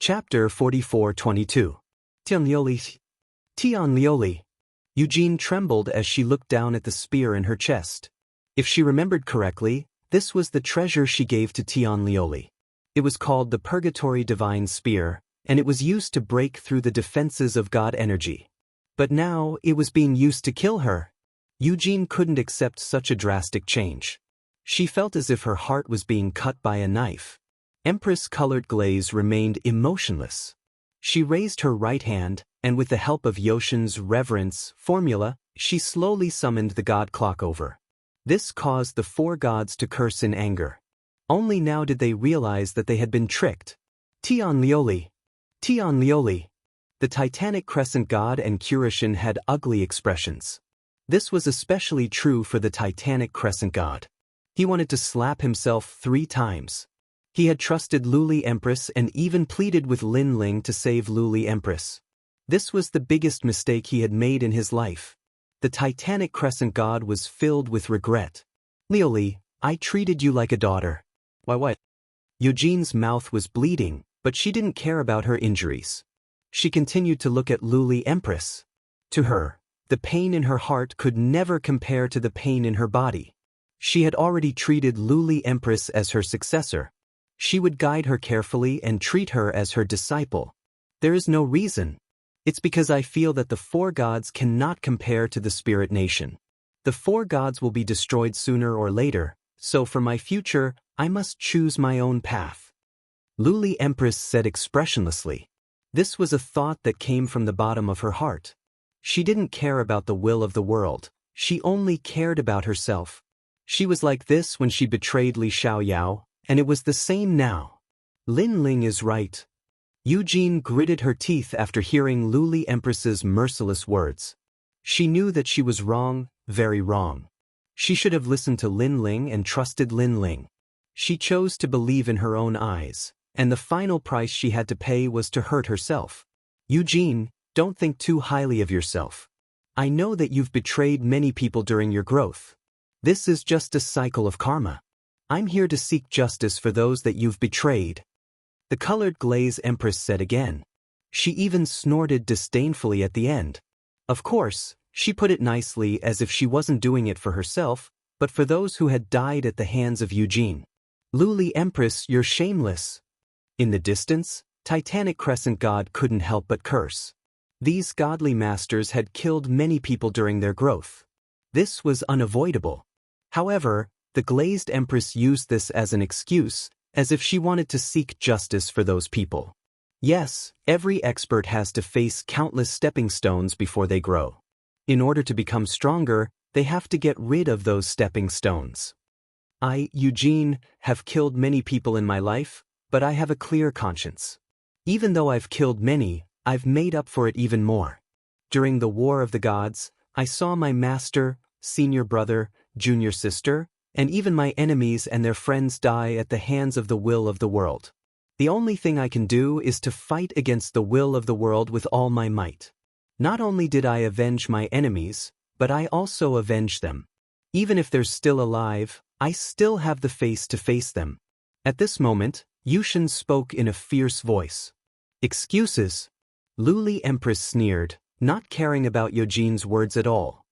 Chapter 44-22. Tianlioli. Tianlioli. Eugene trembled as she looked down at the spear in her chest. If she remembered correctly, this was the treasure she gave to Tianlioli. It was called the Purgatory Divine Spear, and it was used to break through the defenses of God energy. But now it was being used to kill her. Eugene couldn't accept such a drastic change. She felt as if her heart was being cut by a knife. Empress-colored glaze remained emotionless. She raised her right hand, and with the help of Yoshin's reverence formula, she slowly summoned the god clock over. This caused the four gods to curse in anger. Only now did they realize that they had been tricked. Tianlioli. Tianlioli. The Titanic Crescent god and Kuroshin had ugly expressions. This was especially true for the Titanic Crescent god. He wanted to slap himself 3 times. He had trusted Luli Empress and even pleaded with Lin Ling to save Luli Empress. This was the biggest mistake he had made in his life. The Titanic Crescent god was filled with regret. Lioli, I treated you like a daughter. Why what? Eugene's mouth was bleeding, but she didn't care about her injuries. She continued to look at Luli Empress. To her, the pain in her heart could never compare to the pain in her body. She had already treated Luli Empress as her successor. She would guide her carefully and treat her as her disciple. There is no reason. It's because I feel that the 4 gods cannot compare to the spirit nation. The 4 gods will be destroyed sooner or later, so for my future, I must choose my own path. Luli Empress said expressionlessly. This was a thought that came from the bottom of her heart. She didn't care about the will of the world, she only cared about herself. She was like this when she betrayed Li Xiaoyao, and it was the same now. Lin Ling is right. Eugene gritted her teeth after hearing Luli Empress's merciless words. She knew that she was wrong, very wrong. She should have listened to Lin Ling and trusted Lin Ling. She chose to believe in her own eyes, and the final price she had to pay was to hurt herself. Eugene, don't think too highly of yourself. I know that you've betrayed many people during your growth. This is just a cycle of karma. I'm here to seek justice for those that you've betrayed. The colored glaze Empress said again. She even snorted disdainfully at the end. Of course, she put it nicely as if she wasn't doing it for herself, but for those who had died at the hands of Eugene. Luli Empress, you're shameless. In the distance, Titanic Crescent god couldn't help but curse. These godly masters had killed many people during their growth. This was unavoidable. However, the glazed Empress used this as an excuse, as if she wanted to seek justice for those people. Yes, every expert has to face countless stepping stones before they grow. In order to become stronger, they have to get rid of those stepping stones. I, Eugene, have killed many people in my life, but I have a clear conscience. Even though I've killed many, I've made up for it even more. During the War of the Gods, I saw my master, senior brother, junior sister, and even my enemies and their friends die at the hands of the will of the world. The only thing I can do is to fight against the will of the world with all my might. Not only did I avenge my enemies, but I also avenge them. Even if they're still alive, I still have the face to face them. At this moment, Yushin spoke in a fierce voice. Excuses? Luli Empress sneered, not caring about Eugene's words at all.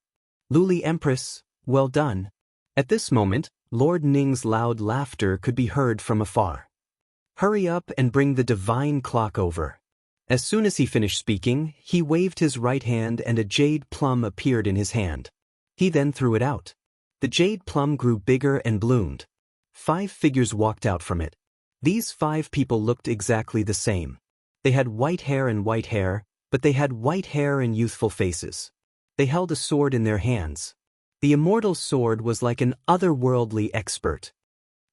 Luli Empress, well done. At this moment, Lord Ning's loud laughter could be heard from afar. Hurry up and bring the divine clock over. As soon as he finished speaking, he waved his right hand and a jade plum appeared in his hand. He then threw it out. The jade plum grew bigger and bloomed. 5 figures walked out from it. These 5 people looked exactly the same. They had white hair, but they had white hair and youthful faces. They held a sword in their hands. The immortal sword was like an otherworldly expert.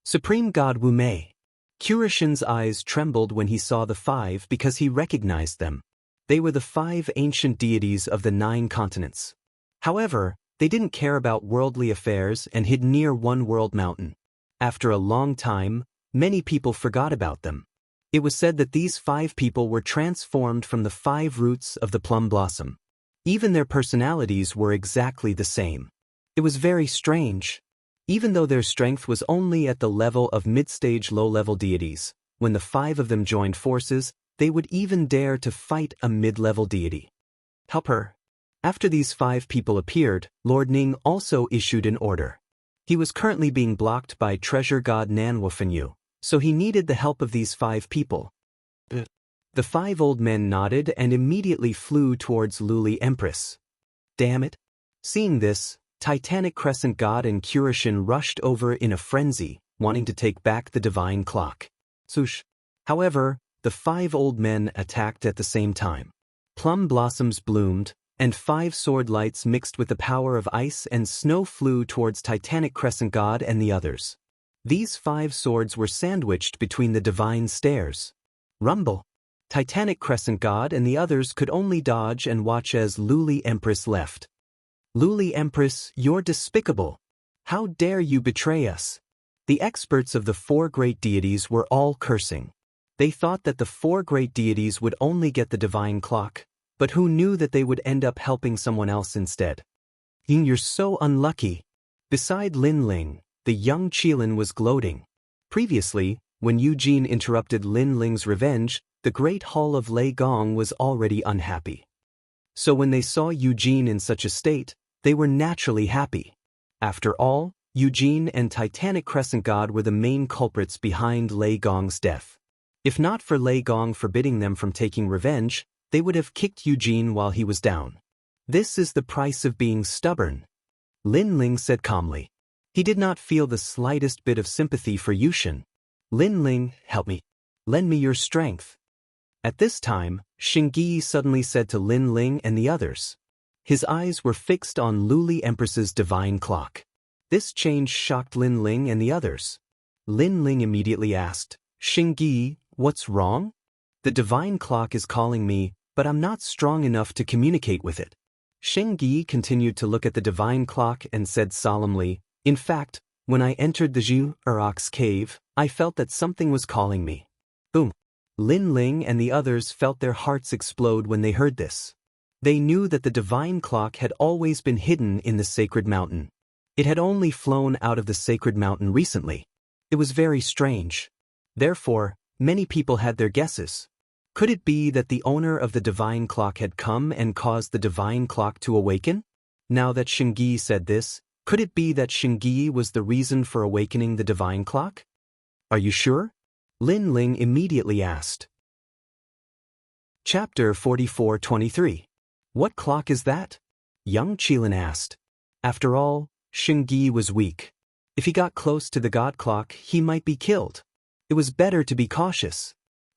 Supreme God Wu Mei. Kuroshin's eyes trembled when he saw the 5 because he recognized them. They were the 5 ancient deities of the 9 continents. However, they didn't care about worldly affairs and hid near One World Mountain. After a long time, many people forgot about them. It was said that these 5 people were transformed from the 5 roots of the plum blossom. Even their personalities were exactly the same. It was very strange. Even though their strength was only at the level of mid-stage low-level deities, when the 5 of them joined forces, they would even dare to fight a mid-level deity. Help her. After these 5 people appeared, Lord Ning also issued an order. He was currently being blocked by treasure god Nanwufenyu, so he needed the help of these 5 people. The 5 old men nodded and immediately flew towards Luli Empress. Damn it. Seeing this, Titanic Crescent God and Kurishin rushed over in a frenzy, wanting to take back the divine clock. Swoosh. However, the 5 old men attacked at the same time. Plum blossoms bloomed, and 5 sword lights mixed with the power of ice and snow flew towards Titanic Crescent God and the others. These 5 swords were sandwiched between the divine stairs. Rumble. Titanic Crescent God and the others could only dodge and watch as Luli Empress left. Luli Empress, you're despicable. How dare you betray us? The experts of the 4 great deities were all cursing. They thought that the 4 great deities would only get the divine clock, but who knew that they would end up helping someone else instead? Ying, you're so unlucky. Beside Lin Ling, the young Qilin was gloating. Previously, when Eugene interrupted Lin Ling's revenge, the Great Hall of Lei Gong was already unhappy. So when they saw Eugene in such a state, they were naturally happy. After all, Eugene and Titanic Crescent God were the main culprits behind Lei Gong's death. If not for Lei Gong forbidding them from taking revenge, they would have kicked Eugene while he was down. This is the price of being stubborn, Lin Ling said calmly. He did not feel the slightest bit of sympathy for Yushin. Lin Ling, help me. Lend me your strength. At this time, Xingyi suddenly said to Lin Ling and the others. His eyes were fixed on Luli Empress's divine clock. This change shocked Lin Ling and the others. Lin Ling immediately asked, Xingyi, what's wrong? The divine clock is calling me, but I'm not strong enough to communicate with it. Xingyi continued to look at the divine clock and said solemnly, in fact, when I entered the Zhu Urok's cave, I felt that something was calling me. Boom. Lin Ling and the others felt their hearts explode when they heard this. They knew that the divine clock had always been hidden in the sacred mountain. It had only flown out of the sacred mountain recently. It was very strange. Therefore, many people had their guesses. Could it be that the owner of the divine clock had come and caused the divine clock to awaken? Now that Xingyi said this, could it be that Xingyi was the reason for awakening the divine clock? Are you sure? Lin Ling immediately asked. Chapter 44-23. What clock is that? Young Qilin asked. After all, Xingyi was weak. If he got close to the god clock, he might be killed. It was better to be cautious.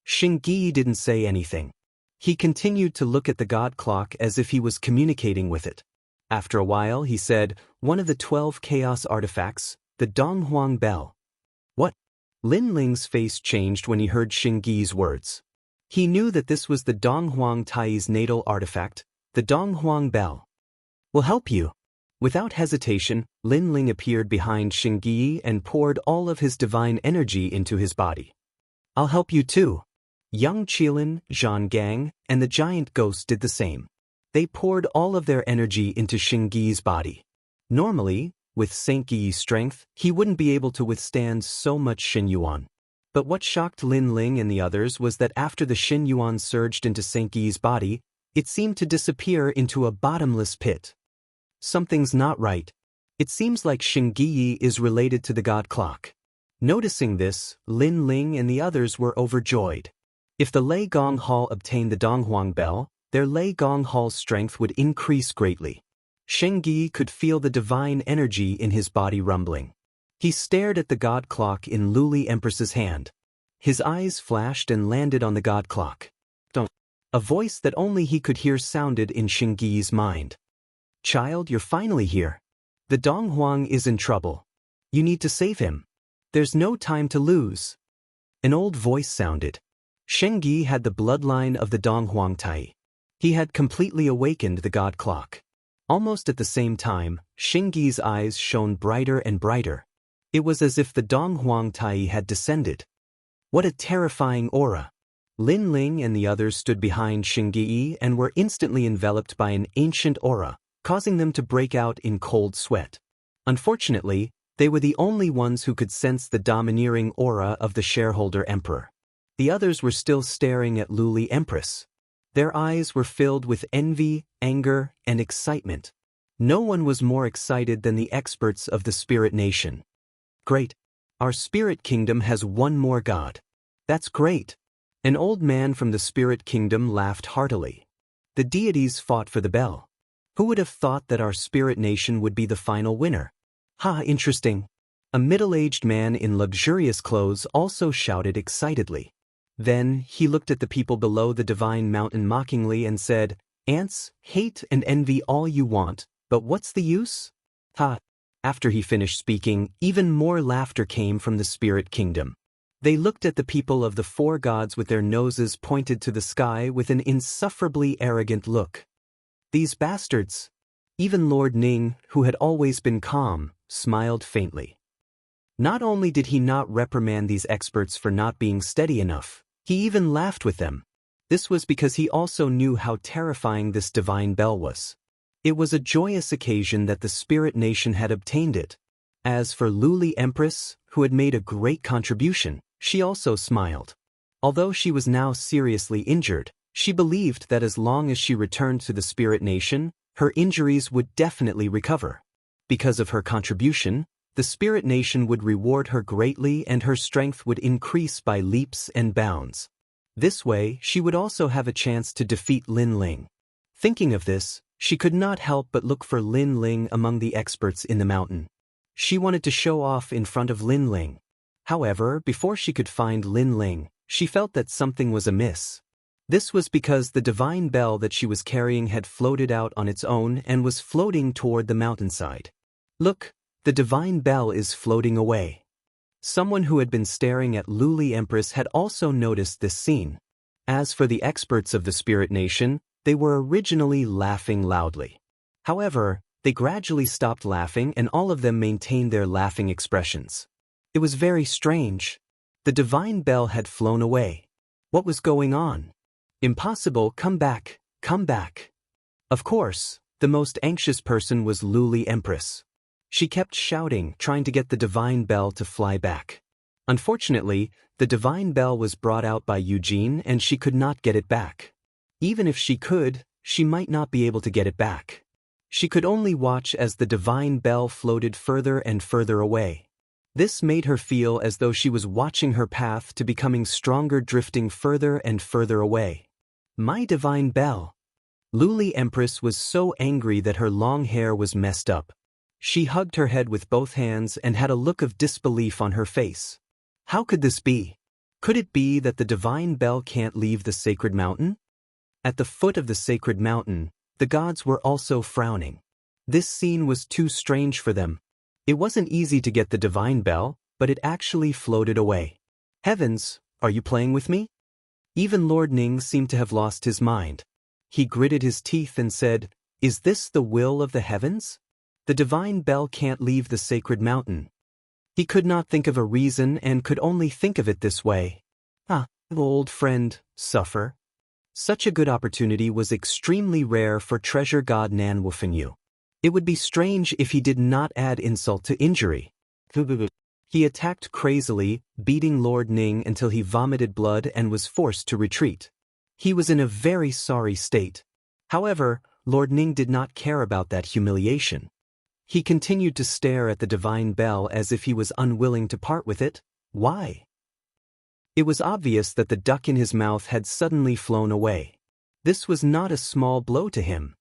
Xingyi didn't say anything. He continued to look at the god clock as if he was communicating with it. After a while, he said, one of the 12 chaos artifacts, the Donghuang Bell. What? Lin Ling's face changed when he heard Xingyi's words. He knew that this was the Donghuang Tai's natal artifact, the Donghuang Bell. Will help you. Without hesitation, Lin Ling appeared behind Xingyi and poured all of his divine energy into his body. I'll help you too. Young Qilin, Zhang Gang, and the giant ghost did the same. They poured all of their energy into Xingyi's body. Normally, with Saint Yi's strength, he wouldn't be able to withstand so much Xin Yuan. But what shocked Lin Ling and the others was that after the Xin Yuan surged into Saint Yi's body, it seemed to disappear into a bottomless pit. Something's not right. It seems like Xingyi is related to the god clock. Noticing this, Lin Ling and the others were overjoyed. If the Lei Gong Hall obtained the Donghuang Bell, their Lei Gong Hall's strength would increase greatly. Xingyi could feel the divine energy in his body rumbling. He stared at the god clock in Luli Empress's hand. His eyes flashed and landed on the god clock. Don't. A voice that only he could hear sounded in Xingyi's mind. Child, you're finally here. The Donghuang is in trouble. You need to save him. There's no time to lose. An old voice sounded. Xingyi had the bloodline of the Donghuang Tai. He had completely awakened the god clock. Almost at the same time, Xingyi's eyes shone brighter and brighter. It was as if the Donghuang Tai had descended. What a terrifying aura! Lin Ling and the others stood behind Xingyi and were instantly enveloped by an ancient aura, causing them to break out in cold sweat. Unfortunately, they were the only ones who could sense the domineering aura of the shareholder emperor. The others were still staring at Luli Empress. Their eyes were filled with envy, anger, and excitement. No one was more excited than the experts of the Spirit Nation. Great! Our Spirit Kingdom has one more god. That's great! An old man from the Spirit Kingdom laughed heartily. The deities fought for the bell. Who would have thought that our Spirit Nation would be the final winner? Ha, interesting! A middle-aged man in luxurious clothes also shouted excitedly. Then he looked at the people below the divine mountain mockingly and said, "Ants, hate and envy all you want, but what's the use?" Ha! After he finished speaking, even more laughter came from the Spirit Kingdom. They looked at the people of the four gods with their noses pointed to the sky with an insufferably arrogant look. These bastards! Even Lord Ning, who had always been calm, smiled faintly. Not only did he not reprimand these experts for not being steady enough, he even laughed with them. This was because he also knew how terrifying this divine bell was. It was a joyous occasion that the Spirit Nation had obtained it. As for Luli Empress, who had made a great contribution, she also smiled. Although she was now seriously injured, she believed that as long as she returned to the Spirit Nation, her injuries would definitely recover. Because of her contribution, the Spirit Nation would reward her greatly and her strength would increase by leaps and bounds. This way, she would also have a chance to defeat Lin Ling. Thinking of this, she could not help but look for Lin Ling among the experts in the mountain. She wanted to show off in front of Lin Ling. However, before she could find Lin Ling, she felt that something was amiss. This was because the divine bell that she was carrying had floated out on its own and was floating toward the mountainside. Look, the divine bell is floating away. Someone who had been staring at Luli Empress had also noticed this scene. As for the experts of the Spirit Nation, they were originally laughing loudly. However, they gradually stopped laughing and all of them maintained their laughing expressions. It was very strange. The divine bell had flown away. What was going on? Impossible, come back, come back. Of course, the most anxious person was Luli Empress. She kept shouting, trying to get the divine bell to fly back. Unfortunately, the divine bell was brought out by Eugene and she could not get it back. Even if she could, she might not be able to get it back. She could only watch as the divine bell floated further and further away. This made her feel as though she was watching her path to becoming stronger, drifting further and further away. My divine bell! Luli Empress was so angry that her long hair was messed up. She hugged her head with both hands and had a look of disbelief on her face. How could this be? Could it be that the divine bell can't leave the sacred mountain? At the foot of the sacred mountain, the gods were also frowning. This scene was too strange for them. It wasn't easy to get the divine bell, but it actually floated away. Heavens, are you playing with me? Even Lord Ning seemed to have lost his mind. He gritted his teeth and said, "Is this the will of the heavens? The divine bell can't leave the sacred mountain." He could not think of a reason and could only think of it this way. Old friend, suffer. Such a good opportunity was extremely rare for treasure god Nan Wufenyu. It would be strange if he did not add insult to injury. He attacked crazily, beating Lord Ning until he vomited blood and was forced to retreat. He was in a very sorry state. However, Lord Ning did not care about that humiliation. He continued to stare at the divine bell as if he was unwilling to part with it. Why? It was obvious that the duck in his mouth had suddenly flown away. This was not a small blow to him.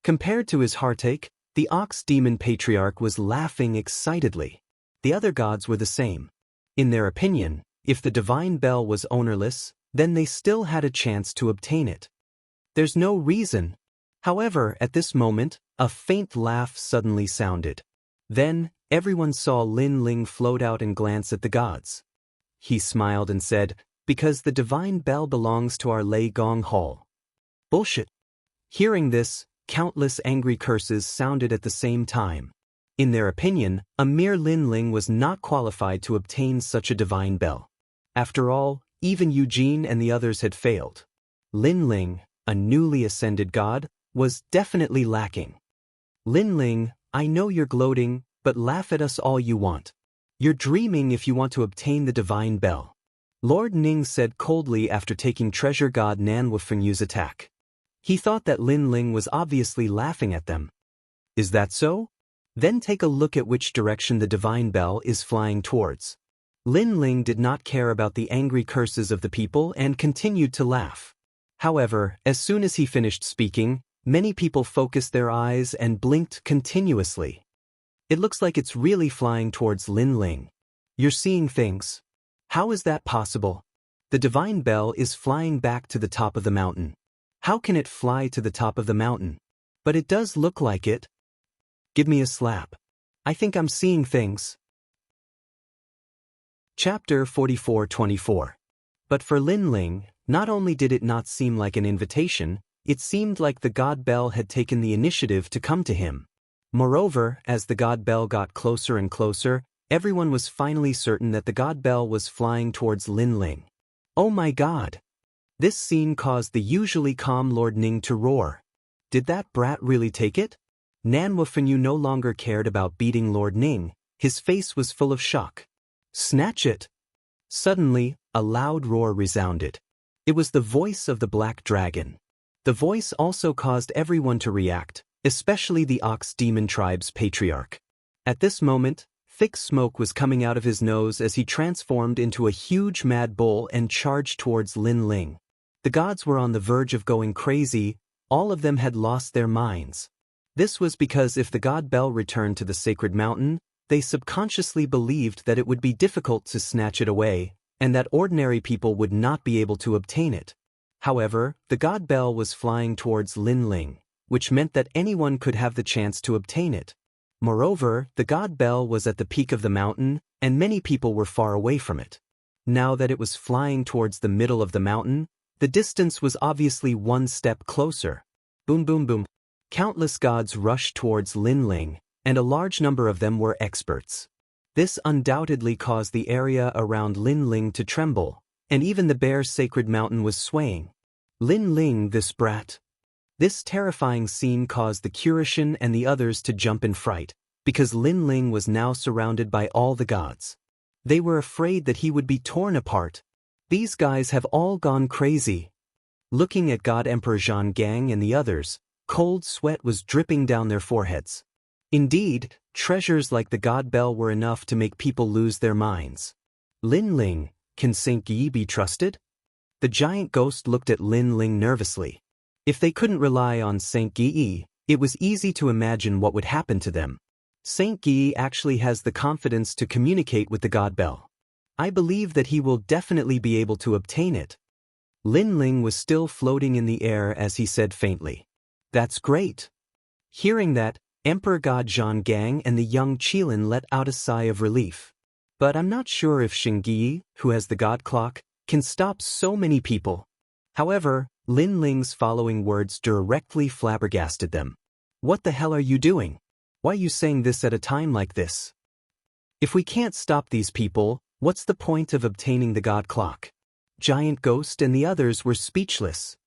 Compared to his heartache, the ox demon patriarch was laughing excitedly. The other gods were the same. In their opinion, if the divine bell was ownerless, then they still had a chance to obtain it. There's no reason. However, at this moment, a faint laugh suddenly sounded. Then, everyone saw Lin Ling float out and glance at the gods. He smiled and said, "Because the divine bell belongs to our Lei Gong Hall." Bullshit. Hearing this, countless angry curses sounded at the same time. In their opinion, a mere Lin Ling was not qualified to obtain such a divine bell. After all, even Eugene and the others had failed. Lin Ling, a newly ascended god, was definitely lacking. Lin Ling, I know you're gloating, but laugh at us all you want. You're dreaming if you want to obtain the divine bell. Lord Ning said coldly after taking treasure god Nan Wufengyu's attack. He thought that Lin Ling was obviously laughing at them. Is that so? Then take a look at which direction the divine bell is flying towards. Lin Ling did not care about the angry curses of the people and continued to laugh. However, as soon as he finished speaking, many people focused their eyes and blinked continuously. It looks like it's really flying towards Lin Ling. You're seeing things. How is that possible? The divine bell is flying back to the top of the mountain. How can it fly to the top of the mountain? But it does look like it. Give me a slap. I think I'm seeing things. Chapter 44:24. But for Lin Ling, not only did it not seem like an invitation, it seemed like the god bell had taken the initiative to come to him. Moreover, as the god bell got closer and closer, everyone was finally certain that the god bell was flying towards Lin Ling. Oh my god! This scene caused the usually calm Lord Ning to roar. Did that brat really take it? Nan Wufenyu no longer cared about beating Lord Ning. His face was full of shock. Snatch it! Suddenly, a loud roar resounded. It was the voice of the black dragon. The voice also caused everyone to react, especially the Ox Demon Tribe's patriarch. At this moment, thick smoke was coming out of his nose as he transformed into a huge mad bull and charged towards Lin Ling. The gods were on the verge of going crazy. All of them had lost their minds. This was because if the god bell returned to the sacred mountain, they subconsciously believed that it would be difficult to snatch it away, and that ordinary people would not be able to obtain it. However, the god bell was flying towards Lin Ling, which meant that anyone could have the chance to obtain it. Moreover, the god bell was at the peak of the mountain, and many people were far away from it. Now that it was flying towards the middle of the mountain, the distance was obviously one step closer. Boom boom boom. Countless gods rushed towards Lin Ling, and a large number of them were experts. This undoubtedly caused the area around Lin Ling to tremble, and even the bare sacred mountain was swaying. Lin Ling, this brat. This terrifying scene caused the Kurishin and the others to jump in fright, because Lin Ling was now surrounded by all the gods. They were afraid that he would be torn apart. These guys have all gone crazy. Looking at God Emperor Zhang Gang and the others, cold sweat was dripping down their foreheads. Indeed, treasures like the god bell were enough to make people lose their minds. Lin Ling, can Saint Yi be trusted? The giant ghost looked at Lin Ling nervously. If they couldn't rely on Saint Yi, it was easy to imagine what would happen to them. Saint Yi actually has the confidence to communicate with the god bell. I believe that he will definitely be able to obtain it. Lin Ling was still floating in the air as he said faintly. That's great. Hearing that, Emperor God Zhang Gang and the young Qilin let out a sigh of relief. But I'm not sure if Xingyi, who has the god clock, can stop so many people. However, Lin Ling's following words directly flabbergasted them. What the hell are you doing? Why are you saying this at a time like this? If we can't stop these people, what's the point of obtaining the god clock? Giant Ghost and the others were speechless.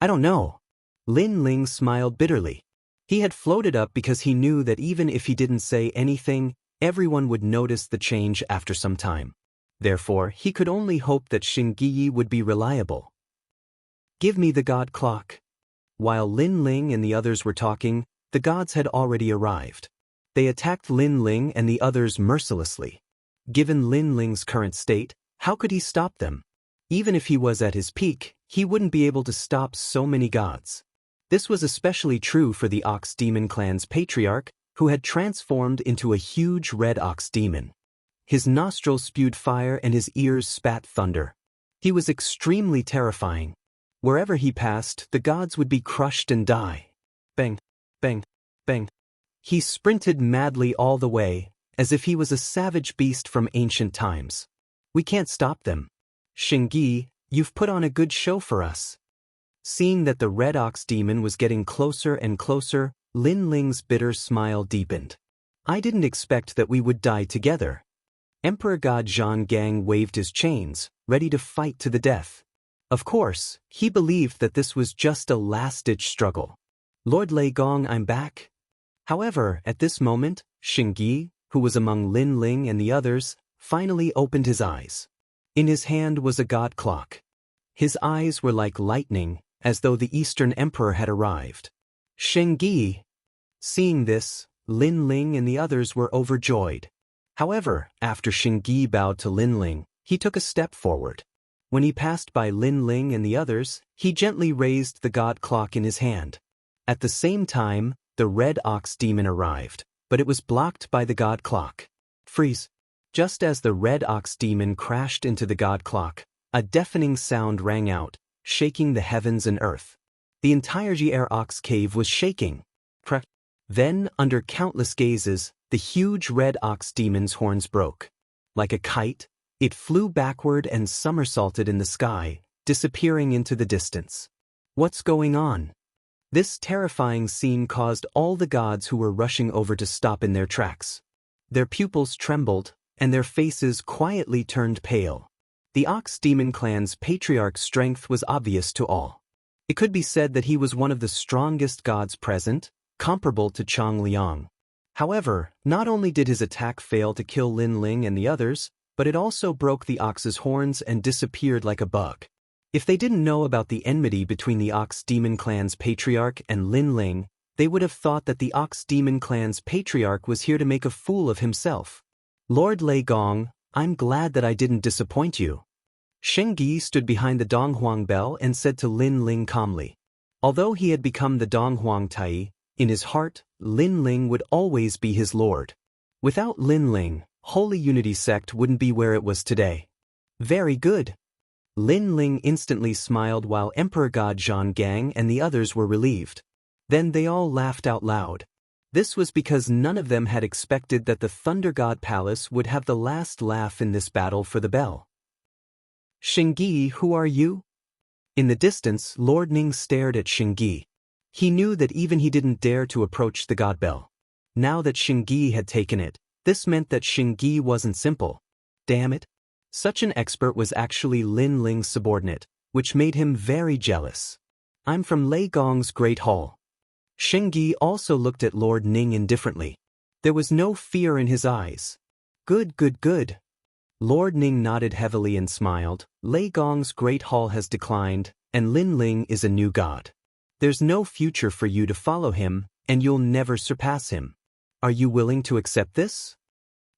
I don't know. Lin Ling smiled bitterly. He had floated up because he knew that even if he didn't say anything, everyone would notice the change after some time. Therefore, he could only hope that Xingyi would be reliable. Give me the god clock. While Lin Ling and the others were talking, the gods had already arrived. They attacked Lin Ling and the others mercilessly. Given Lin Ling's current state, how could he stop them? Even if he was at his peak, he wouldn't be able to stop so many gods. This was especially true for the Ox Demon clan's patriarch, who had transformed into a huge red ox demon. His nostrils spewed fire and his ears spat thunder. He was extremely terrifying. Wherever he passed, the gods would be crushed and die. Bang, bang, bang. He sprinted madly all the way, as if he was a savage beast from ancient times. We can't stop them. Xingyi, you've put on a good show for us. Seeing that the red ox demon was getting closer and closer, Lin Ling's bitter smile deepened. I didn't expect that we would die together. Emperor God Zhang Gang waved his chains, ready to fight to the death. Of course, he believed that this was just a last-ditch struggle. Lord Lei Gong, I'm back. However, at this moment, Xingyi, who was among Lin Ling and the others, finally opened his eyes. In his hand was a god clock. His eyes were like lightning, as though the Eastern Emperor had arrived. Shengyi. Seeing this, Lin Ling and the others were overjoyed. However, after Shengyi bowed to Lin Ling, he took a step forward. When he passed by Lin Ling and the others, he gently raised the god clock in his hand. At the same time, the red ox demon arrived, but it was blocked by the god clock. Freeze! Just as the red ox demon crashed into the god clock, a deafening sound rang out, shaking the heavens and earth. The entire Jier Ox cave was shaking. Then, under countless gazes, the huge red ox demon's horns broke. Like a kite, it flew backward and somersaulted in the sky, disappearing into the distance. What's going on? This terrifying scene caused all the gods who were rushing over to stop in their tracks. Their pupils trembled, and their faces quietly turned pale. The Ox Demon clan's patriarch's strength was obvious to all. It could be said that he was one of the strongest gods present, comparable to Chang Liang. However, not only did his attack fail to kill Lin Ling and the others, but it also broke the ox's horns and disappeared like a bug. If they didn't know about the enmity between the Ox Demon clan's patriarch and Lin Ling, they would have thought that the Ox Demon clan's patriarch was here to make a fool of himself. Lord Lei Gong, I'm glad that I didn't disappoint you. Shengyi stood behind the Donghuang bell and said to Lin Ling calmly. Although he had become the Donghuang Tai, in his heart, Lin Ling would always be his lord. Without Lin Ling, Holy Unity Sect wouldn't be where it was today. Very good. Lin Ling instantly smiled while Emperor God Zhang Gang and the others were relieved. Then they all laughed out loud. This was because none of them had expected that the Thunder God Palace would have the last laugh in this battle for the bell. Shengyi, who are you? In the distance, Lord Ning stared at Shengyi. He knew that even he didn't dare to approach the God Bell. Now that Shengyi had taken it, this meant that Shengyi wasn't simple. Damn it. Such an expert was actually Lin Ling's subordinate, which made him very jealous. I'm from Lei Gong's Great Hall. Shengyi also looked at Lord Ning indifferently. There was no fear in his eyes. Good, good, good. Lord Ning nodded heavily and smiled. Lei Gong's Great Hall has declined, and Lin Ling is a new god. There's no future for you to follow him, and you'll never surpass him. Are you willing to accept this?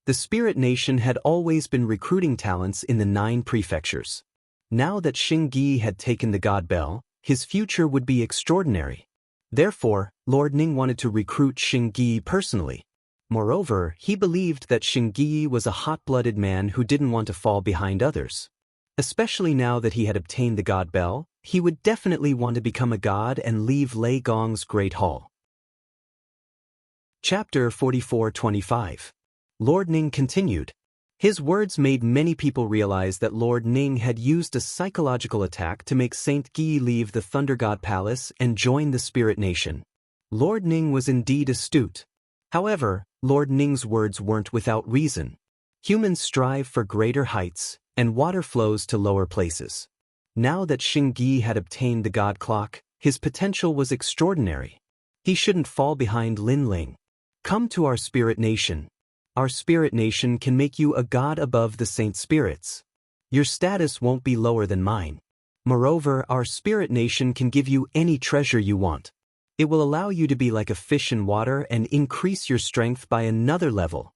The Spirit Nation had always been recruiting talents in the 9 prefectures. Now that Shengyi had taken the God Bell, his future would be extraordinary. Therefore, Lord Ning wanted to recruit Shengyi personally. Moreover, he believed that Shengyi was a hot-blooded man who didn't want to fall behind others. Especially now that he had obtained the God Bell, he would definitely want to become a god and leave Lei Gong's Great Hall. Chapter 44-25. Lord Ning continued. His words made many people realize that Lord Ning had used a psychological attack to make Saint Yi leave the Thunder God Palace and join the Spirit Nation. Lord Ning was indeed astute. However, Lord Ning's words weren't without reason. Humans strive for greater heights, and water flows to lower places. Now that Shengyi had obtained the God Clock, his potential was extraordinary. He shouldn't fall behind Lin Ling. Come to our Spirit Nation. Our Spirit Nation can make you a god above the Saint Spirits. Your status won't be lower than mine. Moreover, our Spirit Nation can give you any treasure you want. It will allow you to be like a fish in water and increase your strength by another level.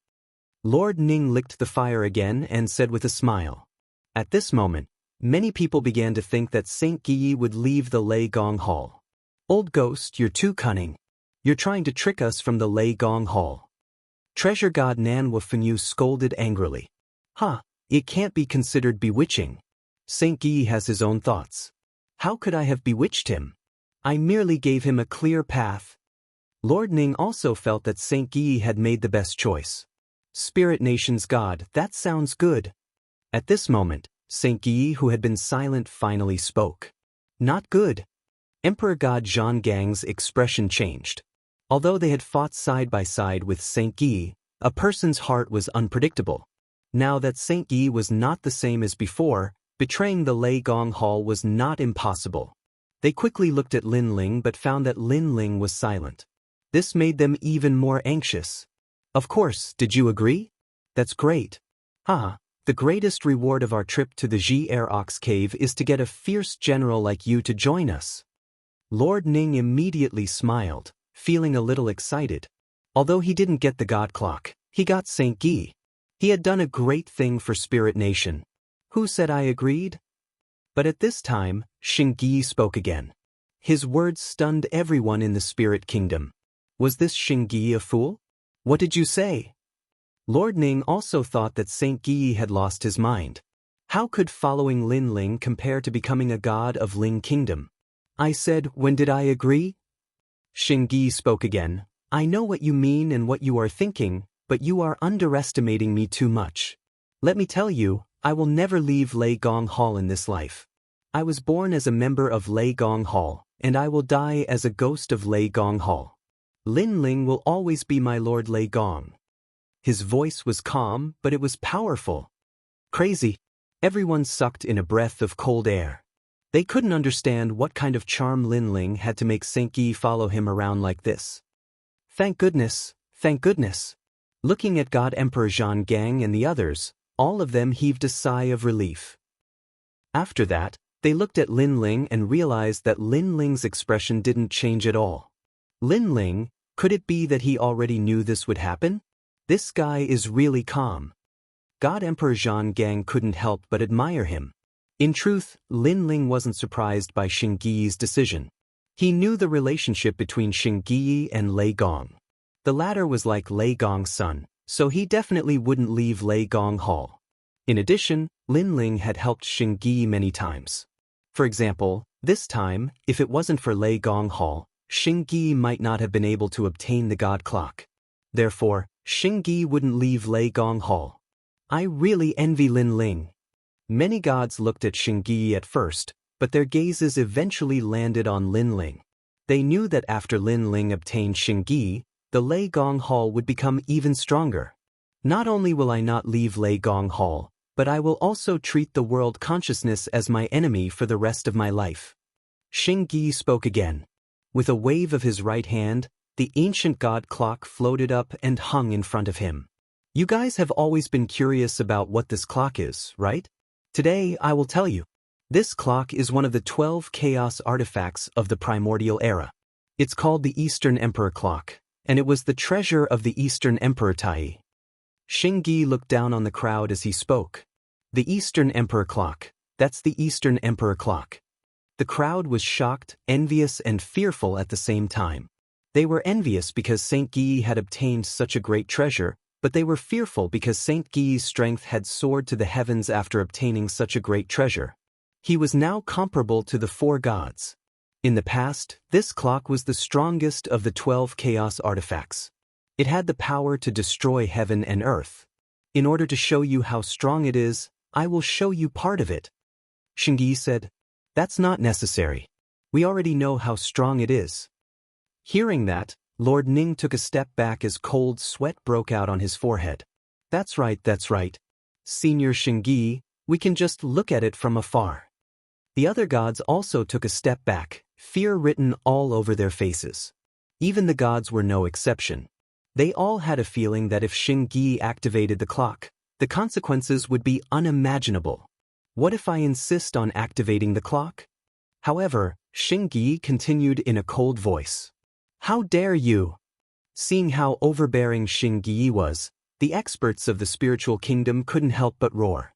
Lord Ning licked the fire again and said with a smile. At this moment, many people began to think that Saint Yi would leave the Lei Gong Hall. Old ghost, you're too cunning. You're trying to trick us from the Lei Gong Hall. Treasure God Nan Wufenyu scolded angrily. It can't be considered bewitching. Saint Yi has his own thoughts. How could I have bewitched him? I merely gave him a clear path. Lord Ning also felt that Saint Yi had made the best choice. Spirit Nation's god, that sounds good. At this moment, Saint Yi, who had been silent, finally spoke. Not good. Emperor God Zhang Gang's expression changed. Although they had fought side by side with Saint Yi, a person's heart was unpredictable. Now that Saint Yi was not the same as before, betraying the Lei Gong Hall was not impossible. They quickly looked at Lin Ling but found that Lin Ling was silent. This made them even more anxious. Of course, did you agree? That's great. The greatest reward of our trip to the Ox cave is to get a fierce general like you to join us. Lord Ning immediately smiled, feeling a little excited. Although he didn't get the God Clock, he got St. Guy. He had done a great thing for Spirit Nation. Who said I agreed? But at this time, Xing Yi spoke again. His words stunned everyone in the Spirit Kingdom. Was this Xing Yi a fool? What did you say? Lord Ning also thought that St. Guy had lost his mind. How could following Lin Ling compare to becoming a god of Ling Kingdom? I said, when did I agree? Xing Yi spoke again. I know what you mean and what you are thinking, but you are underestimating me too much. Let me tell you, I will never leave Lei Gong Hall in this life. I was born as a member of Lei Gong Hall, and I will die as a ghost of Lei Gong Hall. Lin Ling will always be my Lord Lei Gong. His voice was calm, but it was powerful. Crazy. Everyone sucked in a breath of cold air. They couldn't understand what kind of charm Lin Ling had to make St. Guy follow him around like this. Thank goodness, thank goodness. Looking at God Emperor Zhang Gang and the others, all of them heaved a sigh of relief. After that, they looked at Lin Ling and realized that Lin Ling's expression didn't change at all. Lin Ling, could it be that he already knew this would happen? This guy is really calm. God Emperor Zhang Gang couldn't help but admire him. In truth, Lin Ling wasn't surprised by Xing Yi's decision. He knew the relationship between Xing Yi and Lei Gong. The latter was like Lei Gong's son, so he definitely wouldn't leave Lei Gong Hall. In addition, Lin Ling had helped Xing Yi many times. For example, this time, if it wasn't for Lei Gong Hall, Xing Yi might not have been able to obtain the God Clock. Therefore, Xing Yi wouldn't leave Lei Gong Hall. I really envy Lin Ling. Many gods looked at Xing Yi at first, but their gazes eventually landed on Lin Ling. They knew that after Lin Ling obtained Xing Yi, the Lei Gong Hall would become even stronger. Not only will I not leave Lei Gong Hall, but I will also treat the world consciousness as my enemy for the rest of my life. Xing Yi spoke again. With a wave of his right hand, the ancient god clock floated up and hung in front of him. You guys have always been curious about what this clock is, right? Today, I will tell you. This clock is one of the 12 chaos artifacts of the primordial era. It's called the Eastern Emperor Clock, and it was the treasure of the Eastern Emperor Tai. Xing Yi looked down on the crowd as he spoke. The Eastern Emperor Clock, that's the Eastern Emperor Clock. The crowd was shocked, envious, and fearful at the same time. They were envious because St. Guy had obtained such a great treasure, but they were fearful because St. Guy's strength had soared to the heavens after obtaining such a great treasure. He was now comparable to the 4 gods. In the past, this clock was the strongest of the 12 chaos artifacts. It had the power to destroy heaven and earth. In order to show you how strong it is, I will show you part of it. Xing Yi said, That's not necessary. We already know how strong it is. Hearing that, Lord Ning took a step back as cold sweat broke out on his forehead. That's right. Senior Xing Yi, we can just look at it from afar. The other gods also took a step back, fear written all over their faces. Even the gods were no exception. They all had a feeling that if Xing Yi activated the clock, the consequences would be unimaginable. What if I insist on activating the clock? However, Xing Yi continued in a cold voice. How dare you? Seeing how overbearing Xing Yi was, the experts of the spiritual kingdom couldn't help but roar.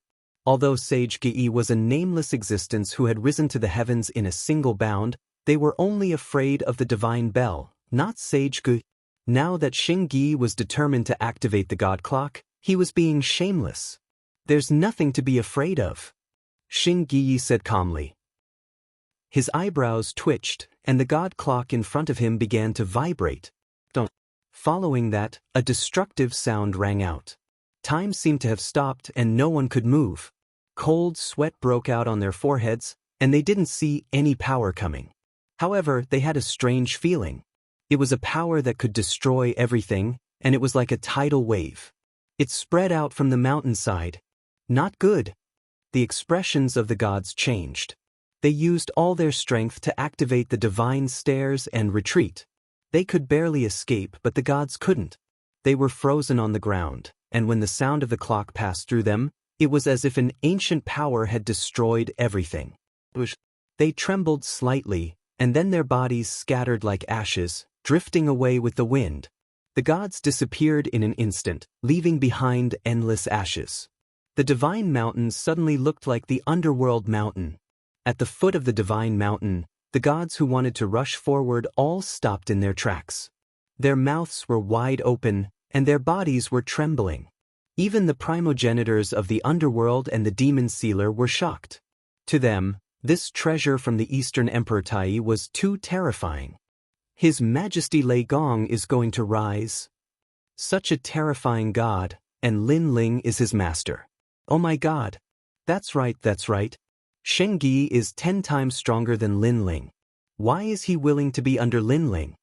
Although Sage Yi was a nameless existence who had risen to the heavens in a single bound, they were only afraid of the divine bell, not Sage Yi. Now that Xing Yi was determined to activate the God Clock, he was being shameless. There's nothing to be afraid of, Xing Yi said calmly. His eyebrows twitched, and the God Clock in front of him began to vibrate. Following that, a destructive sound rang out. Time seemed to have stopped and no one could move. Cold sweat broke out on their foreheads, and they didn't see any power coming. However, they had a strange feeling. It was a power that could destroy everything, and it was like a tidal wave. It spread out from the mountainside. Not good. The expressions of the gods changed. They used all their strength to activate the divine stairs and retreat. They could barely escape, but the gods couldn't. They were frozen on the ground, and when the sound of the clock passed through them, It was as if an ancient power had destroyed everything. They trembled slightly, and then their bodies scattered like ashes, drifting away with the wind. The gods disappeared in an instant, leaving behind endless ashes. The divine mountain suddenly looked like the underworld mountain. At the foot of the divine mountain, the gods who wanted to rush forward all stopped in their tracks. Their mouths were wide open, and their bodies were trembling. Even the primogenitors of the underworld and the demon sealer were shocked. To them, this treasure from the Eastern Emperor Tai was too terrifying. His Majesty Lei Gong is going to rise. Such a terrifying god, and Lin Ling is his master. Oh my god. That's right. Shen Gi is 10 times stronger than Lin Ling. Why is he willing to be under Lin Ling?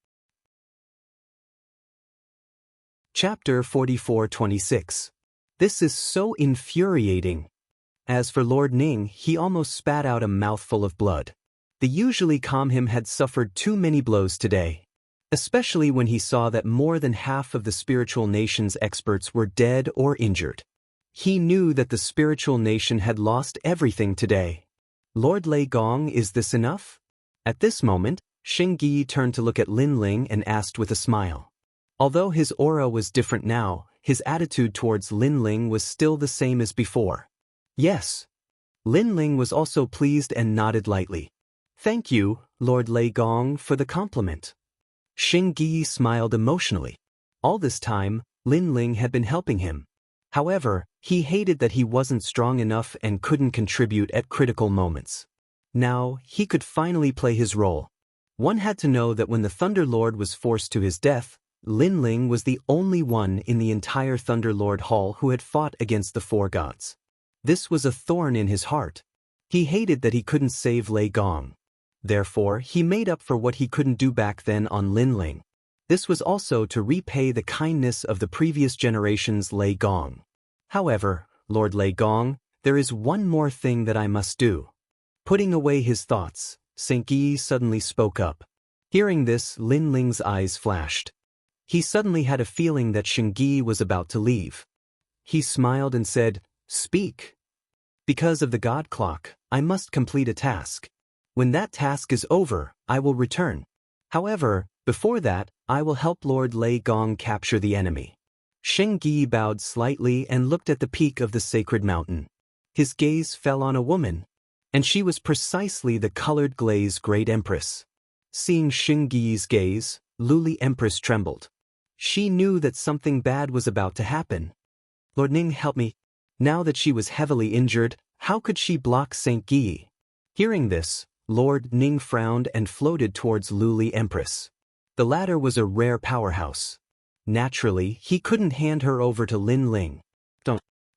Chapter 44-26. This is so infuriating. As for Lord Ning, he almost spat out a mouthful of blood. The usually calm him had suffered too many blows today. Especially when he saw that more than half of the spiritual nation's experts were dead or injured. He knew that the spiritual nation had lost everything today. Lord Lei Gong, is this enough? At this moment, Shen Gi turned to look at Lin Ling and asked with a smile. Although his aura was different now, his attitude towards Lin Ling was still the same as before. Yes. Lin Ling was also pleased and nodded lightly. Thank you, Lord Lei Gong, for the compliment. Shen Gi smiled emotionally. All this time, Lin Ling had been helping him. However, he hated that he wasn't strong enough and couldn't contribute at critical moments. Now, he could finally play his role. One had to know that when the Thunder Lord was forced to his death, Lin Ling was the only one in the entire Thunder Lord Hall who had fought against the 4 gods. This was a thorn in his heart. He hated that he couldn't save Lei Gong. Therefore, he made up for what he couldn't do back then on Lin Ling. This was also to repay the kindness of the previous generation's Lei Gong. However, Lord Lei Gong, there is one more thing that I must do. Putting away his thoughts, St. Gi suddenly spoke up. Hearing this, Lin Ling's eyes flashed. He suddenly had a feeling that Shen Gi was about to leave. He smiled and said, "Speak. Because of the God clock, I must complete a task. When that task is over, I will return. However, before that, I will help Lord Lei Gong capture the enemy." Shen Gi bowed slightly and looked at the peak of the sacred mountain. His gaze fell on a woman, and she was precisely the colored glaze Great Empress. Seeing Shen Gi's gaze, Luli Empress trembled. She knew that something bad was about to happen. Lord Ning, help me. Now that she was heavily injured, how could she block St. Gi? Hearing this, Lord Ning frowned and floated towards Luli Empress. The latter was a rare powerhouse. Naturally, he couldn't hand her over to Lin Ling.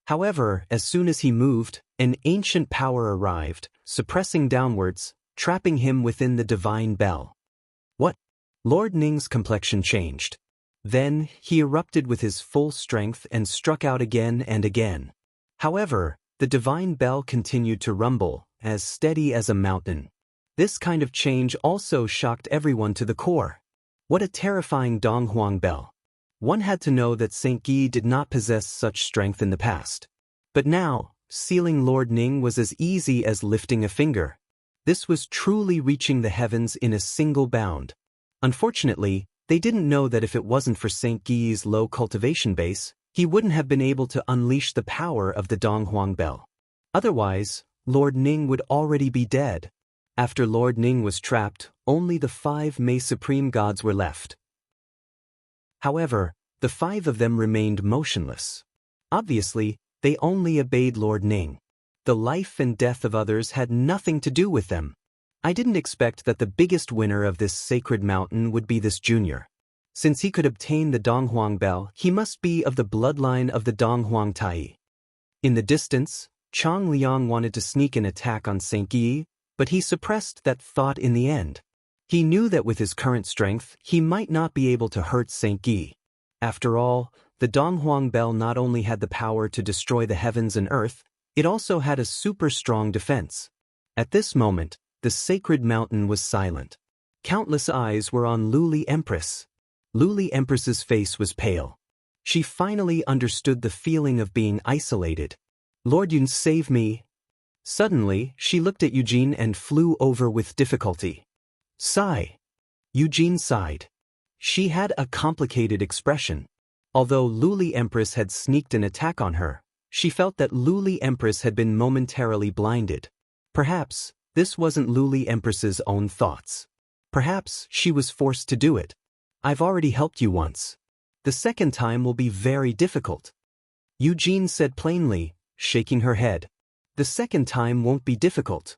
However, as soon as he moved, an ancient power arrived, suppressing downwards, trapping him within the divine bell. What? Lord Ning's complexion changed. Then, he erupted with his full strength and struck out again and again. However, the divine bell continued to rumble, as steady as a mountain. This kind of change also shocked everyone to the core. What a terrifying Donghuang bell. One had to know that St. Gi did not possess such strength in the past. But now, sealing Lord Ning was as easy as lifting a finger. This was truly reaching the heavens in a single bound. Unfortunately, they didn't know that if it wasn't for St. Gi's low cultivation base, he wouldn't have been able to unleash the power of the Donghuang bell. Otherwise, Lord Ning would already be dead. After Lord Ning was trapped, only the 5 Mei Supreme Gods were left. However, the 5 of them remained motionless. Obviously, they only obeyed Lord Ning. The life and death of others had nothing to do with them. I didn't expect that the biggest winner of this sacred mountain would be this junior. Since he could obtain the Donghuang bell, he must be of the bloodline of the Donghuang Tai. In the distance, Chang Liang wanted to sneak an attack on St. Gi, but he suppressed that thought in the end. He knew that with his current strength, he might not be able to hurt St. Gi. After all, the Donghuang bell not only had the power to destroy the heavens and earth, it also had a super strong defense. At this moment, the sacred mountain was silent. Countless eyes were on Luli Empress. Luli Empress's face was pale. She finally understood the feeling of being isolated. Lord Yun, save me. Suddenly, she looked at Eugene and flew over with difficulty. Sigh. Eugene sighed. She had a complicated expression. Although Luli Empress had sneaked an attack on her, she felt that Luli Empress had been momentarily blinded. Perhaps, this wasn't Luli Empress's own thoughts. Perhaps she was forced to do it. I've already helped you once. The second time will be very difficult. Eugene said plainly, shaking her head. The second time won't be difficult.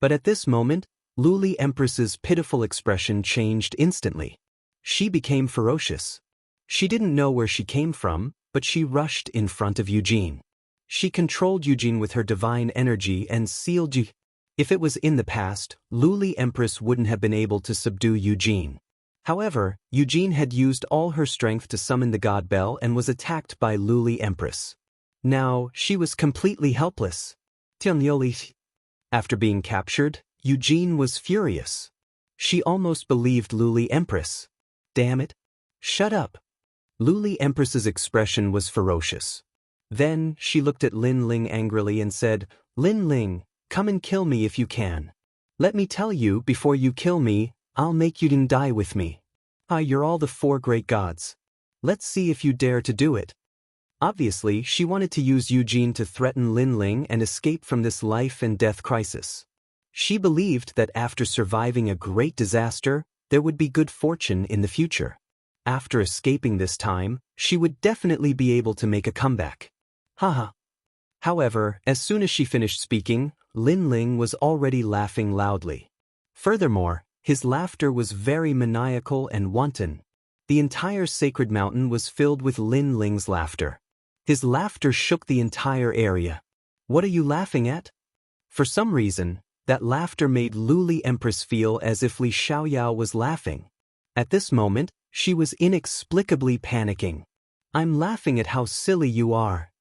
But at this moment, Luli Empress's pitiful expression changed instantly. She became ferocious. She didn't know where she came from, but she rushed in front of Eugene. She controlled Eugene with her divine energy and sealed you. If it was in the past, Luli Empress wouldn't have been able to subdue Eugene. However, Eugene had used all her strength to summon the God Bell and was attacked by Luli Empress. Now, she was completely helpless. After being captured, Eugene was furious. She almost believed Luli Empress. Damn it. Shut up. Luli Empress's expression was ferocious. Then, she looked at Lin Ling angrily and said, Lin Ling, come and kill me if you can. Let me tell you, before you kill me, I'll make you die with me. You're all the four great gods. Let's see if you dare to do it. Obviously, she wanted to use Eugene to threaten Lin Ling and escape from this life and death crisis. She believed that after surviving a great disaster, there would be good fortune in the future. After escaping this time, she would definitely be able to make a comeback. Haha. However, as soon as she finished speaking, Lin Ling was already laughing loudly. Furthermore, his laughter was very maniacal and wanton. The entire sacred mountain was filled with Lin Ling's laughter. His laughter shook the entire area. What are you laughing at? For some reason, that laughter made Luli Empress feel as if Li Xiaoyao was laughing. At this moment, she was inexplicably panicking. I'm laughing at how silly you are.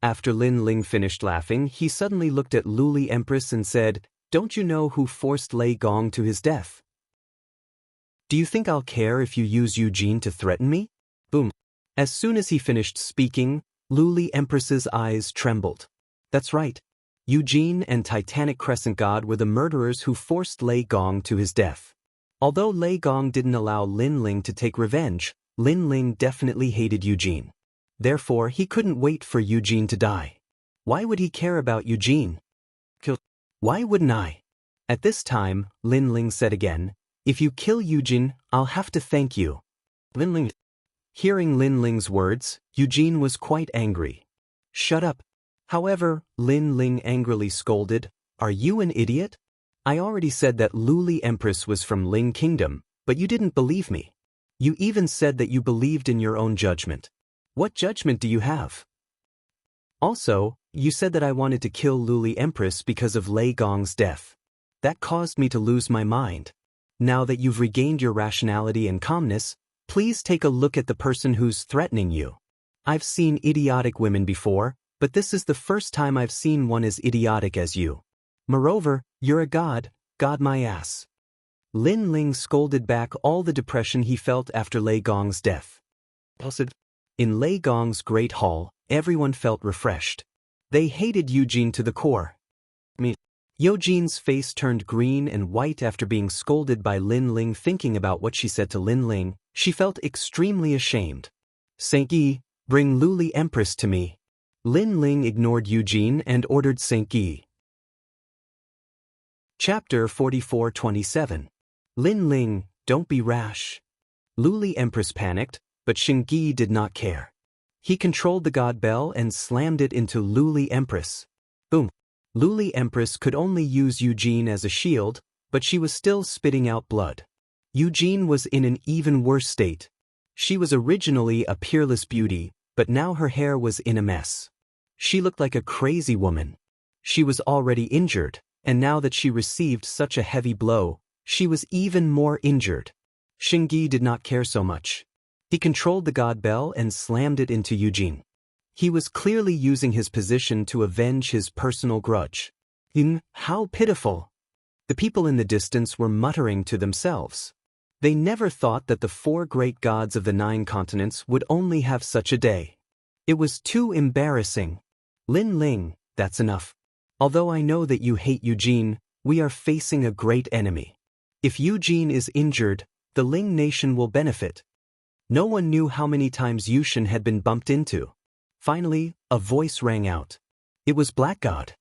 After Lin Ling finished laughing, he suddenly looked at Luli Empress and said, Don't you know who forced Lei Gong to his death? Do you think I'll care if you use Eugene to threaten me? Boom. As soon as he finished speaking, Luli Empress's eyes trembled. That's right. Eugene and Titanic Crescent God were the murderers who forced Lei Gong to his death. Although Lei Gong didn't allow Lin Ling to take revenge, Lin Ling definitely hated Eugene. Therefore, he couldn't wait for Eugene to die. Why would he care about Eugene? Why wouldn't I? At this time, Lin Ling said again, If you kill Eugene, I'll have to thank you. Lin Ling. Hearing Lin Ling's words, Eugene was quite angry. Shut up. However, Lin Ling angrily scolded, Are you an idiot? I already said that Luli Empress was from Ling Kingdom, but you didn't believe me. You even said that you believed in your own judgment. What judgment do you have? Also, you said that I wanted to kill Luli Empress because of Lei Gong's death. That caused me to lose my mind. Now that you've regained your rationality and calmness, please take a look at the person who's threatening you. I've seen idiotic women before, but this is the first time I've seen one as idiotic as you. Moreover, you're a god my ass. Lin Ling scolded back all the depression he felt after Lei Gong's death. In Lei Gong's great hall, everyone felt refreshed. They hated Eugene to the core. Eugene's face turned green and white after being scolded by Lin Ling. Thinking about what she said to Lin Ling, she felt extremely ashamed. Saint Yi, bring Luli Empress to me. Lin Ling ignored Eugene and ordered Saint Yi. Chapter 44:27. Lin Ling, don't be rash. Luli Empress panicked, but Xing Yi did not care. He controlled the God Bell and slammed it into Luli Empress. Boom. Luli Empress could only use Eugene as a shield, but she was still spitting out blood. Eugene was in an even worse state. She was originally a peerless beauty, but now her hair was in a mess. She looked like a crazy woman. She was already injured, and now that she received such a heavy blow, she was even more injured. Xing Yi did not care so much. He controlled the God Bell and slammed it into Eugene. He was clearly using his position to avenge his personal grudge. How pitiful! The people in the distance were muttering to themselves. They never thought that the four great gods of the 9 continents would only have such a day. It was too embarrassing. Lin Ling, That's enough. Although I know that you hate Eugene, we are facing a great enemy. If Eugene is injured, the Ling nation will benefit. No one knew how many times Yushin had been bumped into. Finally, a voice rang out. It was Black God.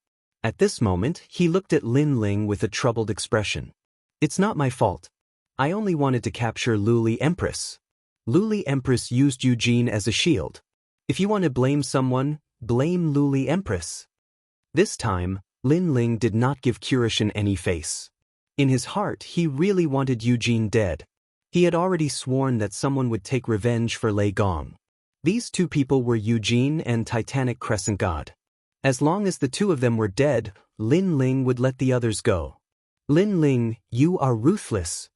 At this moment, he looked at Lin Ling with a troubled expression. It's not my fault. I only wanted to capture Luli Empress. Luli Empress used Eugene as a shield. If you want to blame someone, blame Luli Empress. This time, Lin Ling did not give Kurishin any face. In his heart, he really wanted Eugene dead. He had already sworn that someone would take revenge for Lei Gong. These two people were Eugene and Titanic Crescent God. As long as the two of them were dead, Lin Ling would let the others go. Lin Ling, you are ruthless.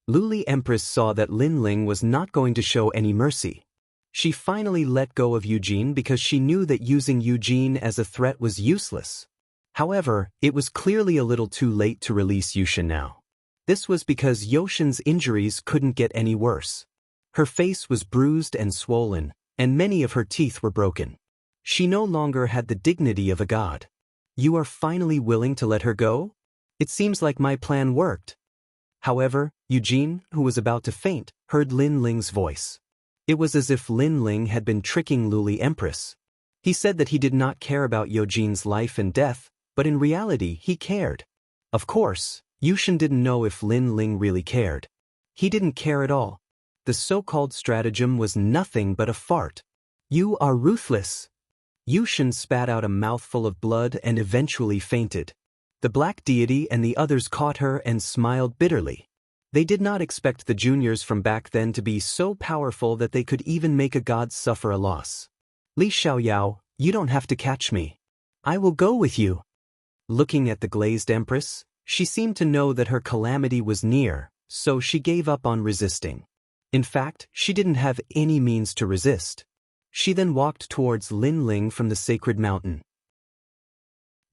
Luli Empress saw that Lin Ling was not going to show any mercy. She finally let go of Eugene because she knew that using Eugene as a threat was useless. However, it was clearly a little too late to release Yushin now. This was because Yoshin's injuries couldn't get any worse. Her face was bruised and swollen, and many of her teeth were broken. She no longer had the dignity of a god. You are finally willing to let her go? It seems like my plan worked. However, Eugene, who was about to faint, heard Lin Ling's voice. It was as if Lin Ling had been tricking Luli Empress. He said that he did not care about Eugene's life and death, but in reality he cared. Of course, Yushin didn't know if Lin Ling really cared. He didn't care at all. The so-called stratagem was nothing but a fart. You are ruthless. Yushin spat out a mouthful of blood and eventually fainted. The black deity and the others caught her and smiled bitterly. They did not expect the juniors from back then to be so powerful that they could even make a god suffer a loss. Li Xiaoyao, you don't have to catch me. I will go with you. Looking at the glazed empress, she seemed to know that her calamity was near, so she gave up on resisting. In fact, she didn't have any means to resist. She then walked towards Lin Ling from the sacred mountain.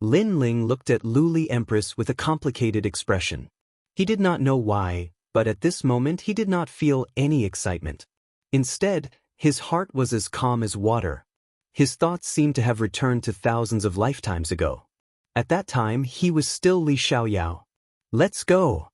Lin Ling looked at Luli Empress with a complicated expression. He did not know why, but at this moment he did not feel any excitement. Instead, his heart was as calm as water. His thoughts seemed to have returned to thousands of lifetimes ago. At that time, he was still Li Xiaoyao. Let's go.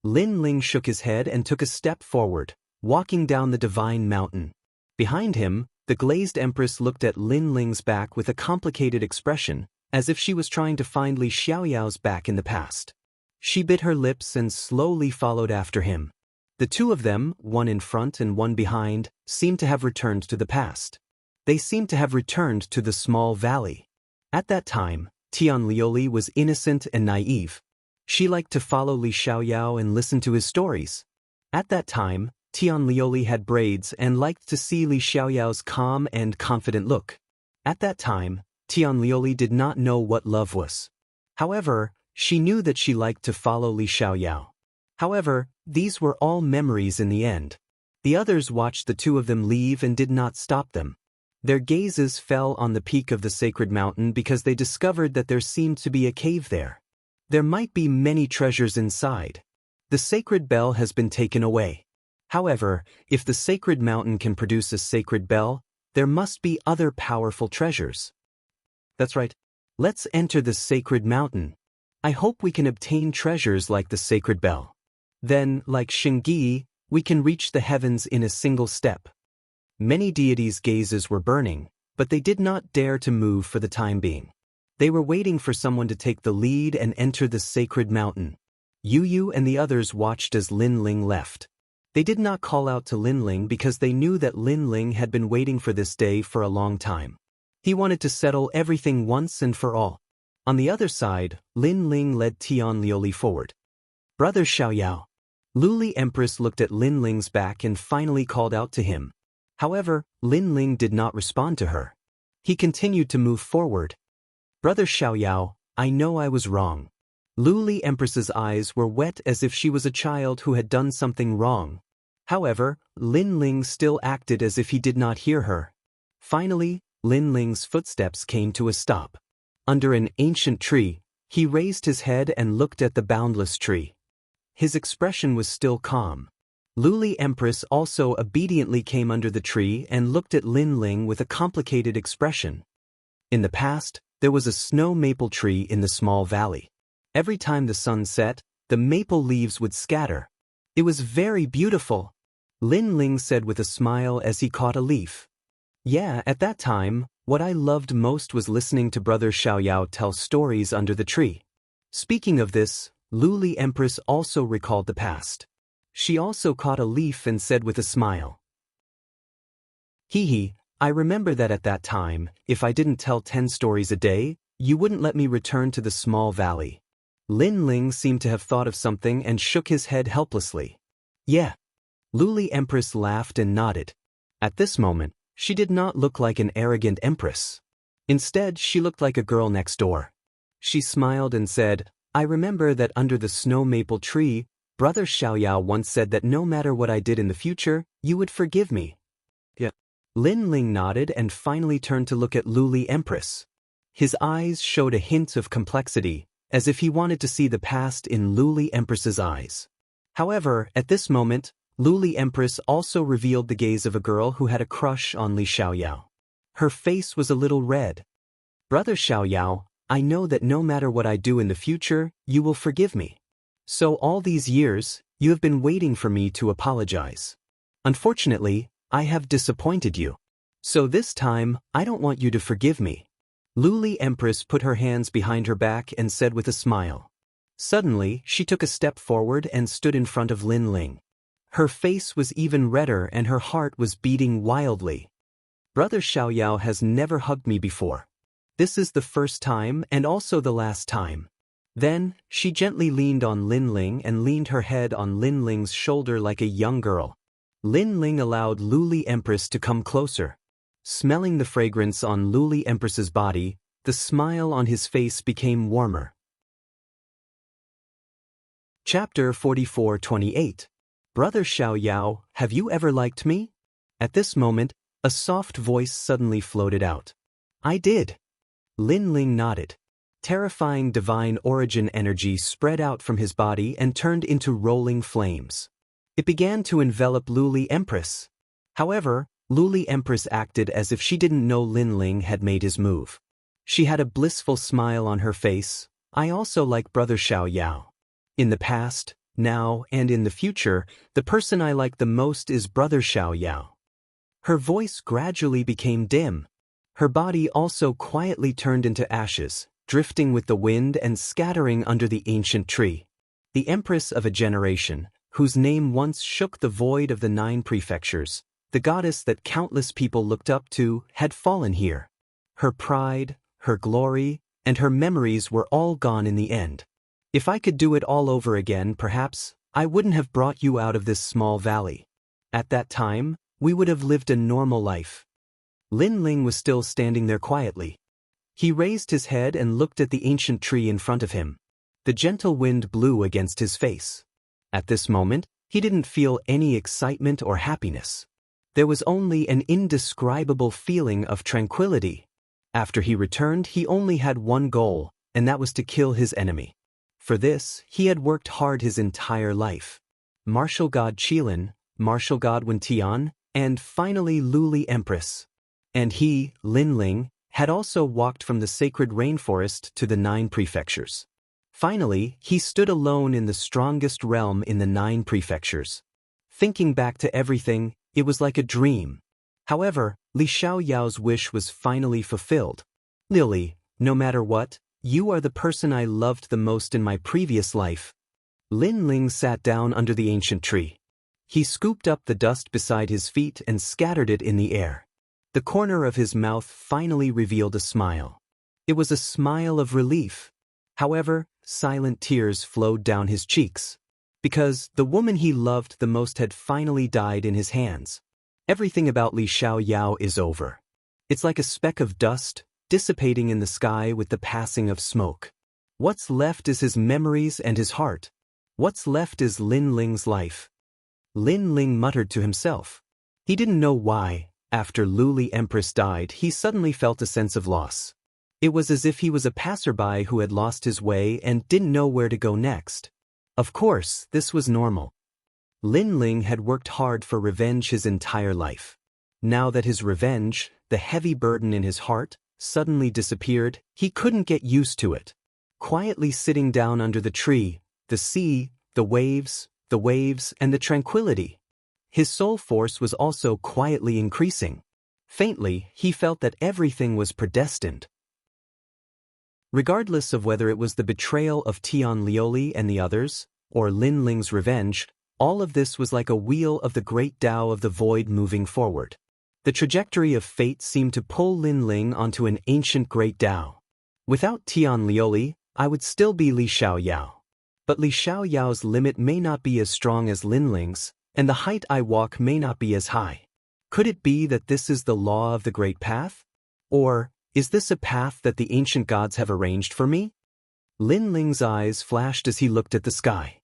Lin Ling shook his head and took a step forward, walking down the divine mountain. Behind him, the glazed empress looked at Lin Ling's back with a complicated expression, as if she was trying to find Li Xiaoyao's back in the past. She bit her lips and slowly followed after him. The two of them, one in front and one behind, seemed to have returned to the past. They seemed to have returned to the small valley. At that time, Tian Lioli was innocent and naive. She liked to follow Li Xiaoyao and listen to his stories. At that time, Tian Lioli had braids and liked to see Li Xiaoyao's calm and confident look. At that time, Tian Lioli did not know what love was. However, she knew that she liked to follow Li Xiaoyao. However, these were all memories in the end. The others watched the two of them leave and did not stop them. Their gazes fell on the peak of the sacred mountain because they discovered that there seemed to be a cave there. There might be many treasures inside. The sacred bell has been taken away. However, if the sacred mountain can produce a sacred bell, there must be other powerful treasures. That's right. Let's enter the sacred mountain. I hope we can obtain treasures like the sacred bell. Then, like Xingyi, we can reach the heavens in a single step. Many deities' gazes were burning, but they did not dare to move for the time being. They were waiting for someone to take the lead and enter the sacred mountain. Yu Yu and the others watched as Lin Ling left. They did not call out to Lin Ling because they knew that Lin Ling had been waiting for this day for a long time. He wanted to settle everything once and for all. On the other side, Lin Ling led Tian Lioli forward. Brother Xiaoyao. Luli Empress looked at Lin Ling's back and finally called out to him. However, Lin Ling did not respond to her. He continued to move forward. Brother Xiaoyao, I know I was wrong. Luli Empress's eyes were wet as if she was a child who had done something wrong. However, Lin Ling still acted as if he did not hear her. Finally, Lin Ling's footsteps came to a stop. Under an ancient tree, he raised his head and looked at the boundless tree. His expression was still calm. Luli Empress also obediently came under the tree and looked at Lin Ling with a complicated expression. In the past, there was a snow maple tree in the small valley. Every time the sun set, the maple leaves would scatter. It was very beautiful, Lin Ling said with a smile as he caught a leaf. Yeah, at that time, what I loved most was listening to Brother Xiaoyao tell stories under the tree. Speaking of this, Luli Empress also recalled the past. She also caught a leaf and said with a smile, Hee hee, I remember that at that time, if I didn't tell 10 stories a day, you wouldn't let me return to the small valley. Lin Ling seemed to have thought of something and shook his head helplessly. Yeah. Luli Empress laughed and nodded. At this moment, she did not look like an arrogant empress. Instead, she looked like a girl next door. She smiled and said, I remember that under the snow maple tree, Brother Xiaoyao once said that no matter what I did in the future, you would forgive me. Yeah. Lin Ling nodded and finally turned to look at Luli Empress. His eyes showed a hint of complexity, as if he wanted to see the past in Luli Empress's eyes. However, at this moment, Luli Empress also revealed the gaze of a girl who had a crush on Li Xiaoyao. Her face was a little red. Brother Xiaoyao, I know that no matter what I do in the future, you will forgive me. So all these years, you have been waiting for me to apologize. Unfortunately, I have disappointed you. So this time, I don't want you to forgive me. Luli Empress put her hands behind her back and said with a smile. Suddenly, she took a step forward and stood in front of Lin Ling. Her face was even redder and her heart was beating wildly. Brother Xiaoyao has never hugged me before. This is the first time and also the last time. Then, she gently leaned on Lin Ling and leaned her head on Lin Ling's shoulder like a young girl. Lin Ling allowed Luli Empress to come closer. Smelling the fragrance on Luli Empress's body, the smile on his face became warmer. Chapter 44:28. Brother Xiaoyao, have you ever liked me? At this moment, a soft voice suddenly floated out. I did. Lin Ling nodded. Terrifying divine origin energy spread out from his body and turned into rolling flames. It began to envelop Luli Empress. However, Luli Empress acted as if she didn't know Lin Ling had made his move. She had a blissful smile on her face. I also like Brother Xiaoyao. In the past, now, and in the future, the person I like the most is Brother Xiaoyao. Her voice gradually became dim. Her body also quietly turned into ashes, drifting with the wind and scattering under the ancient tree. The Empress of a generation, whose name once shook the void of the 9 prefectures, the goddess that countless people looked up to, had fallen here. Her pride, her glory, and her memories were all gone in the end. If I could do it all over again, perhaps, I wouldn't have brought you out of this small valley. At that time, we would have lived a normal life. Lin Ling was still standing there quietly. He raised his head and looked at the ancient tree in front of him. The gentle wind blew against his face. At this moment, he didn't feel any excitement or happiness. There was only an indescribable feeling of tranquility. After he returned, he only had one goal, and that was to kill his enemy. For this, he had worked hard his entire life. Martial God Qilin, Martial God Wen Tian, and finally Luli Empress. And he, Lin Ling, had also walked from the sacred rainforest to the 9 prefectures. Finally, he stood alone in the strongest realm in the 9 prefectures. Thinking back to everything, it was like a dream. However, Li Xiaoyao's wish was finally fulfilled. Lily, no matter what, you are the person I loved the most in my previous life. Lin Ling sat down under the ancient tree. He scooped up the dust beside his feet and scattered it in the air. The corner of his mouth finally revealed a smile. It was a smile of relief. However, silent tears flowed down his cheeks. Because the woman he loved the most had finally died in his hands. Everything about Li Xiaoyao is over. It's like a speck of dust, dissipating in the sky with the passing of smoke. What's left is his memories and his heart. What's left is Lin Ling's life. Lin Ling muttered to himself. He didn't know why. After Luli Empress died, he suddenly felt a sense of loss. It was as if he was a passerby who had lost his way and didn't know where to go next. Of course, this was normal. Lin Ling had worked hard for revenge his entire life. Now that his revenge, the heavy burden in his heart, suddenly disappeared, he couldn't get used to it. Quietly sitting down under the tree, the sea, the waves, and the tranquility. His soul force was also quietly increasing. Faintly, he felt that everything was predestined. Regardless of whether it was the betrayal of Tian Lioli and the others, or Lin Ling's revenge, all of this was like a wheel of the great Tao of the void moving forward. The trajectory of fate seemed to pull Lin Ling onto an ancient great Tao. Without Tian Lioli, I would still be Li Xiaoyao. But Li Xiaoyao's limit may not be as strong as Lin Ling's, and the height I walk may not be as high. Could it be that this is the law of the great path? Or, is this a path that the ancient gods have arranged for me? Lin Ling's eyes flashed as he looked at the sky.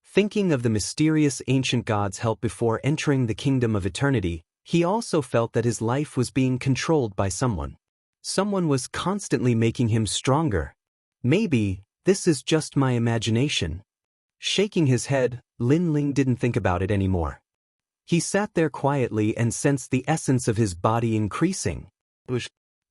Thinking of the mysterious ancient gods' help before entering the kingdom of eternity, he also felt that his life was being controlled by someone. Someone was constantly making him stronger. Maybe, this is just my imagination. Shaking his head, Lin Ling didn't think about it anymore. He sat there quietly and sensed the essence of his body increasing.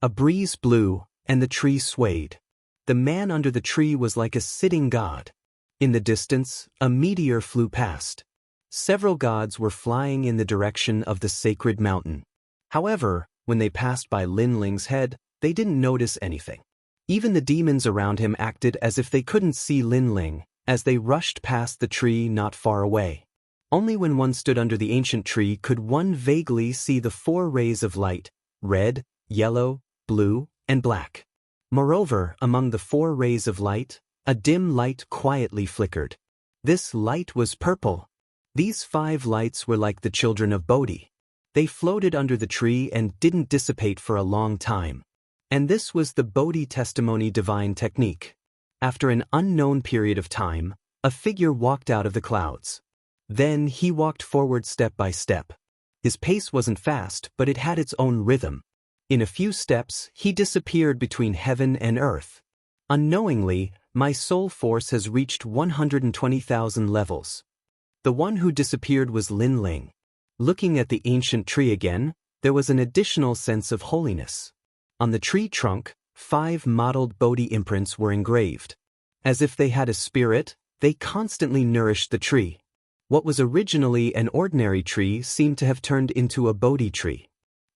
A breeze blew, and the tree swayed. The man under the tree was like a sitting god. In the distance, a meteor flew past. Several gods were flying in the direction of the sacred mountain. However, when they passed by Lin Ling's head, they didn't notice anything. Even the demons around him acted as if they couldn't see Lin Ling, as they rushed past the tree not far away. Only when one stood under the ancient tree could one vaguely see the 4 rays of light: red, yellow, blue, and black. Moreover, among the 4 rays of light, a dim light quietly flickered. This light was purple. These 5 lights were like the children of Bodhi. They floated under the tree and didn't dissipate for a long time. And this was the Bodhi testimony divine technique. After an unknown period of time, a figure walked out of the clouds. Then he walked forward step by step. His pace wasn't fast, but it had its own rhythm. In a few steps, he disappeared between heaven and earth. Unknowingly, my soul force has reached 120,000 levels. The one who disappeared was Lin Ling. Looking at the ancient tree again, there was an additional sense of holiness. On the tree trunk, 5 mottled Bodhi imprints were engraved. As if they had a spirit, they constantly nourished the tree. What was originally an ordinary tree seemed to have turned into a Bodhi tree.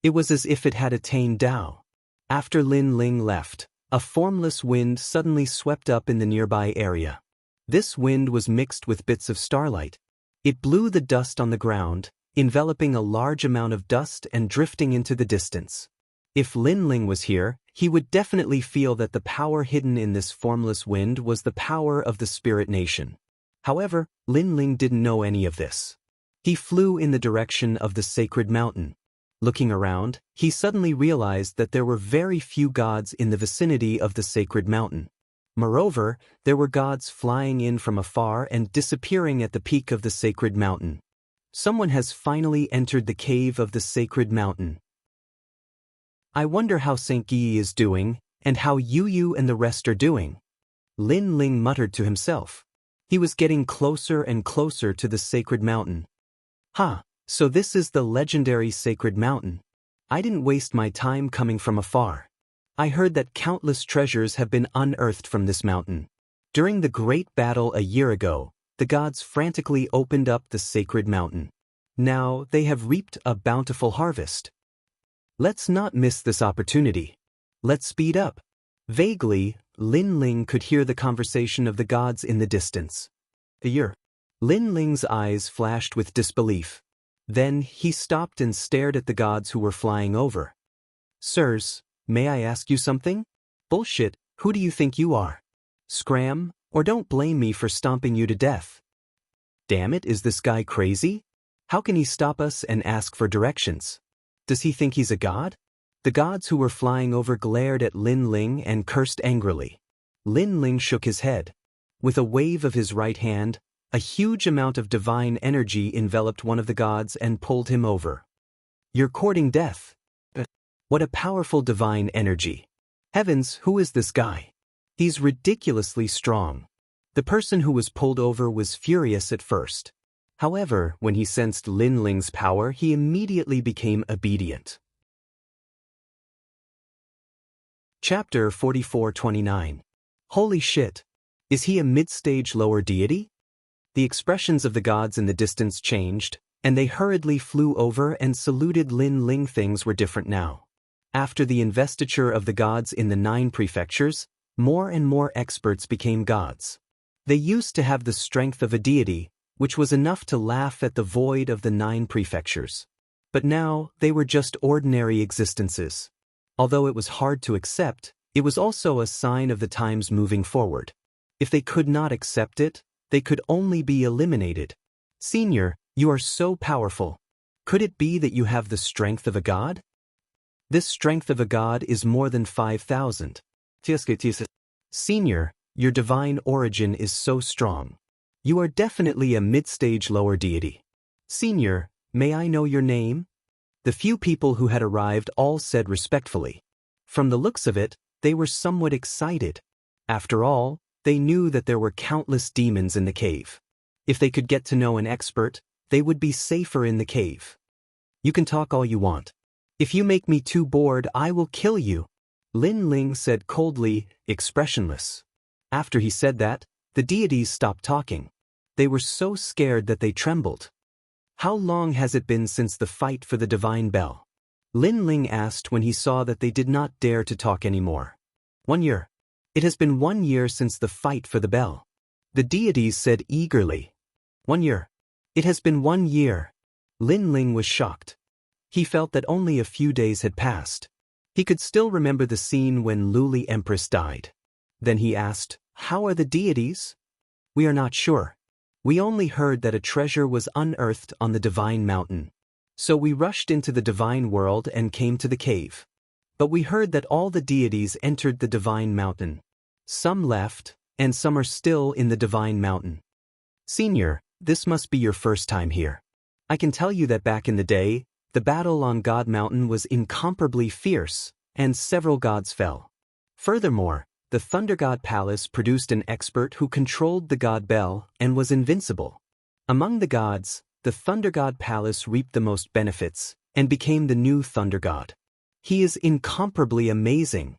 It was as if it had attained Tao. After Lin Ling left, a formless wind suddenly swept up in the nearby area. This wind was mixed with bits of starlight. It blew the dust on the ground, enveloping a large amount of dust and drifting into the distance. If Lin Ling was here, he would definitely feel that the power hidden in this formless wind was the power of the spirit nation. However, Lin Ling didn't know any of this. He flew in the direction of the sacred mountain. Looking around, he suddenly realized that there were very few gods in the vicinity of the sacred mountain. Moreover, there were gods flying in from afar and disappearing at the peak of the sacred mountain. Someone has finally entered the cave of the sacred mountain. I wonder how St. Guy is doing, and how Yu and the rest are doing. Lin Ling muttered to himself. He was getting closer and closer to the sacred mountain. So this is the legendary sacred mountain. I didn't waste my time coming from afar. I heard that countless treasures have been unearthed from this mountain. During the great battle a year ago, the gods frantically opened up the sacred mountain. Now they have reaped a bountiful harvest. Let's not miss this opportunity. Let's speed up. Vaguely, Lin Ling could hear the conversation of the gods in the distance. Lin Ling's eyes flashed with disbelief. Then he stopped and stared at the gods who were flying over. Sirs, may I ask you something? Bullshit, who do you think you are? Scram, or don't blame me for stomping you to death. Damn it, is this guy crazy? How can he stop us and ask for directions? Does he think he's a god? The gods who were flying over glared at Lin Ling and cursed angrily. Lin Ling shook his head. With a wave of his right hand, a huge amount of divine energy enveloped one of the gods and pulled him over. You're courting death. What a powerful divine energy. Heavens, who is this guy? He's ridiculously strong. The person who was pulled over was furious at first. However, when he sensed Lin Ling's power, he immediately became obedient. Chapter 4429. Holy shit! Is he a mid-stage lower deity? The expressions of the gods in the distance changed, and they hurriedly flew over and saluted Lin Ling. Things were different now. After the investiture of the gods in the 9 prefectures, more and more experts became gods. They used to have the strength of a deity, which was enough to laugh at the void of the 9 prefectures. But now, they were just ordinary existences. Although it was hard to accept, it was also a sign of the times moving forward. If they could not accept it, they could only be eliminated. Senior, you are so powerful. Could it be that you have the strength of a god? This strength of a god is more than 5,000. Senior, your divine origin is so strong. You are definitely a mid-stage lower deity. Senior, may I know your name? The few people who had arrived all said respectfully. From the looks of it, they were somewhat excited. After all, they knew that there were countless demons in the cave. If they could get to know an expert, they would be safer in the cave. You can talk all you want. If you make me too bored, I will kill you, Lin Ling said coldly, expressionless. After he said that, the deities stopped talking. They were so scared that they trembled. How long has it been since the fight for the divine bell? Lin Ling asked when he saw that they did not dare to talk anymore. 1 year. It has been 1 year since the fight for the bell. The deities said eagerly. 1 year. It has been 1 year. Lin Ling was shocked. He felt that only a few days had passed. He could still remember the scene when Luli Empress died. Then he asked, "How are the deities?" "We are not sure. We only heard that a treasure was unearthed on the Divine Mountain. So we rushed into the Divine World and came to the cave. But we heard that all the deities entered the Divine Mountain. Some left, and some are still in the Divine Mountain. Senior, this must be your first time here. I can tell you that back in the day, the battle on God Mountain was incomparably fierce, and several gods fell. Furthermore, the Thunder God Palace produced an expert who controlled the God Bell and was invincible. Among the gods, the Thunder God Palace reaped the most benefits and became the new Thunder God. He is incomparably amazing."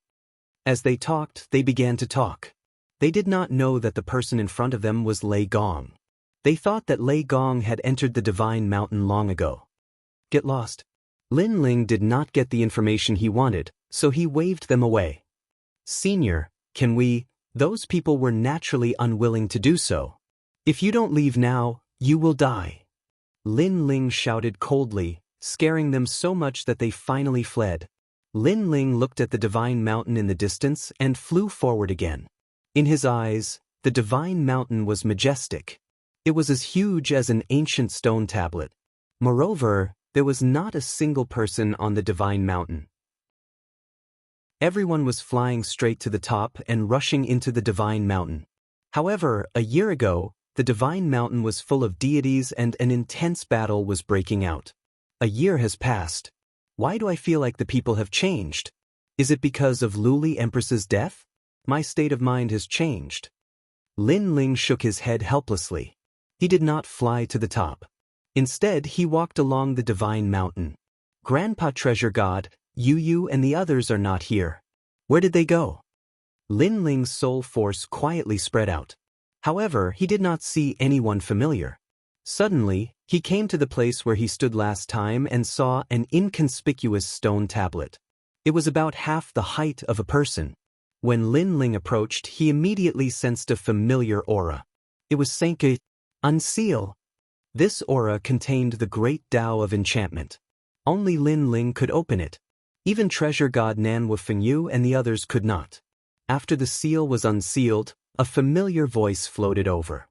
As they talked, they began to talk. They did not know that the person in front of them was Lei Gong. They thought that Lei Gong had entered the Divine Mountain long ago. Get lost. Lin Ling did not get the information he wanted, so he waved them away. Senior, can we? Those people were naturally unwilling to do so. If you don't leave now, you will die. Lin Ling shouted coldly, scaring them so much that they finally fled. Lin Ling looked at the Divine Mountain in the distance and flew forward again. In his eyes, the Divine Mountain was majestic. It was as huge as an ancient stone tablet. Moreover, there was not a single person on the Divine Mountain. Everyone was flying straight to the top and rushing into the Divine Mountain. However, a year ago, the Divine Mountain was full of deities and an intense battle was breaking out. A year has passed. Why do I feel like the people have changed? Is it because of Luli Empress's death? My state of mind has changed. Lin Ling shook his head helplessly. He did not fly to the top. Instead, he walked along the Divine Mountain. Grandpa Treasure God, Yu and the others are not here. Where did they go? Lin Ling's soul force quietly spread out. However, he did not see anyone familiar. Suddenly, he came to the place where he stood last time and saw an inconspicuous stone tablet. It was about half the height of a person. When Lin Ling approached, he immediately sensed a familiar aura. It was Senke. Unseal. This aura contained the great Tao of enchantment. Only Lin Ling could open it. Even Treasure God Nanwu Fengyu and the others could not. After the seal was unsealed, a familiar voice floated over.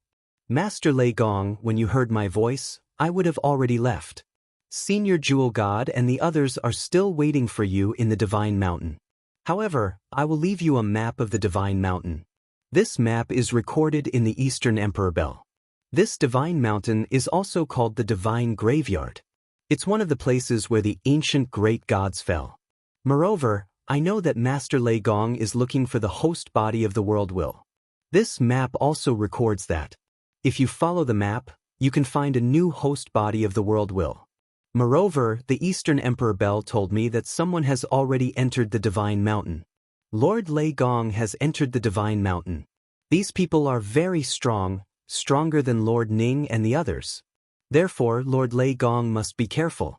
Master Lei Gong, when you heard my voice, I would have already left. Senior Jewel God and the others are still waiting for you in the Divine Mountain. However, I will leave you a map of the Divine Mountain. This map is recorded in the Eastern Emperor Bell. This Divine Mountain is also called the Divine Graveyard. It's one of the places where the ancient great gods fell. Moreover, I know that Master Lei Gong is looking for the host body of the world will. This map also records that. If you follow the map, you can find a new host body of the world will. Moreover, the Eastern Emperor Bell told me that someone has already entered the Divine Mountain. Lord Lei Gong has entered the Divine Mountain. These people are very strong, stronger than Lord Ning and the others. Therefore, Lord Lei Gong must be careful.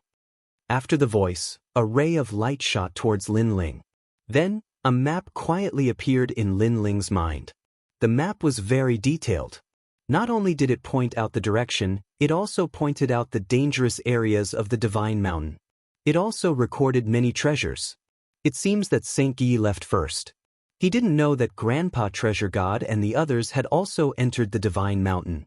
After the voice, a ray of light shot towards Lin Ling. Then, a map quietly appeared in Lin Ling's mind. The map was very detailed. Not only did it point out the direction, it also pointed out the dangerous areas of the Divine Mountain. It also recorded many treasures. It seems that Saint Guy left first. He didn't know that Grandpa Treasure God and the others had also entered the Divine Mountain.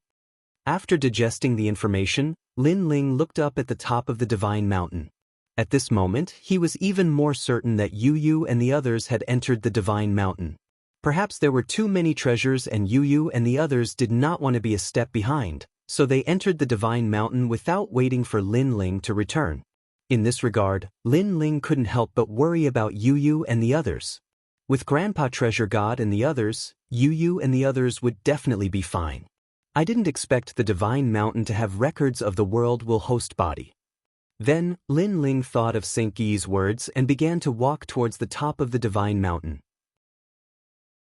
After digesting the information, Lin Ling looked up at the top of the Divine Mountain. At this moment, he was even more certain that Yu Yu and the others had entered the Divine Mountain. Perhaps there were too many treasures and Yu Yu and the others did not want to be a step behind, so they entered the Divine Mountain without waiting for Lin Ling to return. In this regard, Lin Ling couldn't help but worry about Yu Yu and the others. With Grandpa Treasure God and the others, Yu Yu and the others would definitely be fine. I didn't expect the Divine Mountain to have records of the world will host body. Then, Lin Ling thought of Saint Guy's words and began to walk towards the top of the Divine Mountain.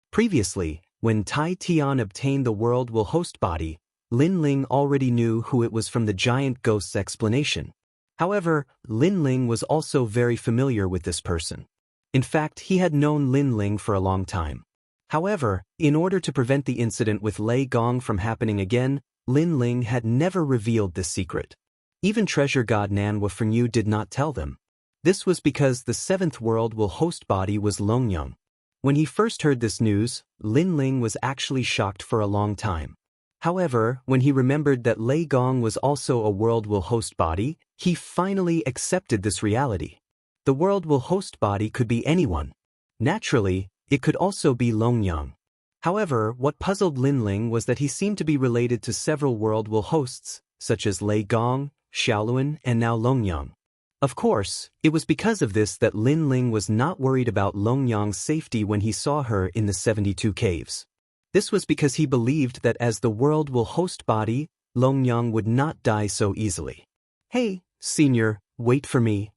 Previously, when Tai Tian obtained the world will host body, Lin Ling already knew who it was from the giant ghost's explanation. However, Lin Ling was also very familiar with this person. In fact, he had known Lin Ling for a long time. However, in order to prevent the incident with Lei Gong from happening again, Lin Ling had never revealed this secret. Even Treasure God Nanhua Fengyu did not tell them. This was because the seventh world will host body was Longyang. When he first heard this news, Lin Ling was actually shocked for a long time. However, when he remembered that Lei Gong was also a world will host body, he finally accepted this reality. The world will host body could be anyone. Naturally, it could also be Longyang. However, what puzzled Lin Ling was that he seemed to be related to several world will hosts, such as Lei Gong, Xiaoluan, and now Longyang. Of course, it was because of this that Lin Ling was not worried about Longyang's safety when he saw her in the 72 caves. This was because he believed that as the world will host body, Longyang would not die so easily. Hey, Senior, wait for me.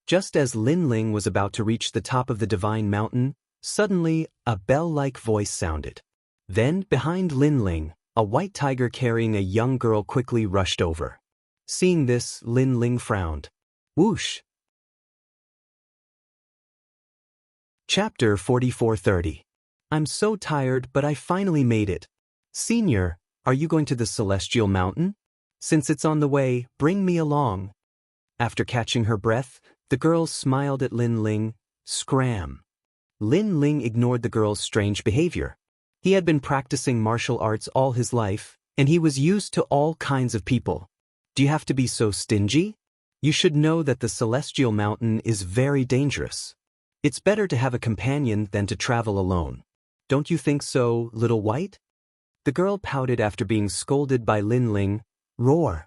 Just as Lin Ling was about to reach the top of the Divine Mountain, suddenly, a bell-like voice sounded. Then, behind Lin Ling, a white tiger carrying a young girl quickly rushed over. Seeing this, Lin Ling frowned. Whoosh! Chapter 4430. I'm so tired, but I finally made it. Senior, are you going to the Celestial Mountain? Since it's on the way, bring me along. After catching her breath, the girl smiled at Lin Ling. Scram. Lin Ling ignored the girl's strange behavior. He had been practicing martial arts all his life, and he was used to all kinds of people. Do you have to be so stingy? You should know that the Celestial Mountain is very dangerous. It's better to have a companion than to travel alone. Don't you think so, little white? The girl pouted after being scolded by Lin Ling. Roar.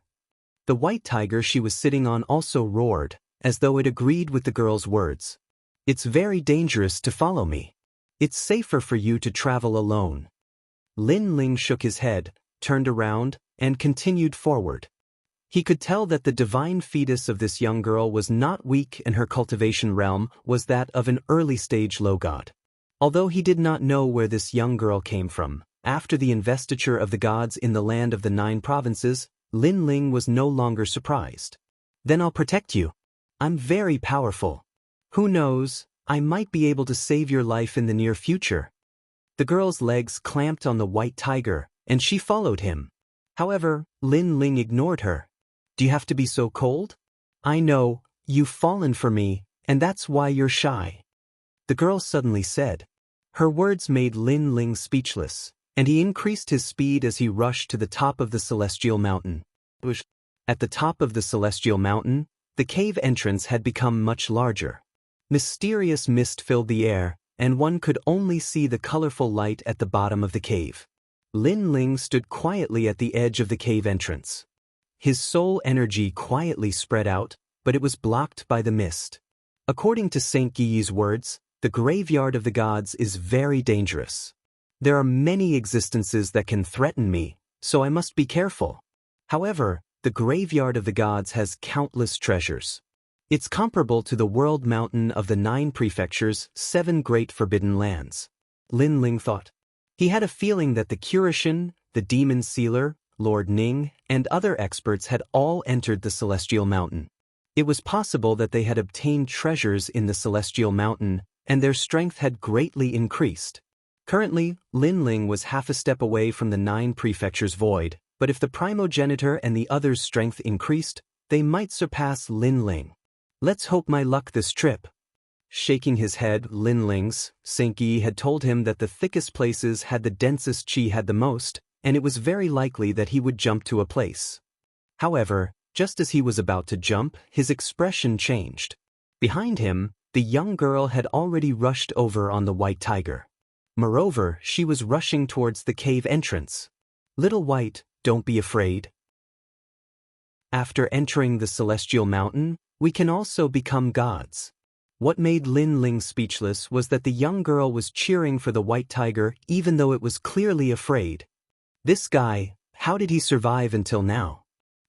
The white tiger she was sitting on also roared, as though it agreed with the girl's words. It's very dangerous to follow me. It's safer for you to travel alone. Lin Ling shook his head, turned around, and continued forward. He could tell that the divine fetus of this young girl was not weak and her cultivation realm was that of an early-stage low god. Although he did not know where this young girl came from, after the investiture of the gods in the land of the 9 provinces, Lin Ling was no longer surprised. Then I'll protect you. I'm very powerful. Who knows, I might be able to save your life in the near future. The girl's legs clamped on the white tiger, and she followed him. However, Lin Ling ignored her. Do you have to be so cold? I know, you've fallen for me, and that's why you're shy. The girl suddenly said. Her words made Lin Ling speechless, and he increased his speed as he rushed to the top of the Celestial Mountain. At the top of the Celestial Mountain, the cave entrance had become much larger. Mysterious mist filled the air, and one could only see the colorful light at the bottom of the cave. Lin Ling stood quietly at the edge of the cave entrance. His soul energy quietly spread out, but it was blocked by the mist. According to Saint Guy's words, the graveyard of the gods is very dangerous. There are many existences that can threaten me, so I must be careful. However, the graveyard of the gods has countless treasures. It's comparable to the world mountain of the 9 prefectures, 7 great forbidden lands. Lin Ling thought. He had a feeling that the Curishan, the demon sealer, Lord Ning, and other experts had all entered the celestial mountain. It was possible that they had obtained treasures in the celestial mountain, and their strength had greatly increased. Currently, Lin Ling was half a step away from the 9 prefectures void, but if the primogenitor and the others' strength increased, they might surpass Lin Ling. Let's hope my luck this trip. Shaking his head, Lin Ling's Saint Yi had told him that the thickest places had the densest qi had the most, and it was very likely that he would jump to a place. However, just as he was about to jump, his expression changed. Behind him, the young girl had already rushed over on the white tiger. Moreover, she was rushing towards the cave entrance. Little White, don't be afraid. After entering the celestial mountain, we can also become gods. What made Lin Ling speechless was that the young girl was cheering for the white tiger even though it was clearly afraid. This guy, how did he survive until now?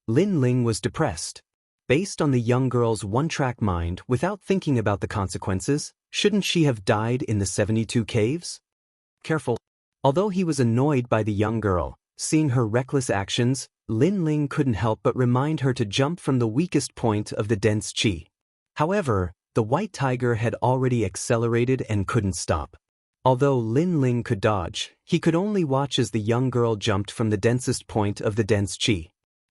Lin Ling was depressed. Based on the young girl's one-track mind without thinking about the consequences, shouldn't she have died in the 72 caves? Careful. Although he was annoyed by the young girl, seeing her reckless actions, Lin Ling couldn't help but remind her to jump from the weakest point of the dense qi. However, the white tiger had already accelerated and couldn't stop. Although Lin Ling could dodge, he could only watch as the young girl jumped from the densest point of the dense qi.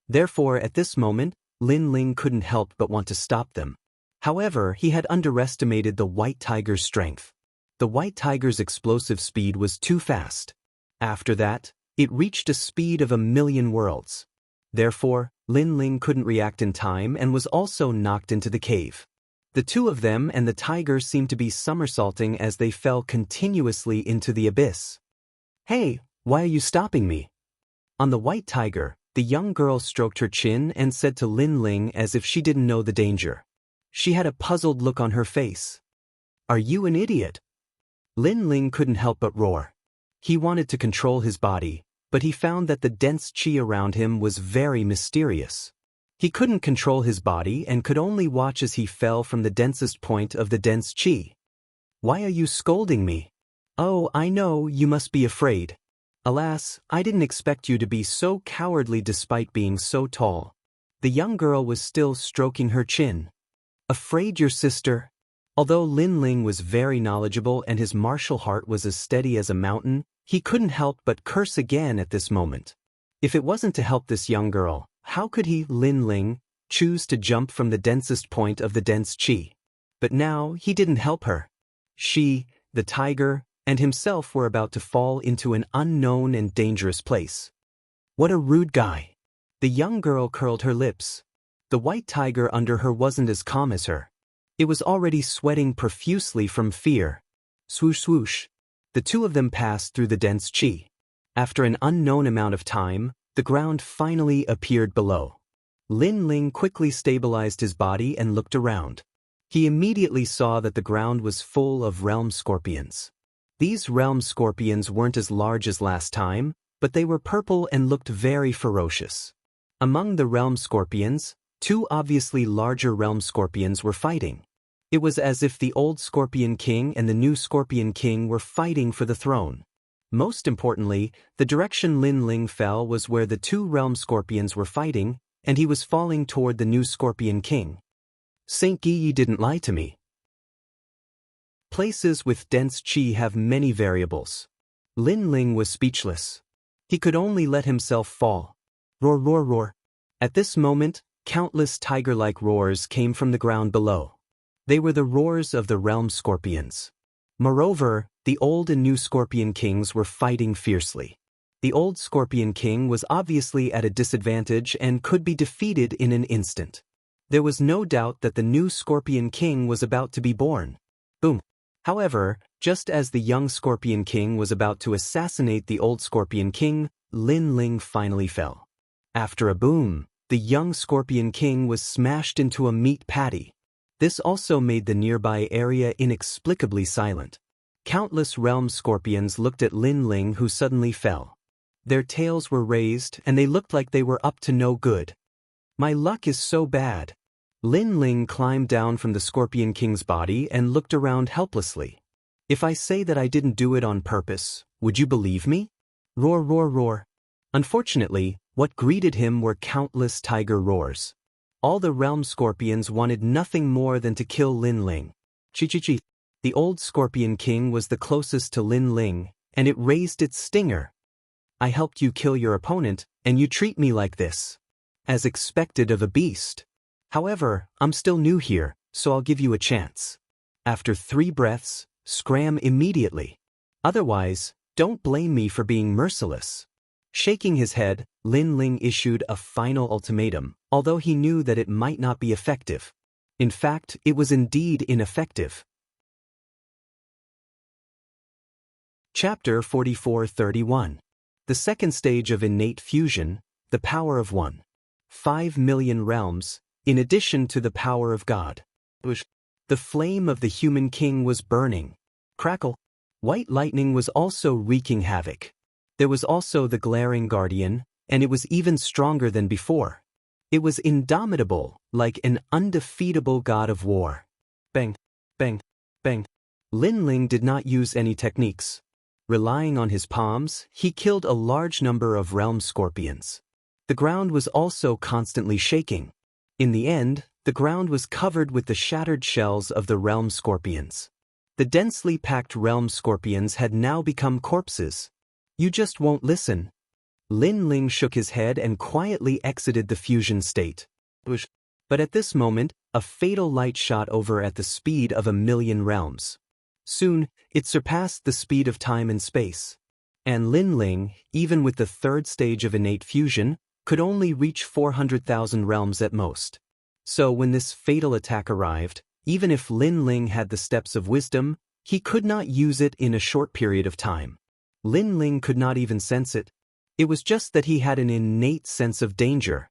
Therefore, at this moment, Lin Ling couldn't help but want to stop them. However, he had underestimated the white tiger's strength. The white tiger's explosive speed was too fast. After that, it reached a speed of 1,000,000 worlds. Therefore, Lin Ling couldn't react in time and was also knocked into the cave. The two of them and the tiger seemed to be somersaulting as they fell continuously into the abyss. Hey, why are you stopping me? On the white tiger, the young girl stroked her chin and said to Lin Ling as if she didn't know the danger. She had a puzzled look on her face. Are you an idiot? Lin Ling couldn't help but roar. He wanted to control his body, but he found that the dense qi around him was very mysterious. He couldn't control his body and could only watch as he fell from the densest point of the dense qi. Why are you scolding me? Oh, I know, you must be afraid. Alas, I didn't expect you to be so cowardly despite being so tall. The young girl was still stroking her chin. Afraid your sister? Although Lin Ling was very knowledgeable and his martial heart was as steady as a mountain, he couldn't help but curse again at this moment. If it wasn't to help this young girl, how could he, Lin Ling, choose to jump from the densest point of the dense qi? But now he didn't help her. She, the tiger, and himself were about to fall into an unknown and dangerous place. What a rude guy. The young girl curled her lips. The white tiger under her wasn't as calm as her. It was already sweating profusely from fear. Swoosh swoosh. The two of them passed through the dense qi. After an unknown amount of time, the ground finally appeared below. Lin Ling quickly stabilized his body and looked around. He immediately saw that the ground was full of realm scorpions. These realm scorpions weren't as large as last time, but they were purple and looked very ferocious. Among the realm scorpions, 2 obviously larger realm scorpions were fighting. It was as if the old Scorpion King and the new Scorpion King were fighting for the throne. Most importantly, the direction Lin Ling fell was where the 2 realm scorpions were fighting, and he was falling toward the new Scorpion King. Saint Yi didn't lie to me. Places with dense qi have many variables. Lin Ling was speechless. He could only let himself fall. Roar, roar, roar. At this moment, countless tiger-like roars came from the ground below. They were the roars of the realm scorpions. Moreover, the old and new Scorpion Kings were fighting fiercely. The old Scorpion King was obviously at a disadvantage and could be defeated in an instant. There was no doubt that the new Scorpion King was about to be born. Boom. However, just as the young Scorpion King was about to assassinate the old Scorpion King, Lin Ling finally fell. After a boom, the young Scorpion King was smashed into a meat patty. This also made the nearby area inexplicably silent. Countless realm scorpions looked at Lin Ling, who suddenly fell. Their tails were raised and they looked like they were up to no good. My luck is so bad. Lin Ling climbed down from the Scorpion King's body and looked around helplessly. If I say that I didn't do it on purpose, would you believe me? Roar, roar, roar. Unfortunately, what greeted him were countless tiger roars. All the realm scorpions wanted nothing more than to kill Lin Ling. Chi. The old Scorpion King was the closest to Lin Ling, and it raised its stinger. I helped you kill your opponent, and you treat me like this. As expected of a beast. However, I'm still new here, so I'll give you a chance. After 3 breaths, scram immediately. Otherwise, don't blame me for being merciless. Shaking his head, Lin Ling issued a final ultimatum, although he knew that it might not be effective. In fact, it was indeed ineffective. Chapter 44-31. The second stage of innate fusion, the power of 1.5 million realms, in addition to the power of God. The flame of the human king was burning. Crackle. White lightning was also wreaking havoc. There was also the glaring guardian, and it was even stronger than before. It was indomitable, like an undefeatable god of war. Bang, bang, bang. Lin Ling did not use any techniques. Relying on his palms, he killed a large number of realm scorpions. The ground was also constantly shaking. In the end, the ground was covered with the shattered shells of the realm scorpions. The densely packed realm scorpions had now become corpses. You just won't listen. Lin Ling shook his head and quietly exited the fusion state. But at this moment, a fatal light shot over at the speed of 1,000,000 realms. Soon, it surpassed the speed of time and space. And Lin Ling, even with the third stage of innate fusion, could only reach 400,000 realms at most. So when this fatal attack arrived, even if Lin Ling had the steps of wisdom, he could not use it in a short period of time. Lin Ling could not even sense it. It was just that he had an innate sense of danger.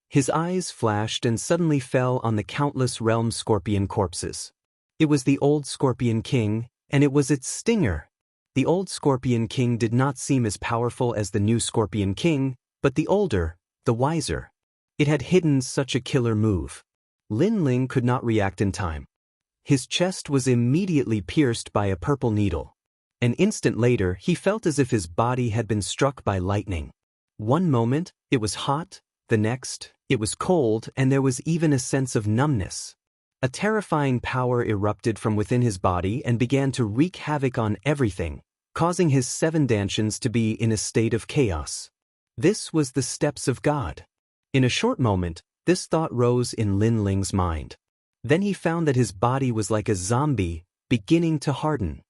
His eyes flashed and suddenly fell on the countless realm scorpion corpses. It was the old Scorpion King, and it was its stinger. The old Scorpion King did not seem as powerful as the new Scorpion King, but the older, the wiser. It had hidden such a killer move. Lin Ling could not react in time. His chest was immediately pierced by a purple needle. An instant later, he felt as if his body had been struck by lightning. One moment, it was hot, the next, it was cold, and there was even a sense of numbness. A terrifying power erupted from within his body and began to wreak havoc on everything, causing his 7 dantians to be in a state of chaos. This was the steps of God. In a short moment, this thought rose in Lin Ling's mind. Then he found that his body was like a zombie, beginning to harden.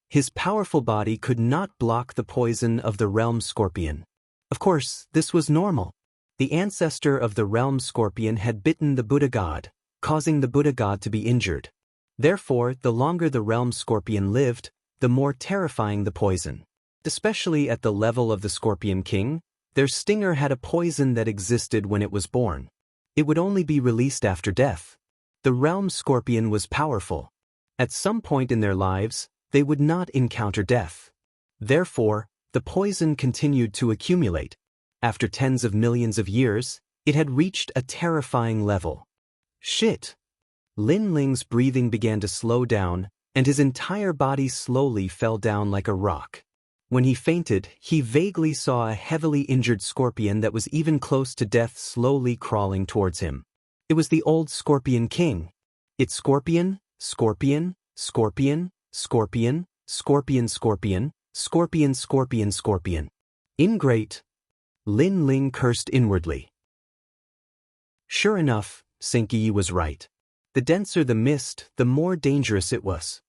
His powerful body could not block the poison of the realm scorpion. Of course, this was normal. The ancestor of the realm scorpion had bitten the Buddha god, causing the Buddha god to be injured. Therefore, the longer the realm scorpion lived, the more terrifying the poison. Especially at the level of the Scorpion King, their stinger had a poison that existed when it was born. It would only be released after death. The realm scorpion was powerful. At some point in their lives, they would not encounter death. Therefore, the poison continued to accumulate. After tens of millions of years, it had reached a terrifying level. Shit! Lin Ling's breathing began to slow down, and his entire body slowly fell down like a rock. When he fainted, he vaguely saw a heavily injured scorpion that was even close to death slowly crawling towards him. It was the old Scorpion King. It's Scorpion, Scorpion, Scorpion, Scorpion, Scorpion, Scorpion, Scorpion, Scorpion, Scorpion. Ingrate! Lin Ling cursed inwardly. Sure enough, Senki was right. The denser the mist, the more dangerous it was.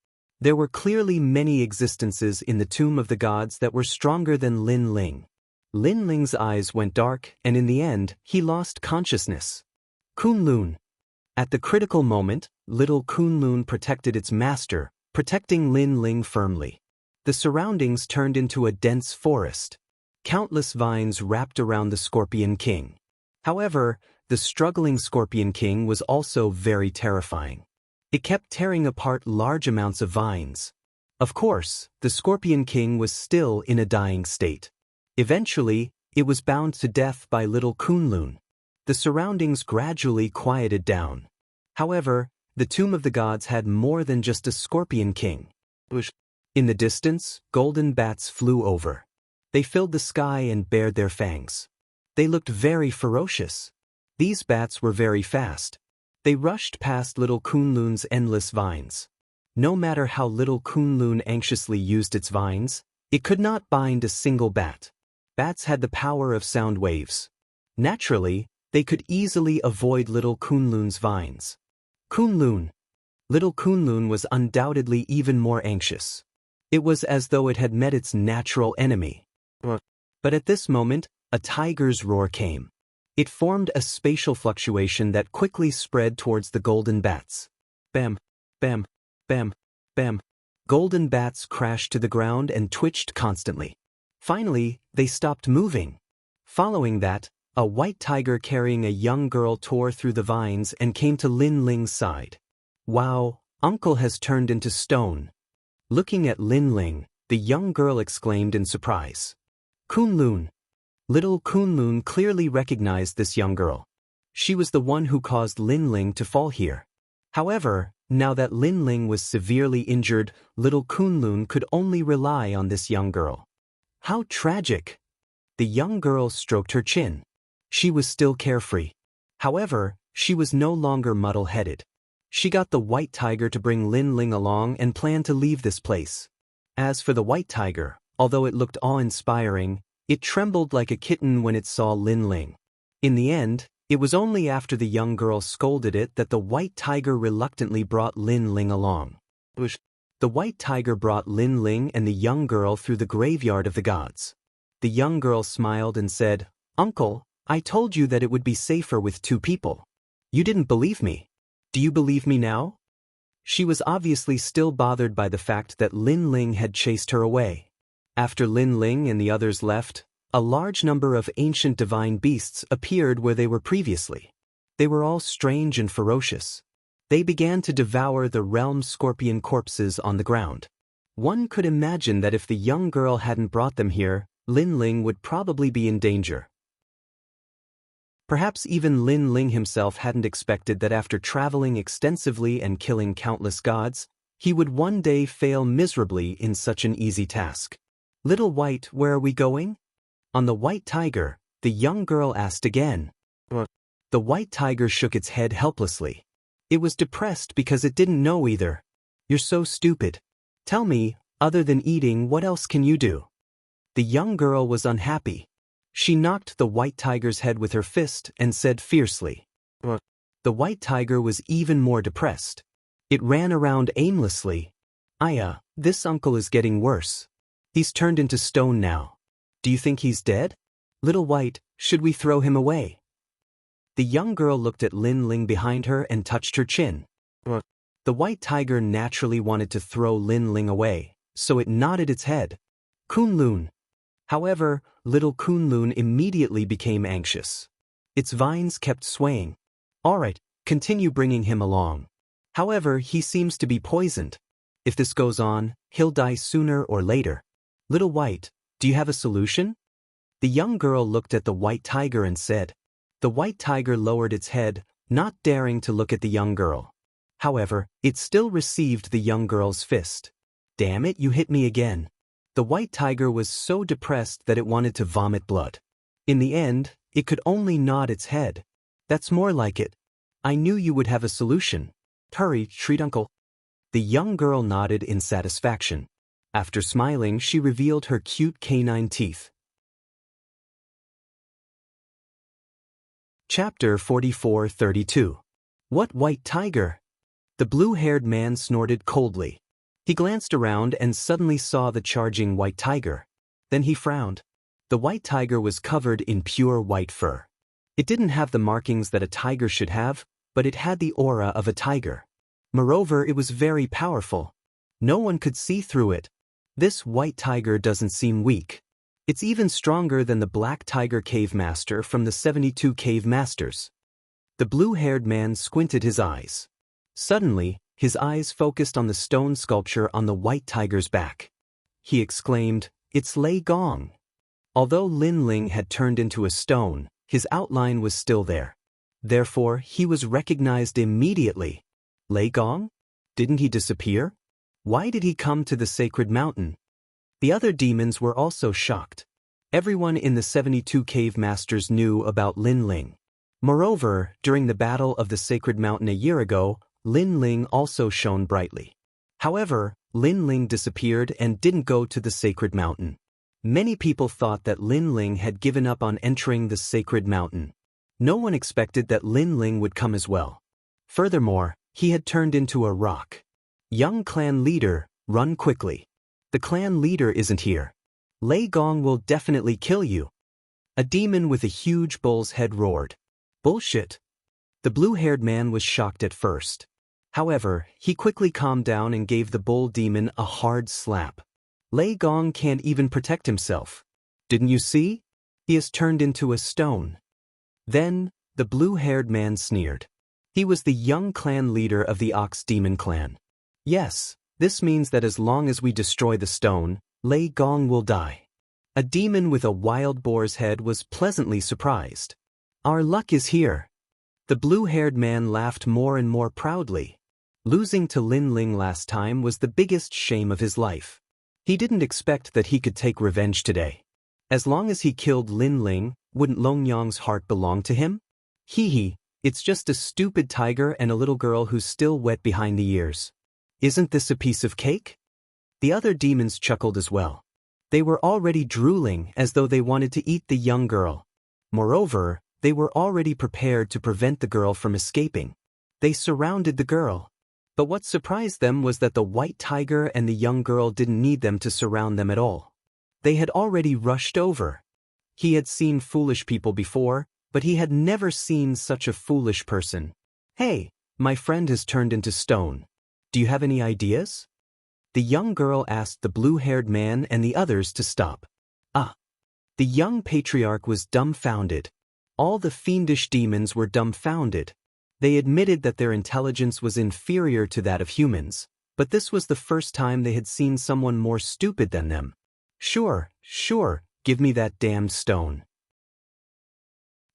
There were clearly many existences in the tomb of the gods that were stronger than Lin Ling. Lin Ling's eyes went dark, and in the end, he lost consciousness. Kunlun. At the critical moment, little Kunlun protected its master, protecting Lin Ling firmly. The surroundings turned into a dense forest. Countless vines wrapped around the Scorpion King. However, the struggling Scorpion King was also very terrifying. It kept tearing apart large amounts of vines. Of course, the Scorpion King was still in a dying state. Eventually, it was bound to death by little Kunlun. The surroundings gradually quieted down. However, the tomb of the gods had more than just a scorpion king. In the distance, golden bats flew over. They filled the sky and bared their fangs. They looked very ferocious. These bats were very fast. They rushed past little Kunlun's endless vines. No matter how little Kunlun anxiously used its vines, it could not bind a single bat. Bats had the power of sound waves. Naturally, they could easily avoid little Kunlun's vines. Kunlun. Little Kunlun was undoubtedly even more anxious. It was as though it had met its natural enemy. But at this moment, a tiger's roar came. It formed a spatial fluctuation that quickly spread towards the golden bats. Bam, bam, bam, bam. Golden bats crashed to the ground and twitched constantly. Finally, they stopped moving. Following that, a white tiger carrying a young girl tore through the vines and came to Lin Ling's side. Wow, Uncle has turned into stone. Looking at Lin Ling, the young girl exclaimed in surprise. Kunlun. Little Kunlun clearly recognized this young girl. She was the one who caused Lin Ling to fall here. However, now that Lin Ling was severely injured, little Kunlun could only rely on this young girl. How tragic! The young girl stroked her chin. She was still carefree. However, she was no longer muddle-headed. She got the white tiger to bring Lin Ling along and planned to leave this place. As for the white tiger, although it looked awe-inspiring, it trembled like a kitten when it saw Lin Ling. In the end, it was only after the young girl scolded it that the white tiger reluctantly brought Lin Ling along. The white tiger brought Lin Ling and the young girl through the graveyard of the gods. The young girl smiled and said, "Uncle, I told you that it would be safer with two people. You didn't believe me. Do you believe me now?" She was obviously still bothered by the fact that Lin Ling had chased her away. After Lin Ling and the others left, a large number of ancient divine beasts appeared where they were previously. They were all strange and ferocious. They began to devour the realm scorpion corpses on the ground. One could imagine that if the young girl hadn't brought them here, Lin Ling would probably be in danger. Perhaps even Lin Ling himself hadn't expected that after traveling extensively and killing countless gods, he would one day fail miserably in such an easy task. "Little White, where are we going?" On the white tiger, the young girl asked again. The white tiger shook its head helplessly. It was depressed because it didn't know either. "You're so stupid. Tell me, other than eating, what else can you do?" The young girl was unhappy. She knocked the white tiger's head with her fist and said fiercely. The white tiger was even more depressed. It ran around aimlessly. "Aya, this uncle is getting worse. He's turned into stone now. Do you think he's dead? Little White, should we throw him away?" The young girl looked at Lin Ling behind her and touched her chin. The white tiger naturally wanted to throw Lin Ling away, so it nodded its head. "Kunlun." However, little Kunlun immediately became anxious. Its vines kept swaying. "All right, continue bringing him along. However, he seems to be poisoned. If this goes on, he'll die sooner or later. Little White, do you have a solution?" The young girl looked at the white tiger and said. The white tiger lowered its head, not daring to look at the young girl. However, it still received the young girl's fist. "Damn it, you hit me again." The white tiger was so depressed that it wanted to vomit blood. In the end, it could only nod its head. "That's more like it. I knew you would have a solution. Hurry, treat Uncle." The young girl nodded in satisfaction. After smiling, she revealed her cute canine teeth. Chapter 44-32. What white tiger? The blue-haired man snorted coldly. He glanced around and suddenly saw the charging white tiger. Then he frowned. The white tiger was covered in pure white fur. It didn't have the markings that a tiger should have, but it had the aura of a tiger. Moreover, it was very powerful. No one could see through it. This white tiger doesn't seem weak. It's even stronger than the black tiger cave master from the 72 cave masters. The blue-haired man squinted his eyes. Suddenly, his eyes focused on the stone sculpture on the white tiger's back. He exclaimed, "It's Lei Gong." Although Lin Ling had turned into a stone, his outline was still there. Therefore, he was recognized immediately. Lei Gong? Didn't he disappear? Why did he come to the sacred mountain? The other demons were also shocked. Everyone in the 72 cave masters knew about Lin Ling. Moreover, during the battle of the sacred mountain a year ago, Lin Ling also shone brightly. However, Lin Ling disappeared and didn't go to the sacred mountain. Many people thought that Lin Ling had given up on entering the sacred mountain. No one expected that Lin Ling would come as well. Furthermore, he had turned into a rock. Young clan leader, run quickly. The clan leader isn't here. Lei Gong will definitely kill you. A demon with a huge bull's head roared. Bullshit. The blue-haired man was shocked at first. However, he quickly calmed down and gave the bull demon a hard slap. Lei Gong can't even protect himself. Didn't you see? He has turned into a stone. Then, the blue-haired man sneered. He was the young clan leader of the Ox Demon clan. Yes, this means that as long as we destroy the stone, Lei Gong will die. A demon with a wild boar's head was pleasantly surprised. Our luck is here. The blue-haired man laughed more and more proudly. Losing to Lin Ling last time was the biggest shame of his life. He didn't expect that he could take revenge today. As long as he killed Lin Ling, wouldn't Long Yang's heart belong to him? Hee, it's just a stupid tiger and a little girl who's still wet behind the ears. Isn't this a piece of cake? The other demons chuckled as well. They were already drooling as though they wanted to eat the young girl. Moreover, they were already prepared to prevent the girl from escaping. They surrounded the girl. But what surprised them was that the white tiger and the young girl didn't need them to surround them at all. They had already rushed over. He had seen foolish people before, but he had never seen such a foolish person. Hey, my friend has turned into stone. Do you have any ideas? The young girl asked the blue-haired man and the others to stop. The young patriarch was dumbfounded. All the fiendish demons were dumbfounded. They admitted that their intelligence was inferior to that of humans, but this was the first time they had seen someone more stupid than them. Sure, give me that damned stone.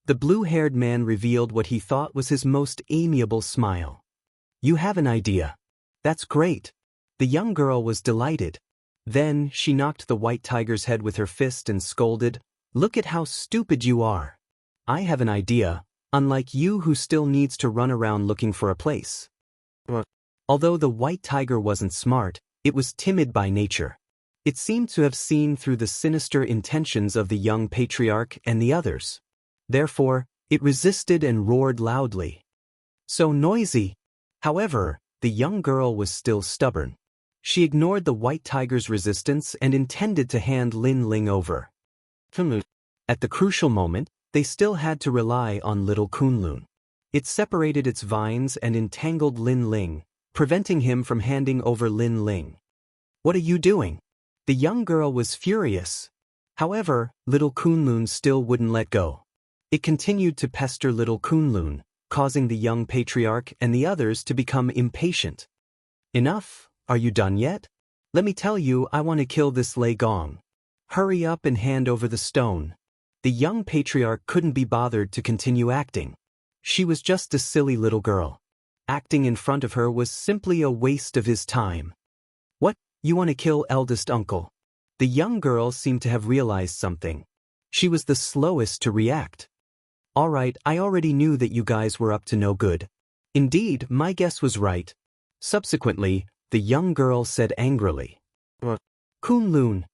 The blue-haired man revealed what he thought was his most amiable smile. You have an idea. That's great. The young girl was delighted. Then she knocked the white tiger's head with her fist and scolded, "Look at how stupid you are. I have an idea, unlike you who still needs to run around looking for a place." Although the white tiger wasn't smart, it was timid by nature. It seemed to have seen through the sinister intentions of the young patriarch and the others. Therefore, it resisted and roared loudly. So noisy. However, the young girl was still stubborn. She ignored the white tiger's resistance and intended to hand Lin Ling over. At the crucial moment, they still had to rely on little Kunlun. It separated its vines and entangled Lin Ling, preventing him from handing over Lin Ling. What are you doing? The young girl was furious. However, little Kunlun still wouldn't let go. It continued to pester little Kunlun, causing the young patriarch and the others to become impatient. Enough, are you done yet? Let me tell you, I want to kill this Lei Gong. Hurry up and hand over the stone. The young patriarch couldn't be bothered to continue acting. She was just a silly little girl. Acting in front of her was simply a waste of his time. What, you want to kill eldest uncle? The young girl seemed to have realized something. She was the slowest to react. All right, I already knew that you guys were up to no good. Indeed, my guess was right. Subsequently, the young girl said angrily. Kunlun.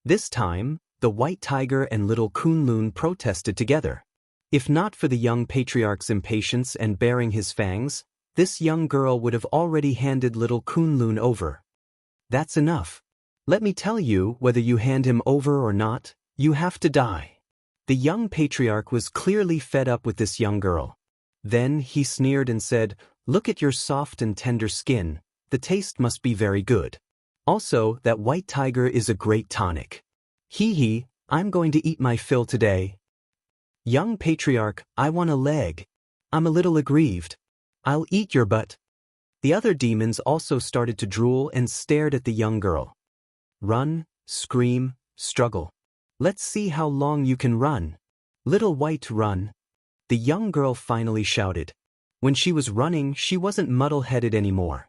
This time, the white tiger and little Kunlun protested together. If not for the young patriarch's impatience and baring his fangs, this young girl would have already handed little Kunlun over. That's enough. Let me tell you, whether you hand him over or not, you have to die. The young patriarch was clearly fed up with this young girl. Then he sneered and said, "Look at your soft and tender skin. The taste must be very good. Also, that white tiger is a great tonic. Hee, I'm going to eat my fill today." Young patriarch, I want a leg. I'm a little aggrieved. I'll eat your butt. The other demons also started to drool and stared at the young girl. Run, scream, struggle. Let's see how long you can run. Little white, run. The young girl finally shouted. When she was running, she wasn't muddle-headed anymore.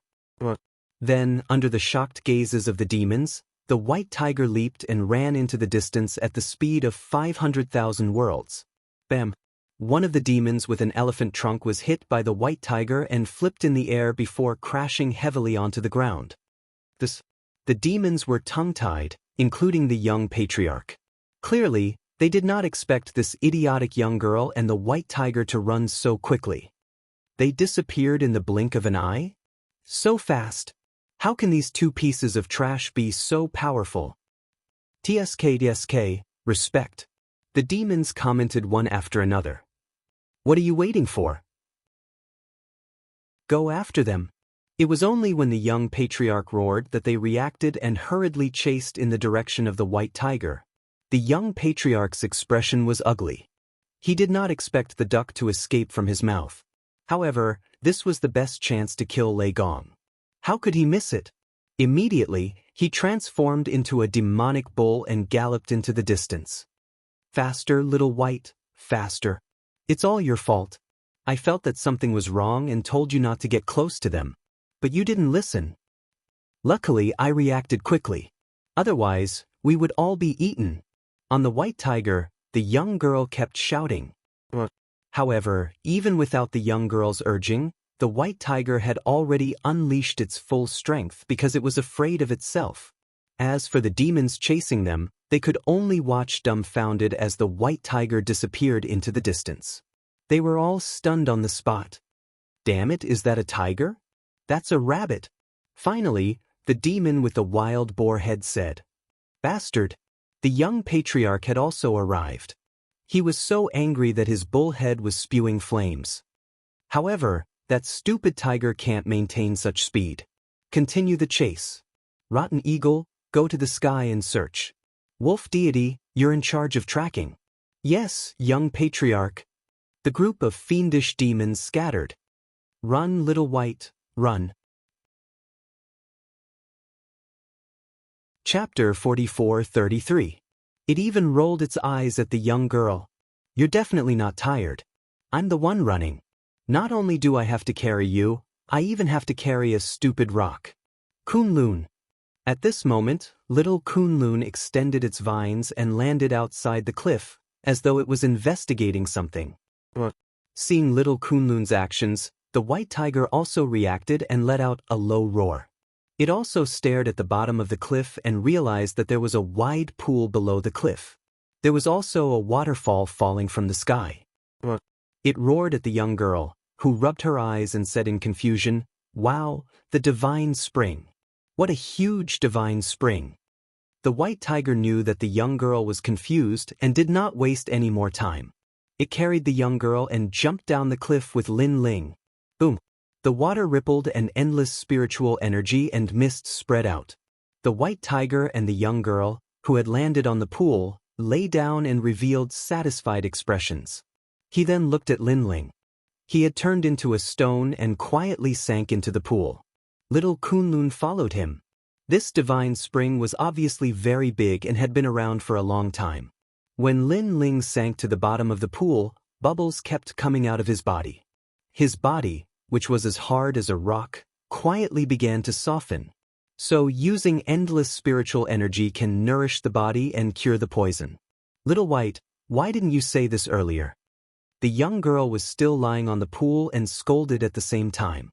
Then, under the shocked gazes of the demons, the white tiger leaped and ran into the distance at the speed of 500,000 worlds. Bam! One of the demons with an elephant trunk was hit by the white tiger and flipped in the air before crashing heavily onto the ground. The demons were tongue-tied, including the young patriarch. Clearly, they did not expect this idiotic young girl and the white tiger to run so quickly. They disappeared in the blink of an eye? So fast! How can these two pieces of trash be so powerful? TSK, respect. The demons commented one after another. What are you waiting for? Go after them. It was only when the young patriarch roared that they reacted and hurriedly chased in the direction of the white tiger. The young patriarch's expression was ugly. He did not expect the duck to escape from his mouth. However, this was the best chance to kill Lei Gong. How could he miss it? Immediately, he transformed into a demonic bull and galloped into the distance. Faster, little white, faster. It's all your fault. I felt that something was wrong and told you not to get close to them. But you didn't listen. Luckily, I reacted quickly. Otherwise, we would all be eaten. On the white tiger, the young girl kept shouting. However, even without the young girl's urging, the white tiger had already unleashed its full strength because it was afraid of itself. As for the demons chasing them, they could only watch dumbfounded as the white tiger disappeared into the distance. They were all stunned on the spot. Damn it, is that a tiger? That's a rabbit. Finally, the demon with the wild boar head said. Bastard! The young patriarch had also arrived. He was so angry that his bull head was spewing flames. However, that stupid tiger can't maintain such speed. Continue the chase. Rotten eagle, go to the sky and search. Wolf deity, you're in charge of tracking. Yes, young patriarch. The group of fiendish demons scattered. Run, little white, run. Chapter 44-33. It even rolled its eyes at the young girl. You're definitely not tired. I'm the one running. Not only do I have to carry you, I even have to carry a stupid rock. Kunlun. At this moment, little Kunlun extended its vines and landed outside the cliff, as though it was investigating something. Seeing little Kunlun's actions, the white tiger also reacted and let out a low roar. It also stared at the bottom of the cliff and realized that there was a wide pool below the cliff. There was also a waterfall falling from the sky. It roared at the young girl, who rubbed her eyes and said in confusion, Wow, the divine spring. What a huge divine spring. The white tiger knew that the young girl was confused and did not waste any more time. It carried the young girl and jumped down the cliff with Lin Ling. Boom. The water rippled and endless spiritual energy and mist spread out. The white tiger and the young girl, who had landed on the pool, lay down and revealed satisfied expressions. He then looked at Lin Ling. He had turned into a stone and quietly sank into the pool. Little Kunlun followed him. This divine spring was obviously very big and had been around for a long time. When Lin Ling sank to the bottom of the pool, bubbles kept coming out of his body. His body, which was as hard as a rock, quietly began to soften. So using endless spiritual energy can nourish the body and cure the poison. Little white, why didn't you say this earlier? The young girl was still lying on the pool and scolded at the same time.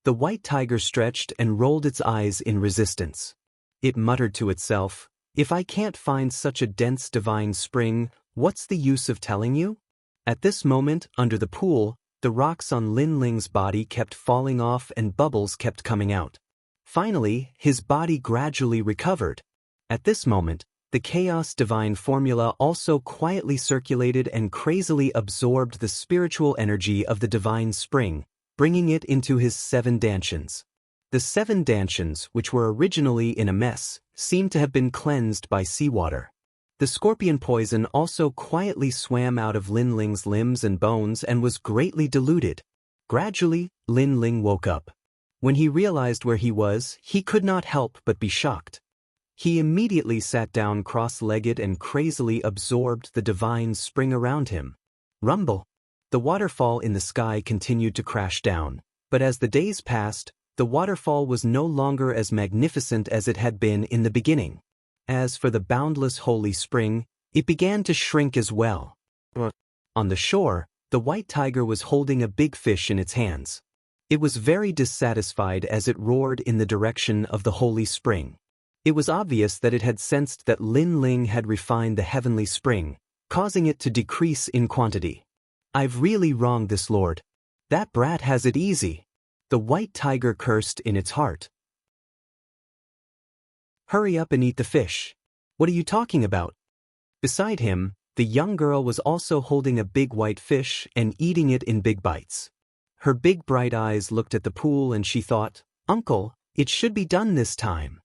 The white tiger stretched and rolled its eyes in resistance. It muttered to itself, If I can't find such a dense divine spring, what's the use of telling you? At this moment, under the pool, the rocks on Lin Ling's body kept falling off and bubbles kept coming out. Finally, his body gradually recovered. At this moment, the chaos divine formula also quietly circulated and crazily absorbed the spiritual energy of the divine spring, bringing it into his 7 dantians. The 7 dantians, which were originally in a mess, seemed to have been cleansed by seawater. The scorpion poison also quietly swam out of Lin Ling's limbs and bones and was greatly diluted. Gradually, Lin Ling woke up. When he realized where he was, he could not help but be shocked. He immediately sat down cross-legged and crazily absorbed the divine spring around him. Rumble. The waterfall in the sky continued to crash down, but as the days passed, the waterfall was no longer as magnificent as it had been in the beginning. As for the boundless holy spring, it began to shrink as well. On the shore, the white tiger was holding a big fish in its hands. It was very dissatisfied as it roared in the direction of the holy spring. It was obvious that it had sensed that Lin Ling had refined the heavenly spring, causing it to decrease in quantity. "I've really wronged this lord. That brat has it easy," the white tiger cursed in its heart. "Hurry up and eat the fish. What are you talking about?" Beside him, the young girl was also holding a big white fish and eating it in big bites. Her big bright eyes looked at the pool and she thought, "Uncle, it should be done this time."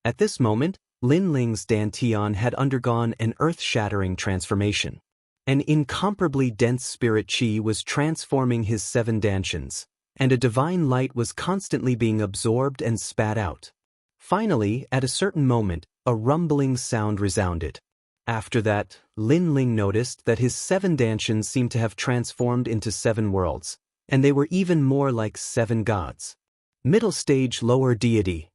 At this moment, Lin Ling's dantian had undergone an earth-shattering transformation. An incomparably dense spirit qi was transforming his 7 dantians, and a divine light was constantly being absorbed and spat out. Finally, at a certain moment, a rumbling sound resounded. After that, Lin Ling noticed that his 7 dantians seemed to have transformed into 7 worlds, and they were even more like 7 gods. Middle stage lower deity.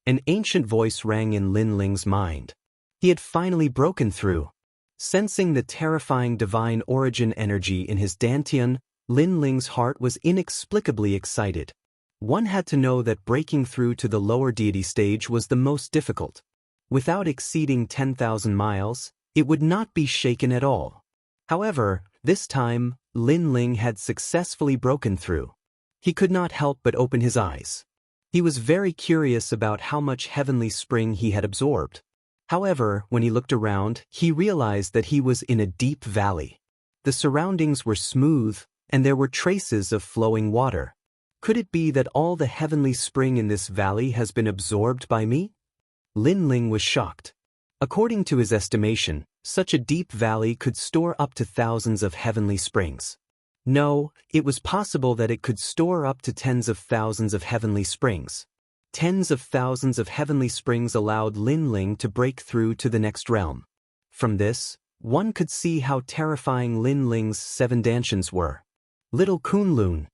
An ancient voice rang in Lin Ling's mind. He had finally broken through. Sensing the terrifying divine origin energy in his dantian, Lin Ling's heart was inexplicably excited. One had to know that breaking through to the lower deity stage was the most difficult. Without exceeding 10,000 miles, it would not be shaken at all. However, this time, Lin Ling had successfully broken through. He could not help but open his eyes. He was very curious about how much heavenly spring he had absorbed. However, when he looked around, he realized that he was in a deep valley. The surroundings were smooth, and there were traces of flowing water. Could it be that all the heavenly spring in this valley has been absorbed by me? Lin Ling was shocked. According to his estimation, such a deep valley could store up to thousands of heavenly springs. No, it was possible that it could store up to tens of thousands of heavenly springs. Tens of thousands of heavenly springs allowed Lin Ling to break through to the next realm. From this, one could see how terrifying Lin Ling's 7 dantians were. Little Kunlun.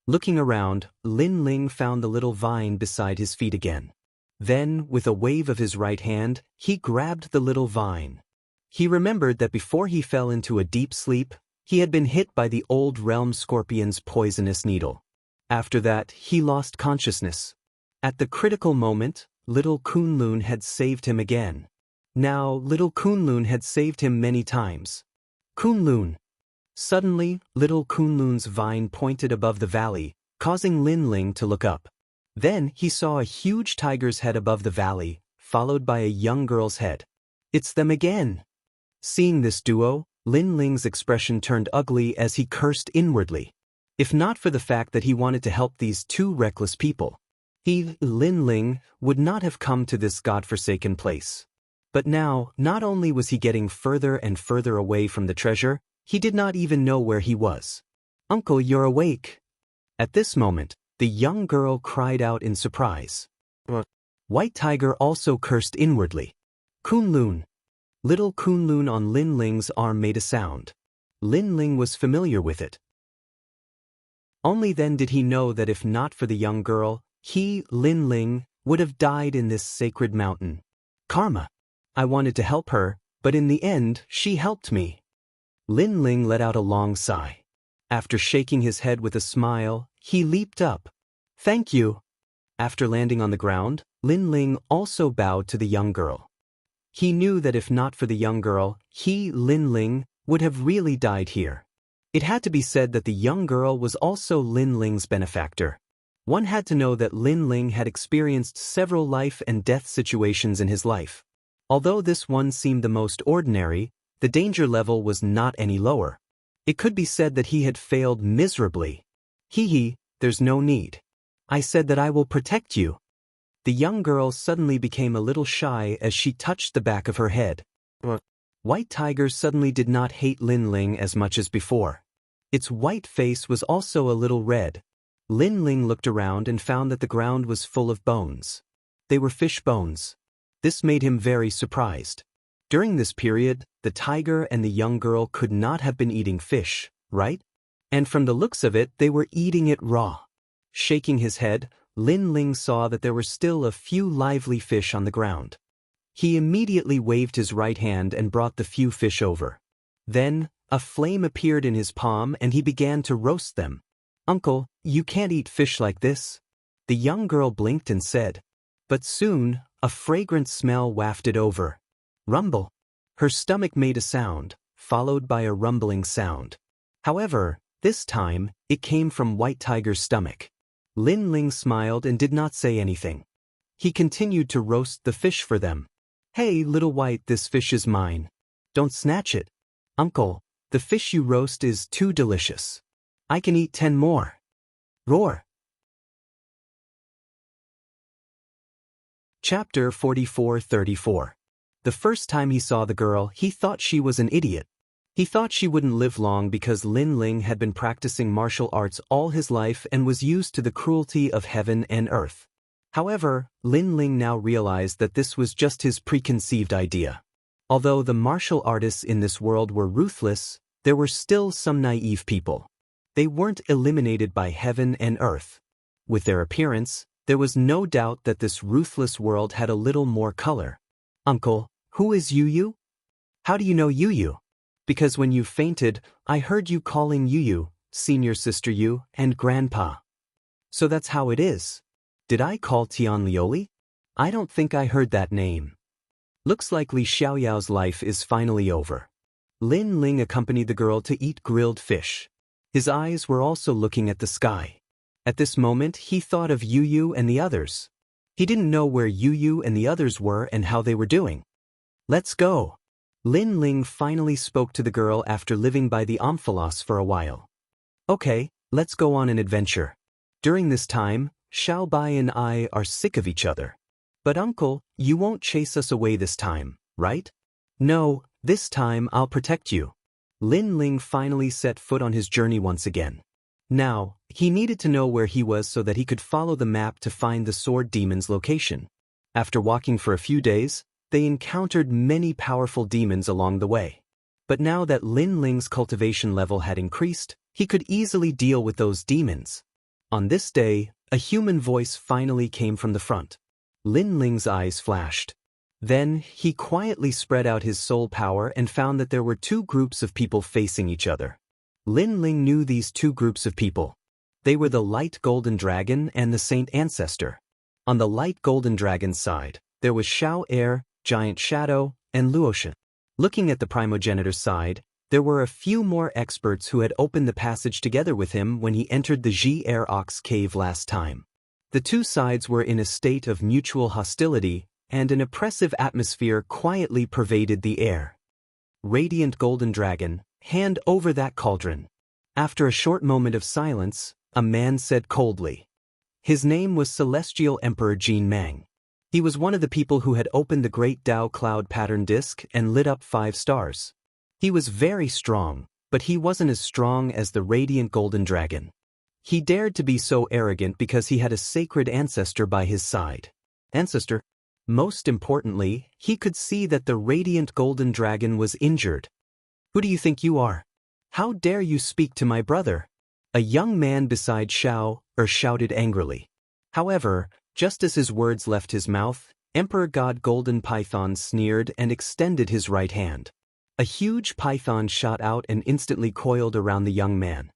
Looking around, Lin Ling found the little vine beside his feet again. Then, with a wave of his right hand, he grabbed the little vine. He remembered that before he fell into a deep sleep, he had been hit by the old realm scorpion's poisonous needle. After that, he lost consciousness. At the critical moment, little Kunlun had saved him again. Now, little Kunlun had saved him many times. Kunlun. Suddenly, little Kunlun's vine pointed above the valley, causing Lin Ling to look up. Then he saw a huge tiger's head above the valley, followed by a young girl's head. "It's them again." Seeing this duo, Lin Ling's expression turned ugly as he cursed inwardly. If not for the fact that he wanted to help these 2 reckless people, Lin Ling, would not have come to this godforsaken place. But now, not only was he getting further and further away from the treasure, he did not even know where he was. "Uncle, you're awake." At this moment, the young girl cried out in surprise. White Tiger also cursed inwardly. "Kunlun." Little Kunlun on Lin Ling's arm made a sound. Lin Ling was familiar with it. Only then did he know that if not for the young girl, he, Lin Ling, would have died in this sacred mountain. Karma. I wanted to help her, but in the end, she helped me. Lin Ling let out a long sigh. After shaking his head with a smile, he leaped up. "Thank you." After landing on the ground, Lin Ling also bowed to the young girl. He knew that if not for the young girl, he, Lin Ling, would have really died here. It had to be said that the young girl was also Lin Ling's benefactor. One had to know that Lin Ling had experienced several life and death situations in his life. Although this one seemed the most ordinary, the danger level was not any lower. It could be said that he had failed miserably. There's no need. I said that I will protect you." The young girl suddenly became a little shy as she touched the back of her head. White Tiger suddenly did not hate Lin Ling as much as before. Its white face was also a little red. Lin Ling looked around and found that the ground was full of bones. They were fish bones. This made him very surprised. During this period, the tiger and the young girl could not have been eating fish, right? And from the looks of it, they were eating it raw. Shaking his head, Lin Ling saw that there were still a few lively fish on the ground. He immediately waved his right hand and brought the few fish over. Then, a flame appeared in his palm and he began to roast them. "Uncle, you can't eat fish like this." The young girl blinked and said. But soon, a fragrant smell wafted over. Rumble. Her stomach made a sound, followed by a rumbling sound. However, this time, it came from White Tiger's stomach. Lin Ling smiled and did not say anything. He continued to roast the fish for them. "Hey, little White, this fish is mine. Don't snatch it." "Uncle, the fish you roast is too delicious. I can eat 10 more. Roar. Chapter 44-34. The first time he saw the girl, he thought she was an idiot. He thought she wouldn't live long because Lin Ling had been practicing martial arts all his life and was used to the cruelty of heaven and earth. However, Lin Ling now realized that this was just his preconceived idea. Although the martial artists in this world were ruthless, there were still some naive people. They weren't eliminated by heaven and earth. With their appearance, there was no doubt that this ruthless world had a little more color. "Uncle, who is Yu? How do you know Yu? Because when you fainted, I heard you calling Yu, senior sister Yu, and grandpa. So that's how it is. Did I call Tianlioli? I don't think I heard that name." Looks like Li Xiaoyao's life is finally over. Lin Ling accompanied the girl to eat grilled fish. His eyes were also looking at the sky. At this moment, he thought of Yu and the others. He didn't know where Yu and the others were and how they were doing. "Let's go." Lin Ling finally spoke to the girl after living by the Omphalos for a while. "Okay, let's go on an adventure. During this time, Xiao Bai and I are sick of each other. But uncle, you won't chase us away this time, right?" "No, this time I'll protect you." Lin Ling finally set foot on his journey once again. Now, he needed to know where he was so that he could follow the map to find the sword demon's location. After walking for a few days, they encountered many powerful demons along the way. But now that Lin Ling's cultivation level had increased, he could easily deal with those demons. On this day, a human voice finally came from the front. Lin Ling's eyes flashed. Then, he quietly spread out his soul power and found that there were two groups of people facing each other. Lin Ling knew these two groups of people. They were the Light Golden Dragon and the Saint Ancestor. On the Light Golden Dragon's side, there was Xiao Air, Giant Shadow, and Luoshan. Looking at the primogenitor's side, there were a few more experts who had opened the passage together with him when he entered the Ji Air Ox cave last time. The two sides were in a state of mutual hostility, and an oppressive atmosphere quietly pervaded the air. "Radiant Golden Dragon, hand over that cauldron." After a short moment of silence, a man said coldly. His name was Celestial Emperor Jin Mang. He was one of the people who had opened the great Tao cloud pattern disk and lit up 5 stars. He was very strong, but he wasn't as strong as the Radiant Golden Dragon. He dared to be so arrogant because he had a sacred ancestor by his side. Ancestor? Most importantly, he could see that the Radiant Golden Dragon was injured. "Who do you think you are? How dare you speak to my brother?" A young man beside Xiao shouted angrily. However, just as his words left his mouth, Emperor God Golden Python sneered and extended his right hand. A huge python shot out and instantly coiled around the young man.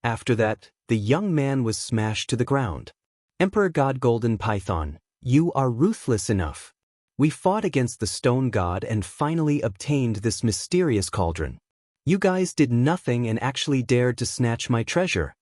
After that, the young man was smashed to the ground. "Emperor God Golden Python, you are ruthless enough. We fought against the stone god and finally obtained this mysterious cauldron. You guys did nothing and actually dared to snatch my treasure."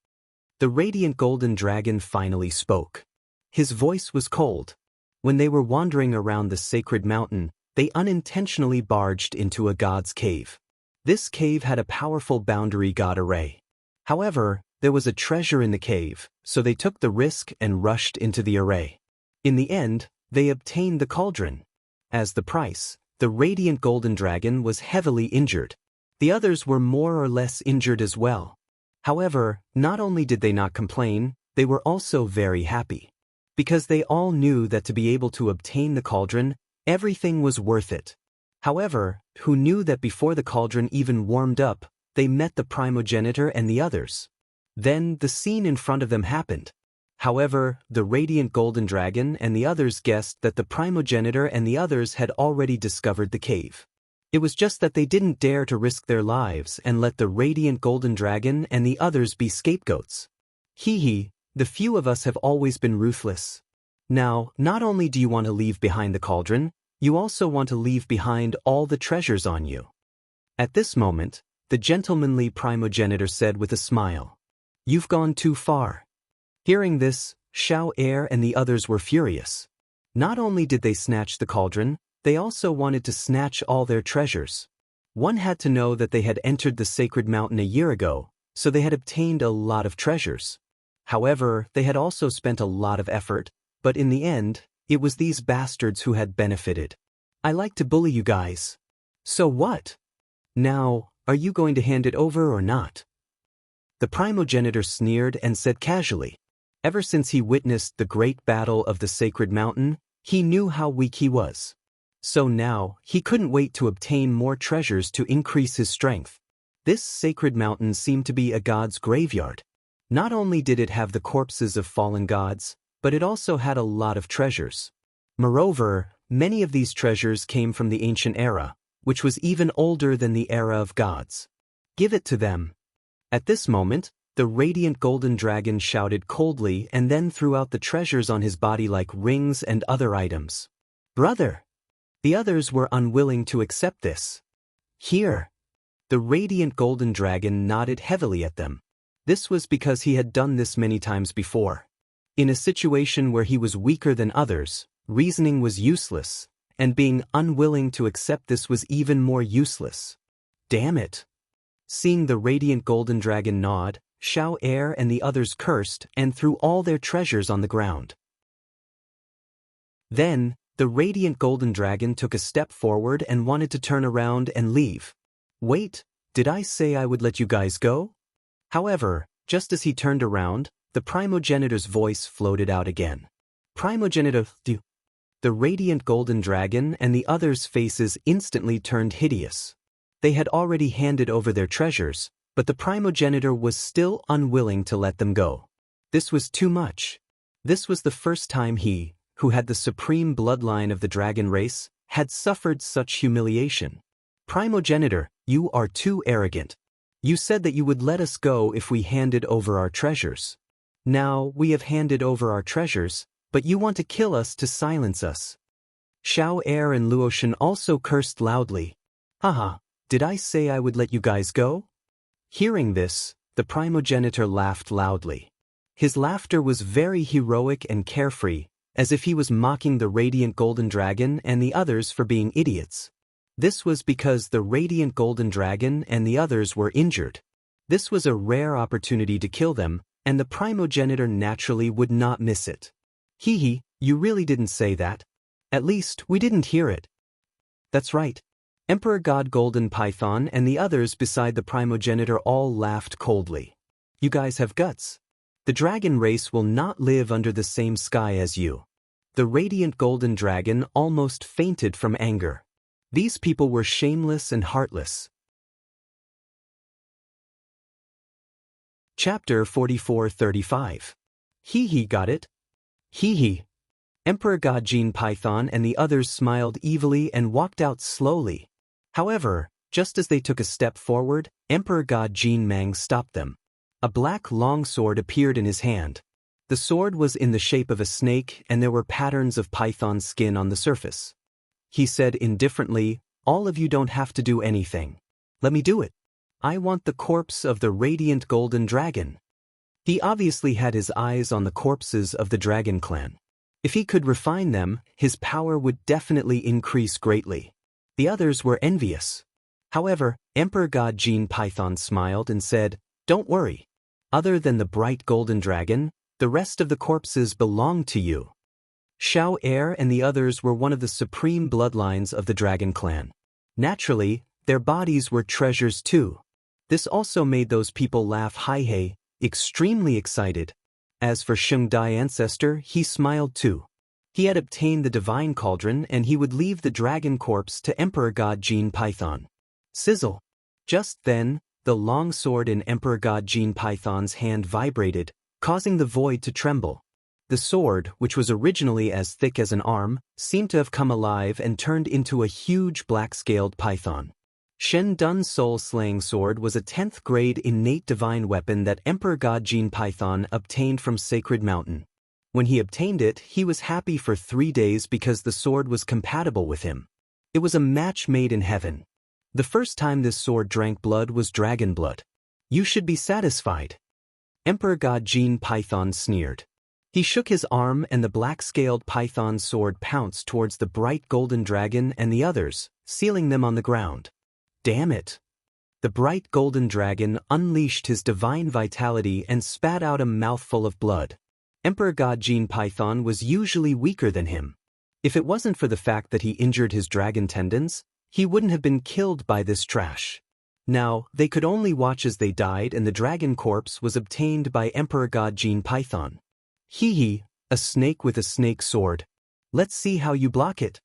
The Radiant Golden Dragon finally spoke. His voice was cold. When they were wandering around the sacred mountain, they unintentionally barged into a god's cave. This cave had a powerful boundary god array. However, there was a treasure in the cave, so they took the risk and rushed into the array. In the end, they obtained the cauldron. As the price, the Radiant Golden Dragon was heavily injured. The others were more or less injured as well. However, not only did they not complain, they were also very happy. Because they all knew that to be able to obtain the cauldron, everything was worth it. However, who knew that before the cauldron even warmed up, they met the primogenitor and the others. Then the scene in front of them happened. However, the radiant golden dragon and the others guessed that the primogenitor and the others had already discovered the cave. It was just that they didn't dare to risk their lives and let the radiant golden dragon and the others be scapegoats. Hee, the few of us have always been ruthless. Now, not only do you want to leave behind the cauldron, you also want to leave behind all the treasures on you. At this moment, the gentlemanly primogenitor said with a smile, "You've gone too far." Hearing this, Xiao Heir and the others were furious. Not only did they snatch the cauldron, they also wanted to snatch all their treasures. One had to know that they had entered the sacred mountain a year ago, so they had obtained a lot of treasures. However, they had also spent a lot of effort, but in the end, it was these bastards who had benefited. I like to bully you guys. So what? Now, are you going to hand it over or not? The primogenitor sneered and said casually. Ever since he witnessed the great battle of the sacred mountain, he knew how weak he was. So now, he couldn't wait to obtain more treasures to increase his strength. This sacred mountain seemed to be a god's graveyard. Not only did it have the corpses of fallen gods, but it also had a lot of treasures. Moreover, many of these treasures came from the ancient era, which was even older than the era of gods. Give it to them. At this moment, the radiant golden dragon shouted coldly and then threw out the treasures on his body like rings and other items. Brother! The others were unwilling to accept this. Here! The radiant golden dragon nodded heavily at them. This was because he had done this many times before. In a situation where he was weaker than others, reasoning was useless, and being unwilling to accept this was even more useless. Damn it! Seeing the radiant golden dragon nod, Xiao Heir and the others cursed and threw all their treasures on the ground. Then, the radiant golden dragon took a step forward and wanted to turn around and leave. Wait, did I say I would let you guys go? However, just as he turned around, the primogenitor's voice floated out again. Primogenitor, the radiant golden dragon and the others' faces instantly turned hideous. They had already handed over their treasures, but the primogenitor was still unwilling to let them go. This was too much. This was the first time he, who had the supreme bloodline of the dragon race, had suffered such humiliation. Primogenitor, you are too arrogant. You said that you would let us go if we handed over our treasures. Now we have handed over our treasures, but you want to kill us to silence us. Xiao Heir and Luoshan also cursed loudly. Haha, did I say I would let you guys go? Hearing this, the primogenitor laughed loudly. His laughter was very heroic and carefree, as if he was mocking the radiant golden dragon and the others for being idiots. This was because the radiant golden dragon and the others were injured. This was a rare opportunity to kill them, and the primogenitor naturally would not miss it. Hee, you really didn't say that. At least, we didn't hear it. That's right. Emperor God Golden Python and the others beside the primogenitor all laughed coldly. You guys have guts. The dragon race will not live under the same sky as you. The radiant golden dragon almost fainted from anger. These people were shameless and heartless. Chapter 44-35. Hee got it. Hee. Emperor God Gene Python and the others smiled evilly and walked out slowly. However, just as they took a step forward, Emperor God Gene Mang stopped them. A black longsword appeared in his hand. The sword was in the shape of a snake and there were patterns of python skin on the surface. He said indifferently, all of you don't have to do anything. Let me do it. I want the corpse of the radiant golden dragon. He obviously had his eyes on the corpses of the dragon clan. If he could refine them, his power would definitely increase greatly. The others were envious. However, Emperor God Gene Python smiled and said, don't worry. Other than the bright golden dragon, the rest of the corpses belong to you. Xiao Heir and the others were one of the supreme bloodlines of the dragon clan. Naturally, their bodies were treasures too. This also made those people laugh hi-hey, extremely excited. As for Sheng Dai ancestor, he smiled too. He had obtained the divine cauldron and he would leave the dragon corpse to Emperor God Gene Python. Sizzle! Just then, the long sword in Emperor God Gene Python's hand vibrated, causing the void to tremble. The sword, which was originally as thick as an arm, seemed to have come alive and turned into a huge black-scaled python. Shen Dun's soul-slaying sword was a 10th grade innate divine weapon that Emperor God Gene Python obtained from Sacred Mountain. When he obtained it, he was happy for 3 days because the sword was compatible with him. It was a match made in heaven. The first time this sword drank blood was dragon blood. You should be satisfied. Emperor God Gene Python sneered. He shook his arm and the black-scaled python sword pounced towards the bright golden dragon and the others, sealing them on the ground. Damn it! The bright golden dragon unleashed his divine vitality and spat out a mouthful of blood. Emperor God Gene Python was usually weaker than him. If it wasn't for the fact that he injured his dragon tendons, he wouldn't have been killed by this trash. Now, they could only watch as they died, and the dragon corpse was obtained by Emperor God Gene Python. Hee, a snake with a snake sword. Let's see how you block it.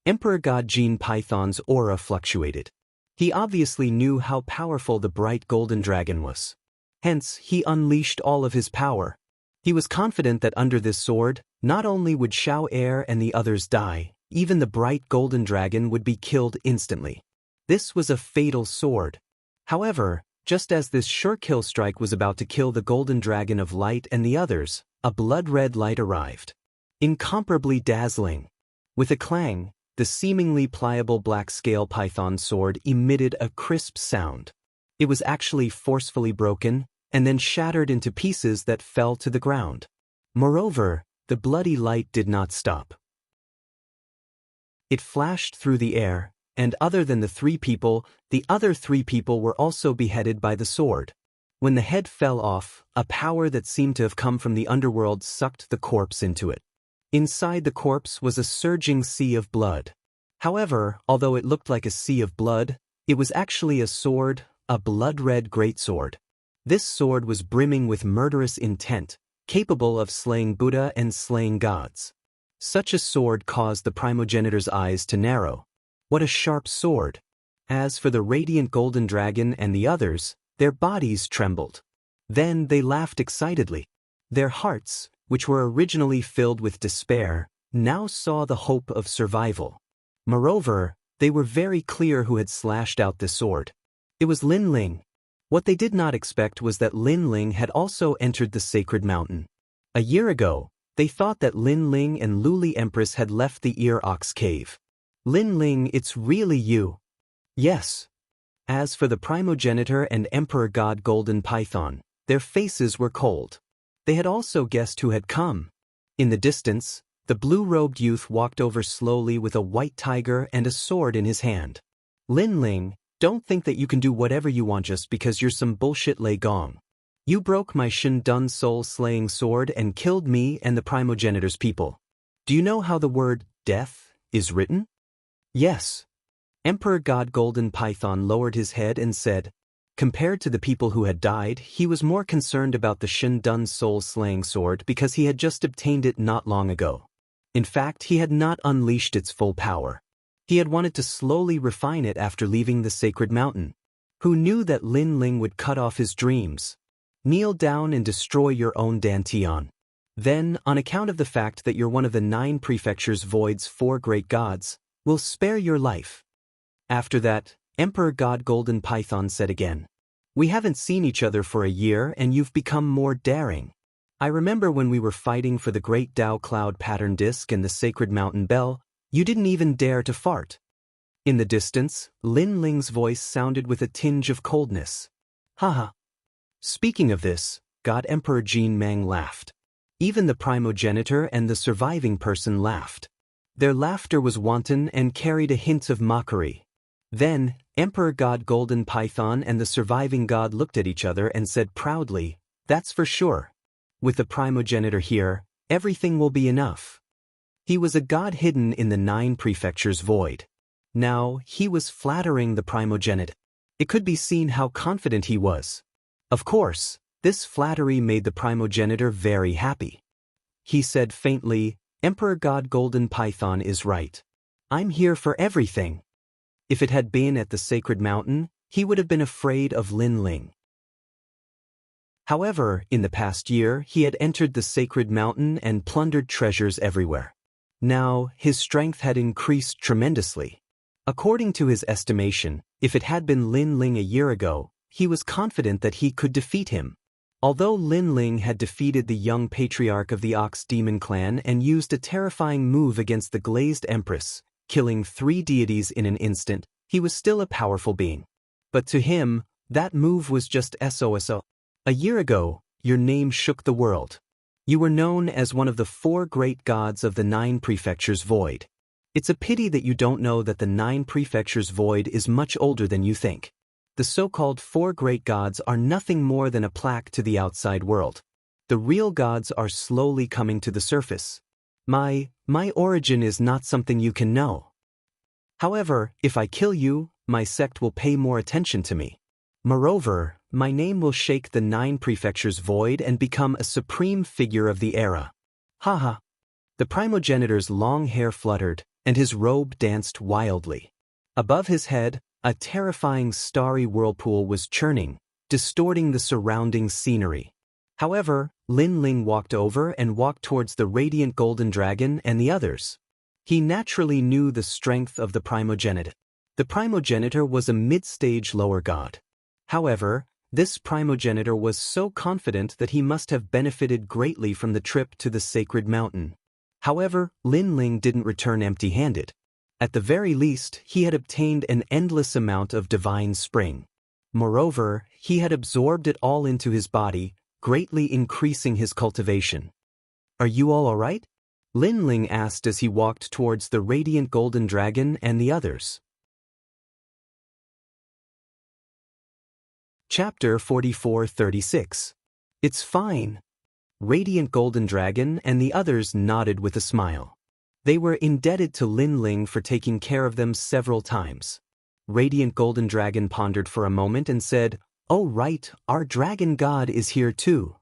Emperor God Gene Python's aura fluctuated. He obviously knew how powerful the bright golden dragon was. Hence, he unleashed all of his power. He was confident that under this sword, not only would Xiao Air and the others die, even the bright golden dragon would be killed instantly. This was a fatal sword. However, just as this sure-kill strike was about to kill the golden dragon of light and the others, a blood-red light arrived. Incomparably dazzling. With a clang, the seemingly pliable black-scale python sword emitted a crisp sound. It was actually forcefully broken, and then shattered into pieces that fell to the ground. Moreover, the bloody light did not stop. It flashed through the air, and other than the other three people were also beheaded by the sword. When the head fell off, a power that seemed to have come from the underworld sucked the corpse into it. Inside the corpse was a surging sea of blood. However, although it looked like a sea of blood, it was actually a sword, a blood-red greatsword. This sword was brimming with murderous intent, capable of slaying Buddha and slaying gods. Such a sword caused the primogenitor's eyes to narrow. What a sharp sword! As for the radiant golden dragon and the others, their bodies trembled. Then they laughed excitedly. Their hearts, which were originally filled with despair, now saw the hope of survival. Moreover, they were very clear who had slashed out the sword. It was Lin Ling. What they did not expect was that Lin Ling had also entered the sacred mountain. A year ago, they thought that Lin Ling and Luli Empress had left the Ear Ox Cave. Lin Ling, it's really you. Yes. As for the primogenitor and Emperor God Golden Python, their faces were cold. They had also guessed who had come. In the distance, the blue-robed youth walked over slowly with a white tiger and a sword in his hand. Lin Ling, don't think that you can do whatever you want just because you're some bullshit Lei Gong. You broke my Shen Dun soul-slaying sword and killed me and the primogenitor's people. Do you know how the word death is written? Yes. Emperor God Golden Python lowered his head and said, compared to the people who had died, he was more concerned about the Shen Dun soul-slaying sword because he had just obtained it not long ago. In fact, he had not unleashed its full power. He had wanted to slowly refine it after leaving the sacred mountain. Who knew that Lin Ling would cut off his dreams? Kneel down and destroy your own Dantian. Then, on account of the fact that you're one of the 9 prefectures Void's 4 great gods, we'll spare your life. After that, Emperor God Golden Python said again, we haven't seen each other for a year and you've become more daring. I remember when we were fighting for the Great Tao Cloud Pattern Disc and the Sacred Mountain Bell, you didn't even dare to fart. In the distance, Lin Ling's voice sounded with a tinge of coldness. Haha. Speaking of this, God Emperor Jin Mang laughed. Even the primogenitor and the surviving person laughed. Their laughter was wanton and carried a hint of mockery. Then, Emperor God Golden Python and the surviving god looked at each other and said proudly, that's for sure. With the primogenitor here, everything will be enough. He was a god hidden in the 9 prefectures void. Now, he was flattering the primogenitor. It could be seen how confident he was. Of course, this flattery made the primogenitor very happy. He said faintly, Emperor God Golden Python is right. I'm here for everything. If it had been at the sacred mountain, he would have been afraid of Lin Ling. However, in the past year, he had entered the sacred mountain and plundered treasures everywhere. Now, his strength had increased tremendously. According to his estimation, if it had been Lin Ling a year ago, he was confident that he could defeat him. Although Lin Ling had defeated the young patriarch of the Ox Demon clan and used a terrifying move against the Glazed Empress, killing 3 deities in an instant, he was still a powerful being. But to him, that move was just SOSO. A year ago, your name shook the world. You were known as one of the 4 great gods of the 9 prefectures void. It's a pity that you don't know that the 9 prefectures void is much older than you think. The so-called 4 great gods are nothing more than a plaque to the outside world. The real gods are slowly coming to the surface. My origin is not something you can know. However, if I kill you, my sect will pay more attention to me. Moreover, my name will shake the 9 prefectures void and become a supreme figure of the era. Haha. The primogenitor's long hair fluttered, and his robe danced wildly. Above his head, a terrifying starry whirlpool was churning, distorting the surrounding scenery. However, Lin Ling walked over and walked towards the radiant golden dragon and the others. He naturally knew the strength of the primogenitor. The primogenitor was a mid-stage lower god. However, this primogenitor was so confident that he must have benefited greatly from the trip to the sacred mountain. However, Lin Ling didn't return empty-handed. At the very least, he had obtained an endless amount of divine spring. Moreover, he had absorbed it all into his body, greatly increasing his cultivation. Are you all alright? Lin Ling asked as he walked towards the radiant golden dragon and the others. Chapter 44-36. It's fine. Radiant Golden Dragon and the others nodded with a smile. They were indebted to Lin Ling for taking care of them several times. Radiant Golden Dragon pondered for a moment and said, "Oh right, our dragon god is here too."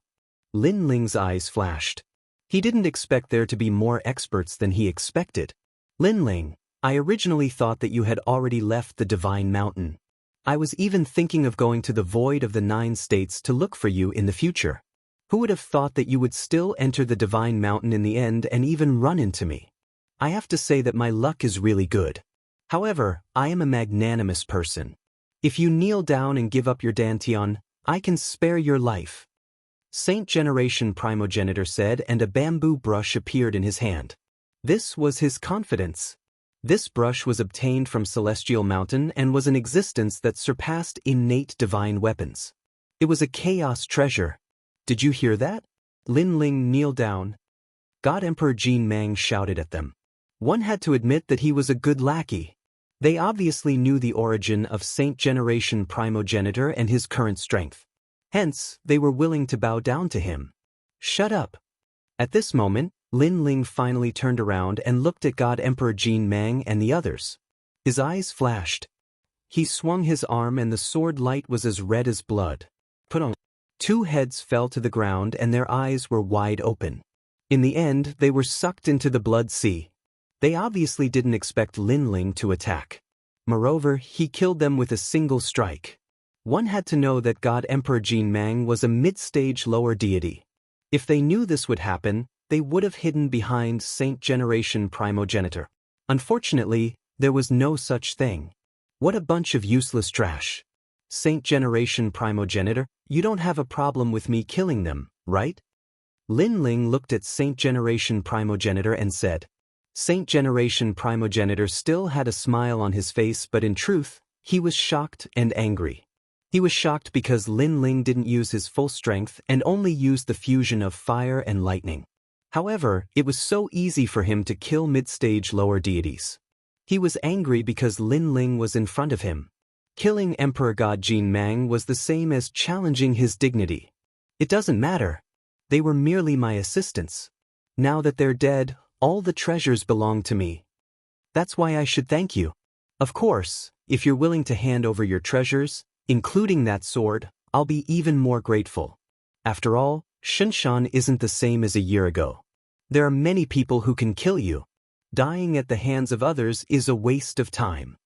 Lin Ling's eyes flashed. He didn't expect there to be more experts than he expected. Lin Ling, I originally thought that you had already left the Divine Mountain. I was even thinking of going to the void of the 9 states to look for you in the future. Who would have thought that you would still enter the Divine Mountain in the end and even run into me? I have to say that my luck is really good. However, I am a magnanimous person. If you kneel down and give up your dantian, I can spare your life. Saint Generation Primogenitor said, and a bamboo brush appeared in his hand. This was his confidence. This brush was obtained from Celestial Mountain and was an existence that surpassed innate divine weapons. It was a chaos treasure. Did you hear that? Lin Ling kneeled down. God Emperor Jin Mang shouted at them. One had to admit that he was a good lackey. They obviously knew the origin of Saint Generation Primogenitor and his current strength. Hence, they were willing to bow down to him. Shut up. At this moment, Lin Ling finally turned around and looked at God Emperor Jin Mang and the others. His eyes flashed. He swung his arm and the sword light was as red as blood. Put on. 2 heads fell to the ground and their eyes were wide open. In the end, they were sucked into the blood sea. They obviously didn't expect Lin Ling to attack. Moreover, he killed them with a single strike. One had to know that God Emperor Jin Mang was a mid-stage lower deity. If they knew this would happen, they would have hidden behind Saint Generation Primogenitor. Unfortunately, there was no such thing. What a bunch of useless trash. Saint Generation Primogenitor, you don't have a problem with me killing them, right? Lin Ling looked at Saint Generation Primogenitor and said. Saint Generation Primogenitor still had a smile on his face, but in truth, he was shocked and angry. He was shocked because Lin Ling didn't use his full strength and only used the fusion of fire and lightning. However, it was so easy for him to kill mid-stage lower deities. He was angry because Lin Ling was in front of him. Killing Emperor God Jin Mang was the same as challenging his dignity. It doesn't matter. They were merely my assistants. Now that they're dead, all the treasures belong to me. That's why I should thank you. Of course, if you're willing to hand over your treasures, including that sword, I'll be even more grateful. After all, Shinshan isn't the same as a year ago. There are many people who can kill you. Dying at the hands of others is a waste of time.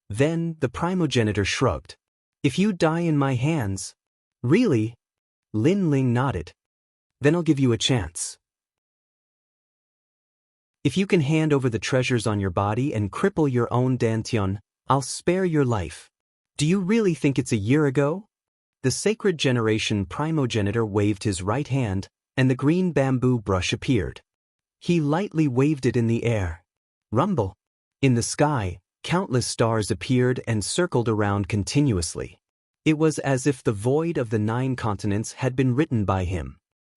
Then, the primogenitor shrugged. If you die in my hands. Really? Lin Ling nodded. Then I'll give you a chance. If you can hand over the treasures on your body and cripple your own dantian, I'll spare your life. Do you really think it's a year ago? The sacred generation primogenitor waved his right hand, and the green bamboo brush appeared. He lightly waved it in the air. Rumble. In the sky, countless stars appeared and circled around continuously. It was as if the void of the 9 continents had been written by him.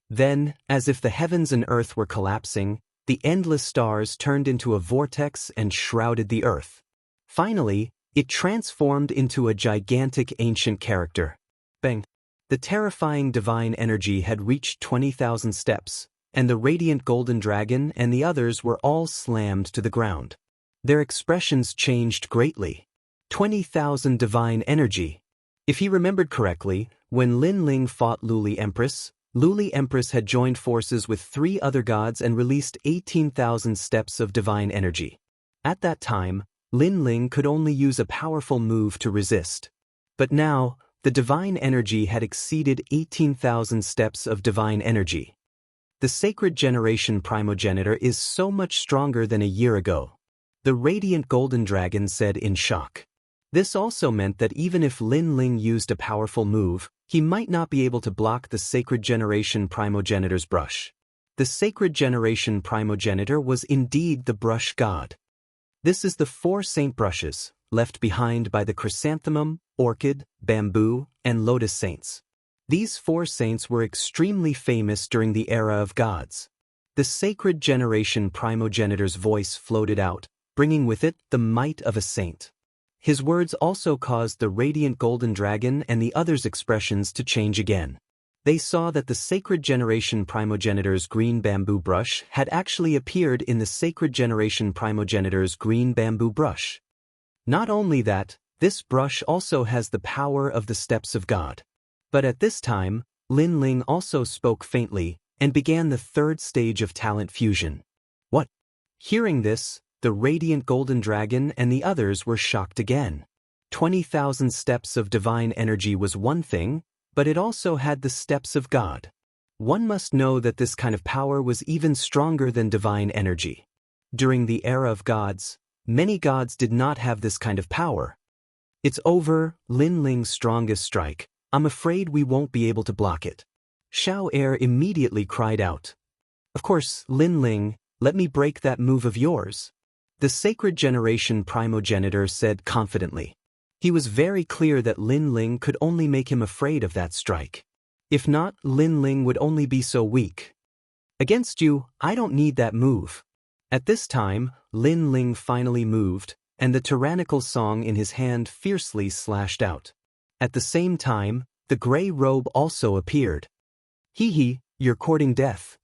Then, as if the heavens and earth were collapsing, the endless stars turned into a vortex and shrouded the earth. Finally, it transformed into a gigantic ancient character. Bang! The terrifying divine energy had reached 20,000 steps, and the radiant golden dragon and the others were all slammed to the ground. Their expressions changed greatly. 20,000 divine energy. If he remembered correctly, when Lin Ling fought Luli Empress had joined forces with 3 other gods and released 18,000 steps of divine energy. At that time, Lin Ling could only use a powerful move to resist. But now, the divine energy had exceeded 18,000 steps of divine energy. The sacred generation primogenitor is so much stronger than a year ago. The radiant golden dragon said in shock. This also meant that even if Lin Ling used a powerful move, he might not be able to block the sacred generation primogenitor's brush. The sacred generation primogenitor was indeed the brush god. This is the 4 saint brushes, left behind by the chrysanthemum, orchid, bamboo, and lotus saints. These 4 saints were extremely famous during the era of gods. The sacred generation primogenitor's voice floated out, bringing with it the might of a saint. His words also caused the radiant golden dragon and the others' expressions to change again. They saw that the sacred generation primogenitor's green bamboo brush had actually appeared in the sacred generation primogenitor's green bamboo brush. Not only that, this brush also has the power of the steps of God. But at this time, Lin Ling also spoke faintly and began the 3rd stage of talent fusion. What? Hearing this, the radiant golden dragon and the others were shocked again. 20,000 steps of divine energy was one thing, but it also had the steps of God. One must know that this kind of power was even stronger than divine energy. During the era of gods, many gods did not have this kind of power. It's over, Lin Ling's strongest strike. I'm afraid we won't be able to block it. Xiao Er immediately cried out. Of course, Lin Ling, let me break that move of yours. The sacred generation primogenitor said confidently. He was very clear that Lin Ling could only make him afraid of that strike. If not, Lin Ling would only be so weak. Against you, I don't need that move. At this time, Lin Ling finally moved, and the tyrannical song in his hand fiercely slashed out. At the same time, the gray robe also appeared. Hee, you're courting death.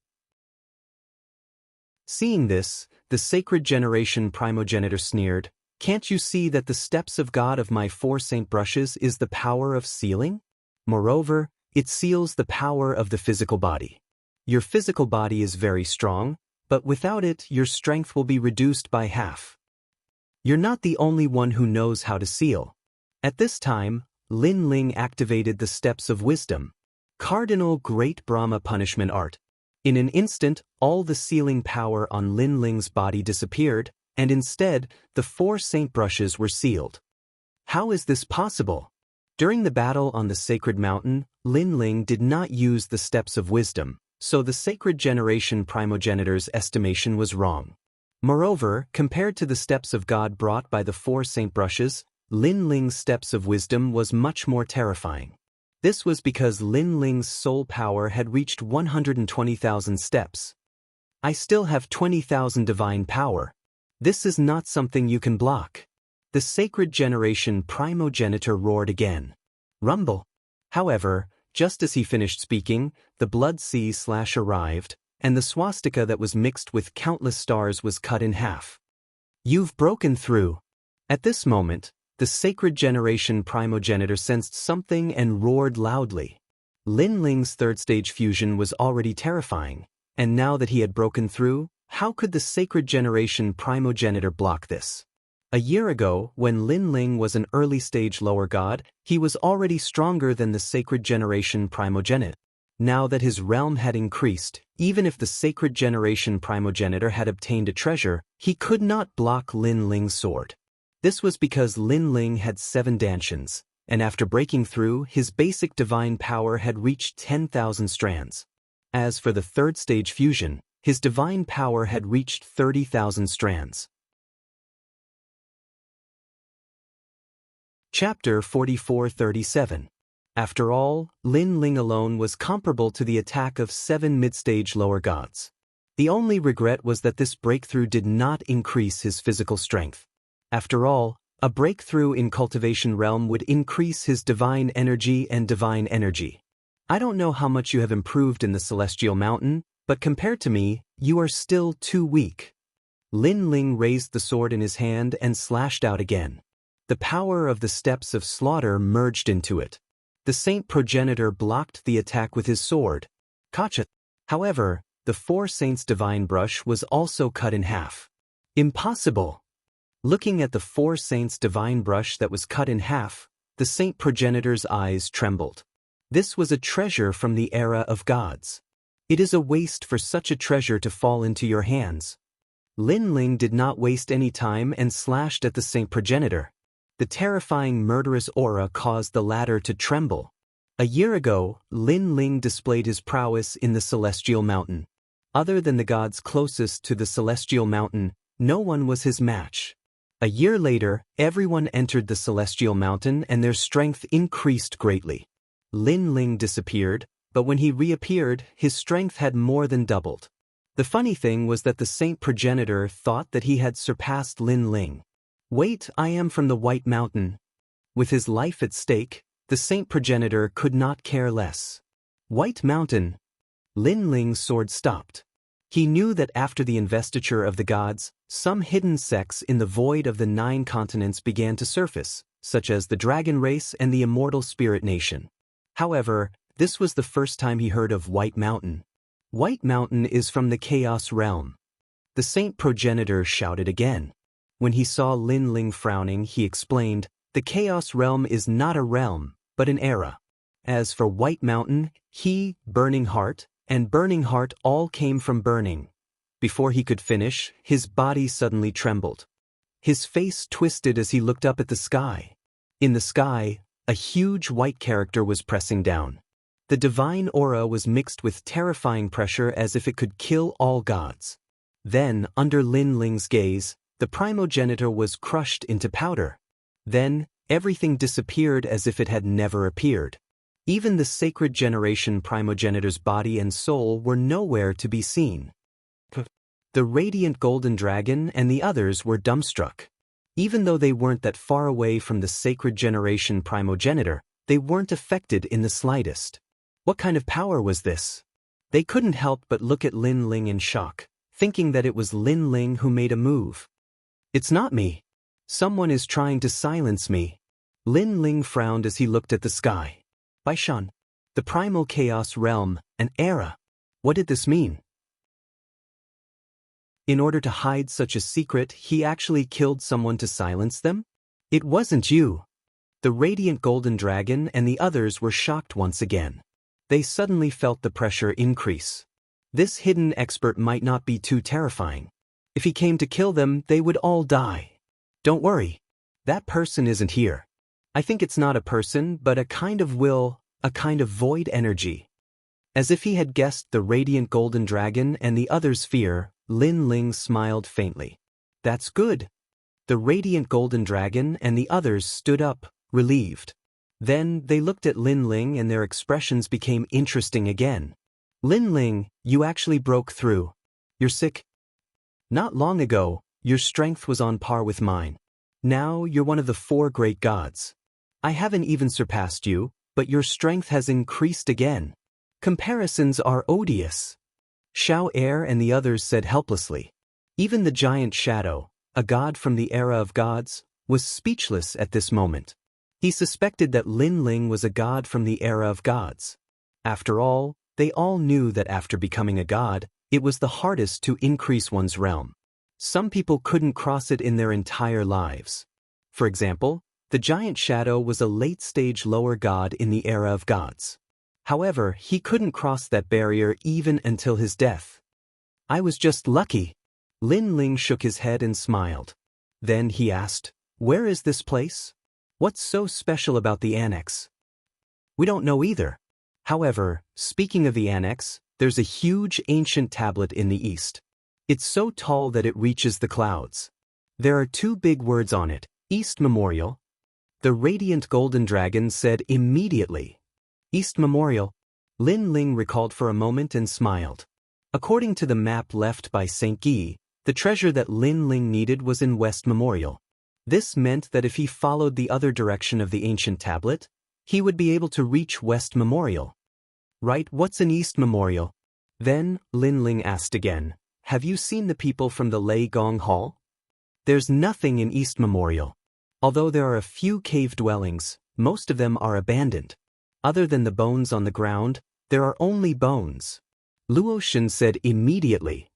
Seeing this, the sacred generation primogenitor sneered. Can't you see that the steps of God of my 4 saint brushes is the power of sealing? Moreover, it seals the power of the physical body. Your physical body is very strong, but without it, your strength will be reduced by half. You're not the only one who knows how to seal. At this time, Lin Ling activated the steps of wisdom. Cardinal Great Brahma punishment art. In an instant, all the sealing power on Lin Ling's body disappeared, and instead, the 4 saint brushes were sealed. How is this possible? During the battle on the sacred mountain, Lin Ling did not use the steps of wisdom, so the sacred generation primogenitor's estimation was wrong. Moreover, compared to the steps of God brought by the 4 saint brushes, Lin Ling's steps of wisdom was much more terrifying. This was because Lin Ling's soul power had reached 120,000 steps. I still have 20,000 divine power. This is not something you can block. The sacred generation primogenitor roared again. Rumble. However, just as he finished speaking, the blood sea slash arrived, and the swastika that was mixed with countless stars was cut in half. You've broken through. At this moment, the sacred generation primogenitor sensed something and roared loudly. Lin Ling's 3rd stage fusion was already terrifying, and now that he had broken through, how could the sacred generation primogenitor block this? A year ago, when Lin Ling was an early-stage lower god, he was already stronger than the sacred generation primogenitor. Now that his realm had increased, even if the sacred generation primogenitor had obtained a treasure, he could not block Lin Ling's sword. This was because Lin Ling had 7 dantians, and after breaking through, his basic divine power had reached 10,000 strands. As for the third stage fusion, his divine power had reached 30,000 strands. Chapter 44-37. After all, Lin Ling alone was comparable to the attack of 7 mid-stage lower gods. The only regret was that this breakthrough did not increase his physical strength. After all, a breakthrough in cultivation realm would increase his divine energy and divine energy. I don't know how much you have improved in the Celestial Mountain, but compared to me, you are still too weak. Lin Ling raised the sword in his hand and slashed out again. The power of the steps of slaughter merged into it. The saint progenitor blocked the attack with his sword. Gotcha. However, the 4 saints' divine brush was also cut in half. Impossible! Looking at the 4 saints' divine brush that was cut in half, the saint progenitor's eyes trembled. This was a treasure from the era of gods. It is a waste for such a treasure to fall into your hands. Lin Ling did not waste any time and slashed at the saint progenitor. The terrifying murderous aura caused the latter to tremble. A year ago, Lin Ling displayed his prowess in the Celestial Mountain. Other than the gods closest to the Celestial Mountain, no one was his match. A year later, everyone entered the Celestial Mountain and their strength increased greatly. Lin Ling disappeared, but when he reappeared, his strength had more than doubled. The funny thing was that the saint progenitor thought that he had surpassed Lin Ling. Wait, I am from the White Mountain. With his life at stake, the saint progenitor could not care less. White Mountain. Lin Ling's sword stopped. He knew that after the investiture of the gods, some hidden sects in the void of the 9 continents began to surface, such as the Dragon Race and the Immortal Spirit Nation. However, this was the first time he heard of White Mountain. White Mountain is from the Chaos Realm. The saint progenitor shouted again. When he saw Lin Ling frowning, he explained, the Chaos Realm is not a realm, but an era. As for White Mountain, he, Burning Heart, and Burning Heart all came from burning. Before he could finish, his body suddenly trembled. His face twisted as he looked up at the sky. In the sky, a huge white character was pressing down. The divine aura was mixed with terrifying pressure as if it could kill all gods. Then, under Lin Ling's gaze, the primogenitor was crushed into powder. Then, everything disappeared as if it had never appeared. Even the sacred generation primogenitor's body and soul were nowhere to be seen. The radiant golden dragon and the others were dumbstruck. Even though they weren't that far away from the sacred generation primogenitor, they weren't affected in the slightest. What kind of power was this? They couldn't help but look at Lin Ling in shock, thinking that it was Lin Ling who made a move. It's not me. Someone is trying to silence me. Lin Ling frowned as he looked at the sky. Baishan. The primal chaos realm, an era. What did this mean? In order to hide such a secret, he actually killed someone to silence them? It wasn't you. The radiant golden dragon and the others were shocked once again. They suddenly felt the pressure increase. This hidden expert might not be too terrifying. If he came to kill them, they would all die. Don't worry. That person isn't here. I think it's not a person, but a kind of will, a kind of void energy. As if he had guessed the radiant golden dragon and the others' fear, Lin Ling smiled faintly. That's good. The radiant golden dragon and the others stood up, relieved. Then they looked at Lin Ling and their expressions became interesting again. Lin Ling, you actually broke through. You're sick? Not long ago, your strength was on par with mine. Now you're one of the 4 great gods. I haven't even surpassed you, but your strength has increased again. Comparisons are odious. Xiao Er and the others said helplessly. Even the giant Shadow, a god from the era of gods, was speechless at this moment. He suspected that Lin Ling was a god from the era of gods. After all, they all knew that after becoming a god, it was the hardest to increase one's realm. Some people couldn't cross it in their entire lives. For example, the giant shadow was a late-stage lower god in the era of gods. However, he couldn't cross that barrier even until his death. I was just lucky. Lin Ling shook his head and smiled. Then he asked, "Where is this place? What's so special about the annex?" "We don't know either. However, speaking of the annex, there's a huge ancient tablet in the east. It's so tall that it reaches the clouds. There are two big words on it, East Memorial." The radiant golden dragon said immediately. "East Memorial?" Lin Ling recalled for a moment and smiled. According to the map left by St. Guy, the treasure that Lin Ling needed was in West Memorial. This meant that if he followed the other direction of the ancient tablet, he would be able to reach West Memorial. "Right, what's in East Memorial?" Then, Lin Ling asked again, "Have you seen the people from the Lei Gong Hall?" "There's nothing in East Memorial. Although there are a few cave dwellings, most of them are abandoned. Other than the bones on the ground, there are only bones." Luoshan said immediately,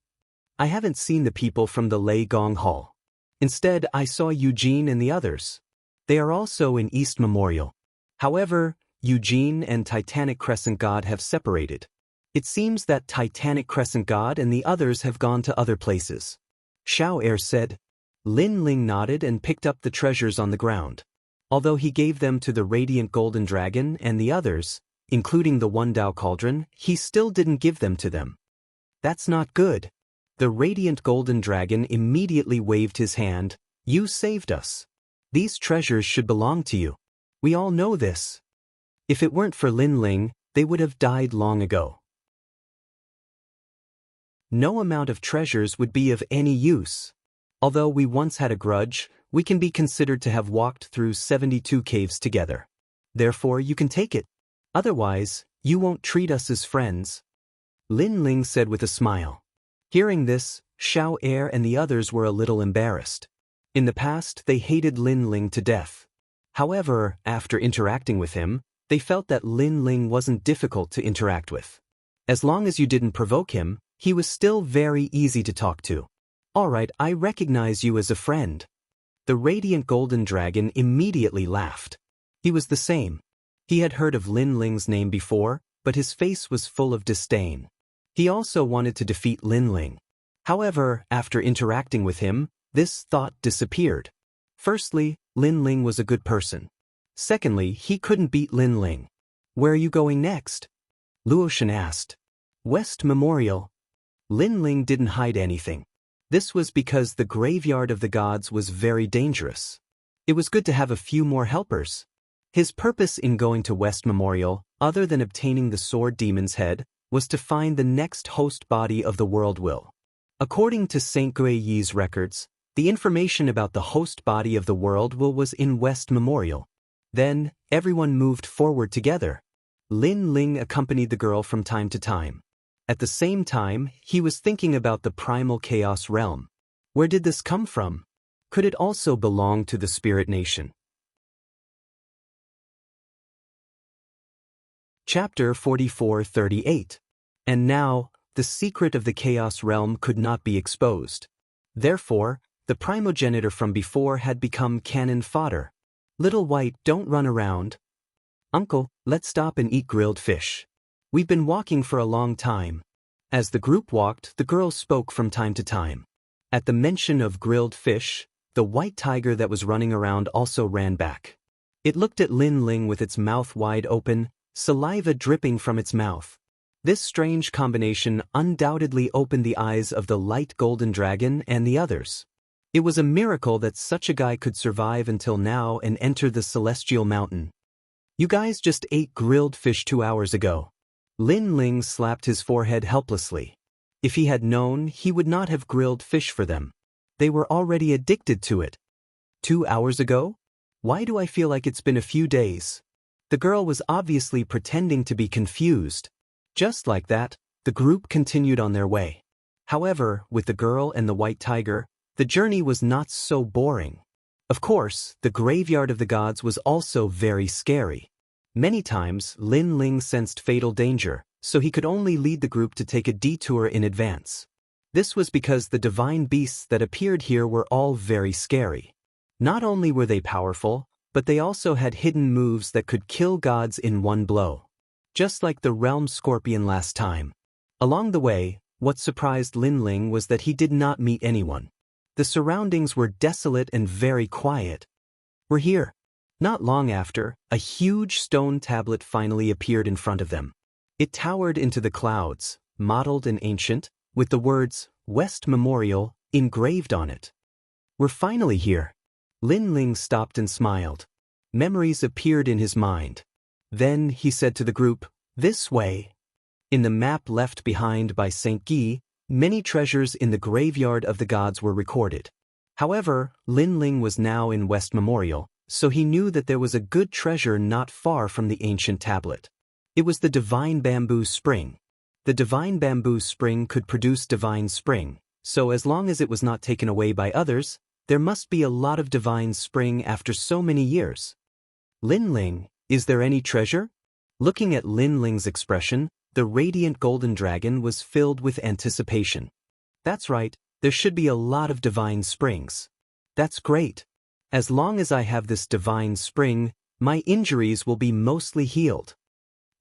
"I haven't seen the people from the Lei Gong Hall. Instead, I saw Eugene and the others. They are also in East Memorial. However, Eugene and Titanic Crescent God have separated. It seems that Titanic Crescent God and the others have gone to other places." Xiao Er said. Lin Ling nodded and picked up the treasures on the ground. Although he gave them to the radiant golden dragon and the others, including the One Dao cauldron, he still didn't give them to them. "That's not good." The radiant golden dragon immediately waved his hand. "You saved us. These treasures should belong to you. We all know this. If it weren't for Lin Ling, they would have died long ago. No amount of treasures would be of any use. Although we once had a grudge, we can be considered to have walked through 72 caves together. Therefore, you can take it. Otherwise, you won't treat us as friends." Lin Ling said with a smile. Hearing this, Xiao Er and the others were a little embarrassed. In the past, they hated Lin Ling to death. However, after interacting with him, they felt that Lin Ling wasn't difficult to interact with. As long as you didn't provoke him, he was still very easy to talk to. "All right, I recognize you as a friend." The radiant golden dragon immediately laughed. He was the same. He had heard of Lin Ling's name before, but his face was full of disdain. He also wanted to defeat Lin Ling. However, after interacting with him, this thought disappeared. Firstly, Lin Ling was a good person. Secondly, he couldn't beat Lin Ling. "Where are you going next?" Luoshan asked. "West Memorial." Lin Ling didn't hide anything. This was because the graveyard of the gods was very dangerous. It was good to have a few more helpers. His purpose in going to West Memorial, other than obtaining the sword demon's head, was to find the next host body of the world will. According to St. Guiyi's records, the information about the host body of the world will was in West Memorial. Then, everyone moved forward together. Lin Ling accompanied the girl from time to time. At the same time, he was thinking about the primal chaos realm. Where did this come from? Could it also belong to the spirit nation? Chapter 44:38. And now, the secret of the chaos realm could not be exposed. Therefore, the primogenitor from before had become cannon fodder. "Little White, don't run around. Uncle, let's stop and eat grilled fish. We've been walking for a long time." As the group walked, the girl spoke from time to time. At the mention of grilled fish, the white tiger that was running around also ran back. It looked at Lin Ling with its mouth wide open, saliva dripping from its mouth. This strange combination undoubtedly opened the eyes of the light golden dragon and the others. It was a miracle that such a guy could survive until now and enter the celestial mountain. "You guys just ate grilled fish 2 hours ago." Lin Ling slapped his forehead helplessly. If he had known, he would not have grilled fish for them. They were already addicted to it. 2 hours ago? Why do I feel like it's been a few days? The girl was obviously pretending to be confused. Just like that, the group continued on their way. However, with the girl and the white tiger, the journey was not so boring. Of course, the graveyard of the gods was also very scary. Many times, Lin Ling sensed fatal danger, so he could only lead the group to take a detour in advance. This was because the divine beasts that appeared here were all very scary. Not only were they powerful, but they also had hidden moves that could kill gods in one blow. Just like the realm scorpion last time. Along the way, what surprised Lin Ling was that he did not meet anyone. The surroundings were desolate and very quiet. "We're here." Not long after, a huge stone tablet finally appeared in front of them. It towered into the clouds, mottled and ancient, with the words, "West Memorial," engraved on it. "We're finally here." Lin Ling stopped and smiled. Memories appeared in his mind. Then he said to the group, "This way." In the map left behind by Saint Guy, many treasures in the graveyard of the gods were recorded. However, Lin Ling was now in West Memorial, so he knew that there was a good treasure not far from the ancient tablet. It was the divine bamboo spring. The divine bamboo spring could produce divine spring, so as long as it was not taken away by others, there must be a lot of divine spring after so many years. "Lin Ling, is there any treasure?" Looking at Lin Ling's expression, the radiant golden dragon was filled with anticipation. "That's right, there should be a lot of divine springs." "That's great. As long as I have this divine spring, my injuries will be mostly healed."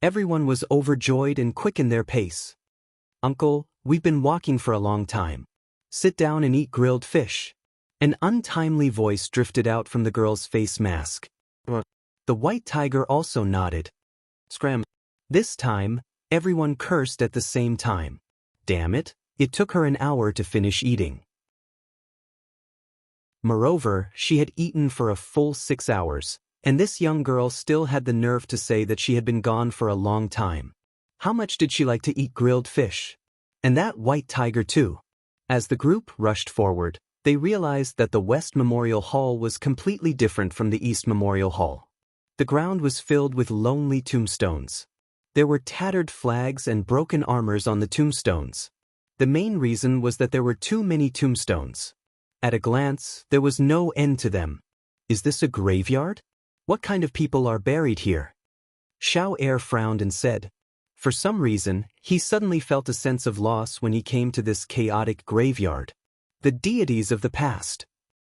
Everyone was overjoyed and quickened their pace. "Uncle, we've been walking for a long time. Sit down and eat grilled fish." An untimely voice drifted out from the girl's face mask. The white tiger also nodded. Scram. This time, everyone cursed at the same time. Damn it, it took her an hour to finish eating. Moreover, she had eaten for a full 6 hours, and this young girl still had the nerve to say that she had been gone for a long time. How much did she like to eat grilled fish? And that white tiger too. As the group rushed forward, they realized that the West Memorial Hall was completely different from the East Memorial Hall. The ground was filled with lonely tombstones. There were tattered flags and broken armors on the tombstones. The main reason was that there were too many tombstones. At a glance, there was no end to them. Is this a graveyard? What kind of people are buried here? Xiao Er frowned and said. For some reason, he suddenly felt a sense of loss when he came to this chaotic graveyard. The deities of the past.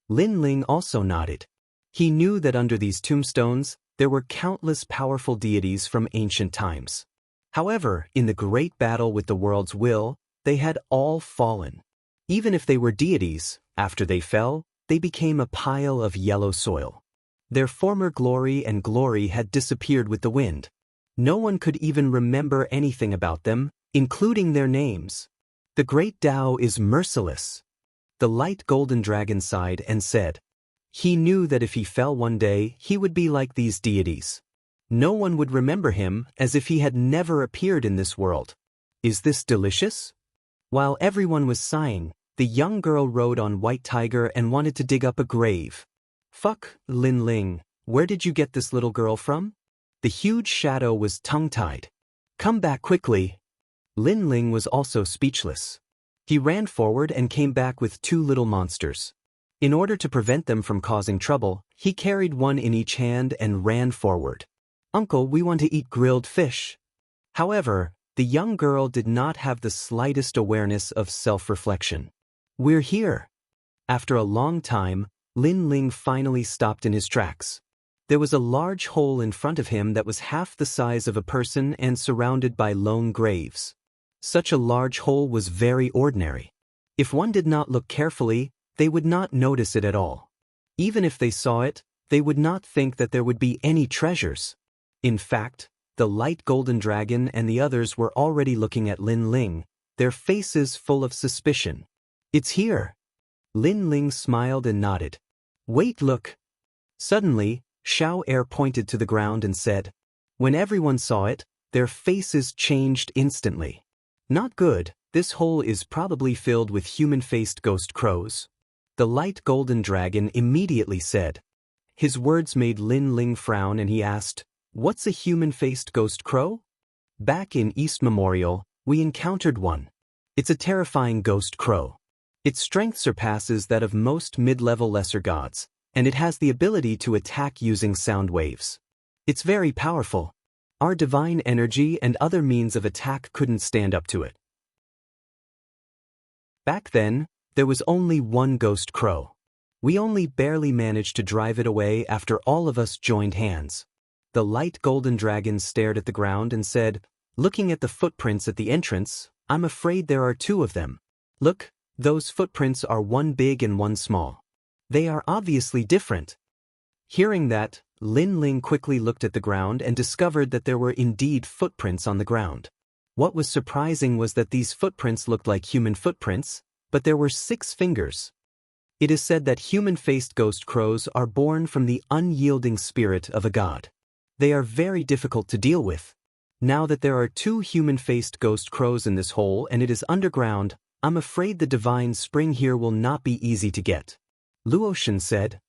Lin Ling also nodded. He knew that under these tombstones, there were countless powerful deities from ancient times. However, in the great battle with the world's will, they had all fallen. Even if they were deities, after they fell, they became a pile of yellow soil. Their former glory and glory had disappeared with the wind. No one could even remember anything about them, including their names. The great Tao is merciless. The light golden dragon sighed and said. He knew that if he fell one day, he would be like these deities. No one would remember him as if he had never appeared in this world. Is this delicious? While everyone was sighing, the young girl rode on White Tiger and wanted to dig up a grave. Fuck, Lin Ling, where did you get this little girl from? The huge shadow was tongue-tied. Come back quickly. Lin Ling was also speechless. He ran forward and came back with 2 little monsters. In order to prevent them from causing trouble, he carried one in each hand and ran forward. Uncle, we want to eat grilled fish. However, the young girl did not have the slightest awareness of self-reflection. We're here. After a long time, Lin Ling finally stopped in his tracks. There was a large hole in front of him that was half the size of a person and surrounded by lone graves. Such a large hole was very ordinary. If one did not look carefully, they would not notice it at all. Even if they saw it, they would not think that there would be any treasures. In fact, the light golden dragon and the others were already looking at Lin Ling, their faces full of suspicion. It's here. Lin Ling smiled and nodded. Wait, look. Suddenly, Xiao Er pointed to the ground and said. When everyone saw it, their faces changed instantly. Not good, this hole is probably filled with human-faced ghost crows. The light golden dragon immediately said. His words made Lin Ling frown and he asked, What's a human-faced ghost crow? Back in East Memorial, we encountered one. It's a terrifying ghost crow. Its strength surpasses that of most mid-level lesser gods, and it has the ability to attack using sound waves. It's very powerful. Our divine energy and other means of attack couldn't stand up to it. Back then, there was only one ghost crow. We only barely managed to drive it away after all of us joined hands. The light golden dragon stared at the ground and said, looking at the footprints at the entrance, I'm afraid there are two of them. Look, those footprints are one big and one small. They are obviously different. Hearing that, Lin Ling quickly looked at the ground and discovered that there were indeed footprints on the ground. What was surprising was that these footprints looked like human footprints, but there were 6 fingers. It is said that human-faced ghost crows are born from the unyielding spirit of a god. They are very difficult to deal with. Now that there are 2 human-faced ghost crows in this hole and it is underground, I'm afraid the divine spring here will not be easy to get. Luotian said,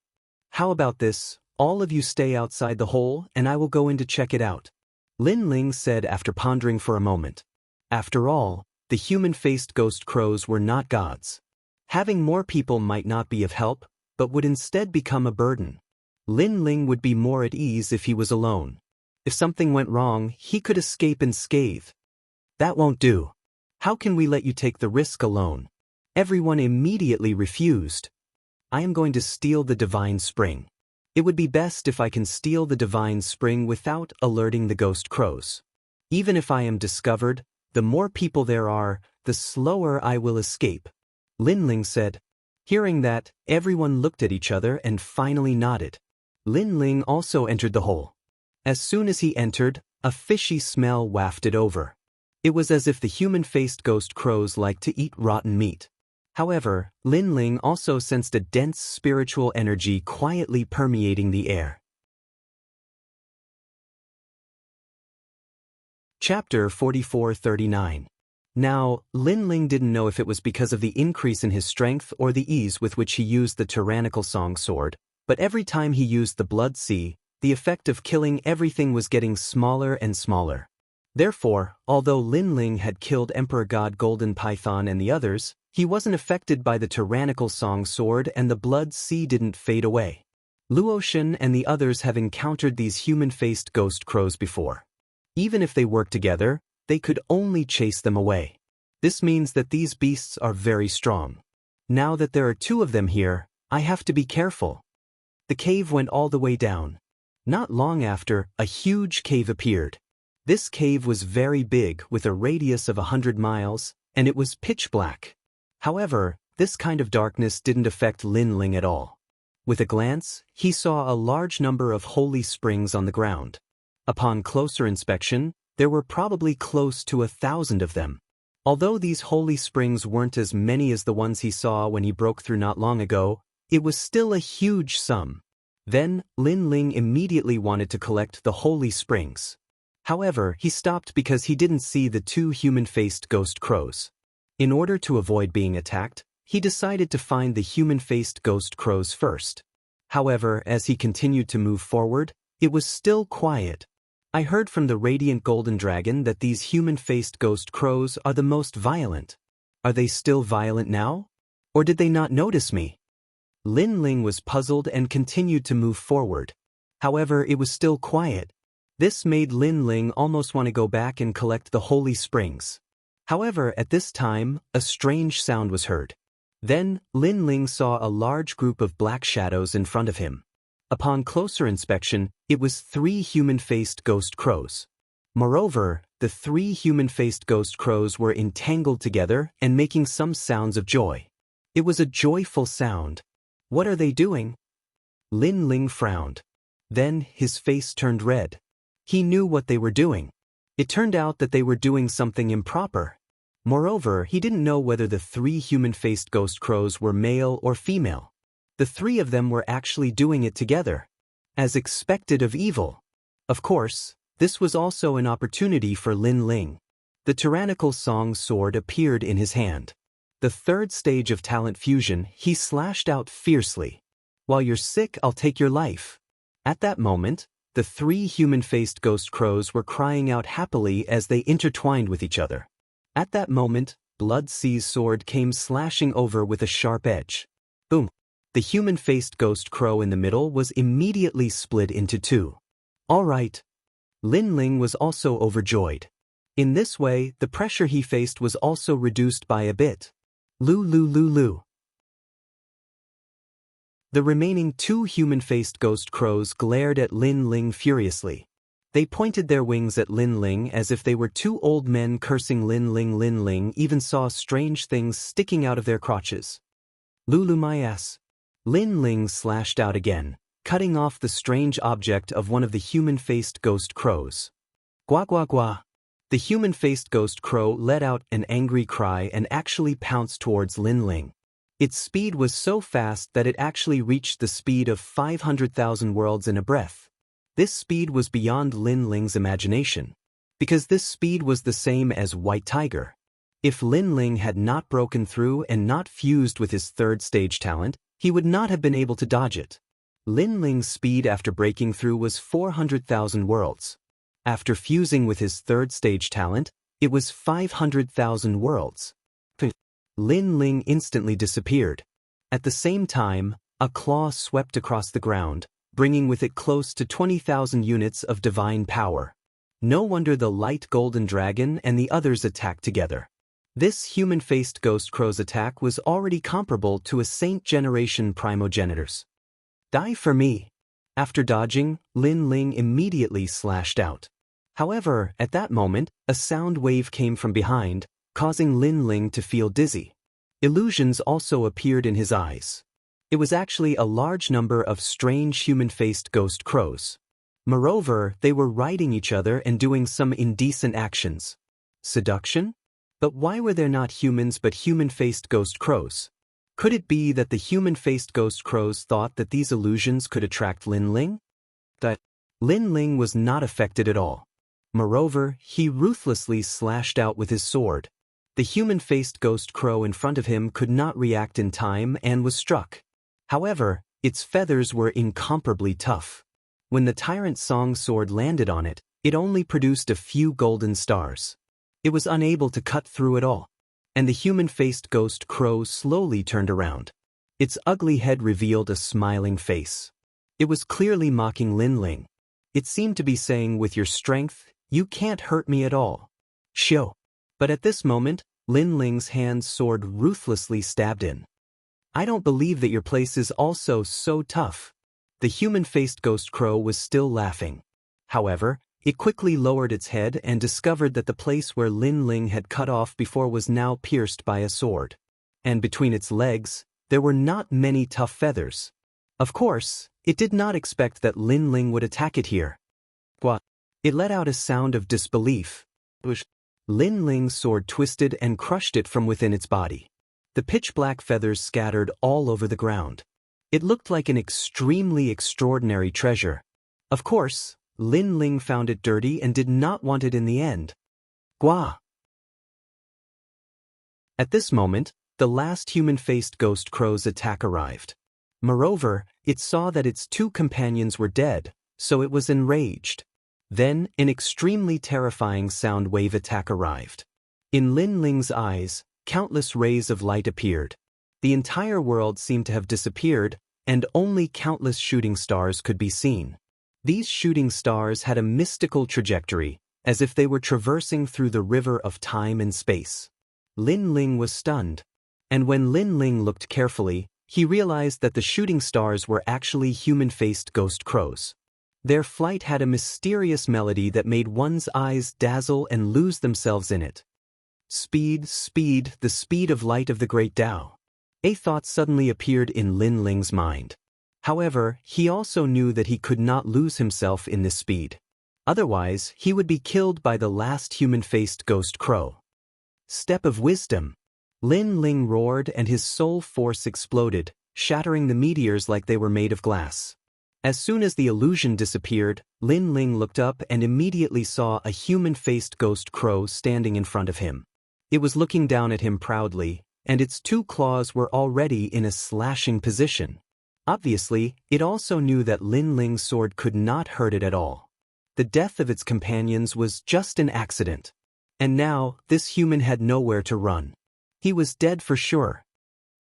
how about this, all of you stay outside the hole and I will go in to check it out. Lin Ling said after pondering for a moment. After all, the human-faced ghost crows were not gods. Having more people might not be of help, but would instead become a burden. Lin Ling would be more at ease if he was alone. If something went wrong, he could escape unscathed. That won't do. How can we let you take the risk alone? Everyone immediately refused. I am going to steal the divine spring. It would be best if I can steal the divine spring without alerting the ghost crows. Even if I am discovered, the more people there are, the slower I will escape. Lin Ling said. Hearing that, everyone looked at each other and finally nodded. Lin Ling also entered the hole. As soon as he entered, a fishy smell wafted over. It was as if the human-faced ghost crows liked to eat rotten meat. However, Lin Ling also sensed a dense spiritual energy quietly permeating the air. Chapter 4439. Now, Lin Ling didn't know if it was because of the increase in his strength or the ease with which he used the tyrannical song sword, but every time he used the blood sea, the effect of killing everything was getting smaller and smaller. Therefore, although Lin Ling had killed Emperor God Golden Python and the others, he wasn't affected by the tyrannical song sword and the blood sea didn't fade away. Luotian and the others have encountered these human-faced ghost crows before. Even if they worked together, they could only chase them away. This means that these beasts are very strong. Now that there are 2 of them here, I have to be careful. The cave went all the way down. Not long after, a huge cave appeared. This cave was very big with a radius of 100 miles, and it was pitch black. However, this kind of darkness didn't affect Lin Ling at all. With a glance, he saw a large number of holy springs on the ground. Upon closer inspection, there were probably close to 1,000 of them. Although these holy springs weren't as many as the ones he saw when he broke through not long ago, it was still a huge sum. Then, Lin Ling immediately wanted to collect the holy springs. However, he stopped because he didn't see the 2 human-faced ghost crows. In order to avoid being attacked, he decided to find the human-faced ghost crows first. However, as he continued to move forward, it was still quiet. I heard from the radiant golden dragon that these human-faced ghost crows are the most violent. Are they still violent now? Or did they not notice me? Lin Ling was puzzled and continued to move forward. However, it was still quiet. This made Lin Ling almost want to go back and collect the holy springs. However, at this time, a strange sound was heard. Then, Lin Ling saw a large group of black shadows in front of him. Upon closer inspection, it was 3 human-faced ghost crows. Moreover, the 3 human-faced ghost crows were entangled together and making some sounds of joy. It was a joyful sound. What are they doing? Lin Ling frowned. Then, his face turned red. He knew what they were doing. It turned out that they were doing something improper. Moreover, he didn't know whether the 3 human-faced ghost crows were male or female. The 3 of them were actually doing it together, as expected of evil. Of course, this was also an opportunity for Lin Ling. The tyrannical song sword appeared in his hand. The 3rd stage of talent fusion, he slashed out fiercely. While you're sick, I'll take your life. At that moment, the 3 human-faced ghost crows were crying out happily as they intertwined with each other. At that moment, Blood Sea's sword came slashing over with a sharp edge. Boom! The human-faced ghost crow in the middle was immediately split into 2. All right. Lin Ling was also overjoyed. In this way, the pressure he faced was also reduced by a bit. Lu lu lu lu. The remaining two human-faced ghost crows glared at Lin Ling furiously. They pointed their wings at Lin Ling as if they were two old men cursing Lin Ling. Lin Ling even saw strange things sticking out of their crotches. Lulu my ass. Lin Ling slashed out again, cutting off the strange object of one of the human-faced ghost crows. Gua gua gua. The human-faced ghost crow let out an angry cry and actually pounced towards Lin Ling. Its speed was so fast that it actually reached the speed of 500,000 worlds in a breath. This speed was beyond Lin Ling's imagination, because this speed was the same as White Tiger. If Lin Ling had not broken through and not fused with his third stage talent, he would not have been able to dodge it. Lin Ling's speed after breaking through was 400,000 worlds. After fusing with his third stage talent, it was 500,000 worlds. Lin Ling instantly disappeared. At the same time, a claw swept across the ground, bringing with it close to 20,000 units of divine power. No wonder the light golden dragon and the others attacked together. This human-faced ghost crow's attack was already comparable to a Saint Generation primogenitors. Die for me. After dodging, Lin Ling immediately slashed out. However, at that moment, a sound wave came from behind, causing Lin Ling to feel dizzy. Illusions also appeared in his eyes. It was actually a large number of strange human-faced ghost crows. Moreover, they were riding each other and doing some indecent actions. Seduction? But why were there not humans but human-faced ghost crows? Could it be that the human-faced ghost crows thought that these illusions could attract Lin Ling? That Lin Ling was not affected at all. Moreover, he ruthlessly slashed out with his sword. The human-faced ghost crow in front of him could not react in time and was struck. However, its feathers were incomparably tough. When the Tyrant Song sword landed on it, it only produced a few golden stars. It was unable to cut through at all. And the human-faced ghost crow slowly turned around. Its ugly head revealed a smiling face. It was clearly mocking Lin Ling. It seemed to be saying, with your strength, you can't hurt me at all. Show. But at this moment, Lin Ling's hand's sword ruthlessly stabbed in. I don't believe that your place is also so tough. The human-faced ghost crow was still laughing. However, it quickly lowered its head and discovered that the place where Lin Ling had cut off before was now pierced by a sword. And between its legs, there were not many tough feathers. Of course, it did not expect that Lin Ling would attack it here. What? It let out a sound of disbelief. Lin Ling's sword twisted and crushed it from within its body. The pitch-black feathers scattered all over the ground. It looked like an extremely extraordinary treasure. Of course, Lin Ling found it dirty and did not want it in the end. Gua! At this moment, the last human-faced ghost crow's attack arrived. Moreover, it saw that its two companions were dead, so it was enraged. Then, an extremely terrifying sound wave attack arrived. In Lin Ling's eyes, countless rays of light appeared. The entire world seemed to have disappeared, and only countless shooting stars could be seen. These shooting stars had a mystical trajectory, as if they were traversing through the river of time and space. Lin Ling was stunned. And when Lin Ling looked carefully, he realized that the shooting stars were actually human-faced ghost crows. Their flight had a mysterious melody that made one's eyes dazzle and lose themselves in it. Speed, speed, the speed of light of the great Tao. A thought suddenly appeared in Lin Ling's mind. However, he also knew that he could not lose himself in this speed. Otherwise, he would be killed by the last human-faced ghost crow. Step of wisdom. Lin Ling roared and his soul force exploded, shattering the meteors like they were made of glass. As soon as the illusion disappeared, Lin Ling looked up and immediately saw a human-faced ghost crow standing in front of him. It was looking down at him proudly, and its two claws were already in a slashing position. Obviously, it also knew that Lin Ling's sword could not hurt it at all. The death of its companions was just an accident. And now, this human had nowhere to run. He was dead for sure.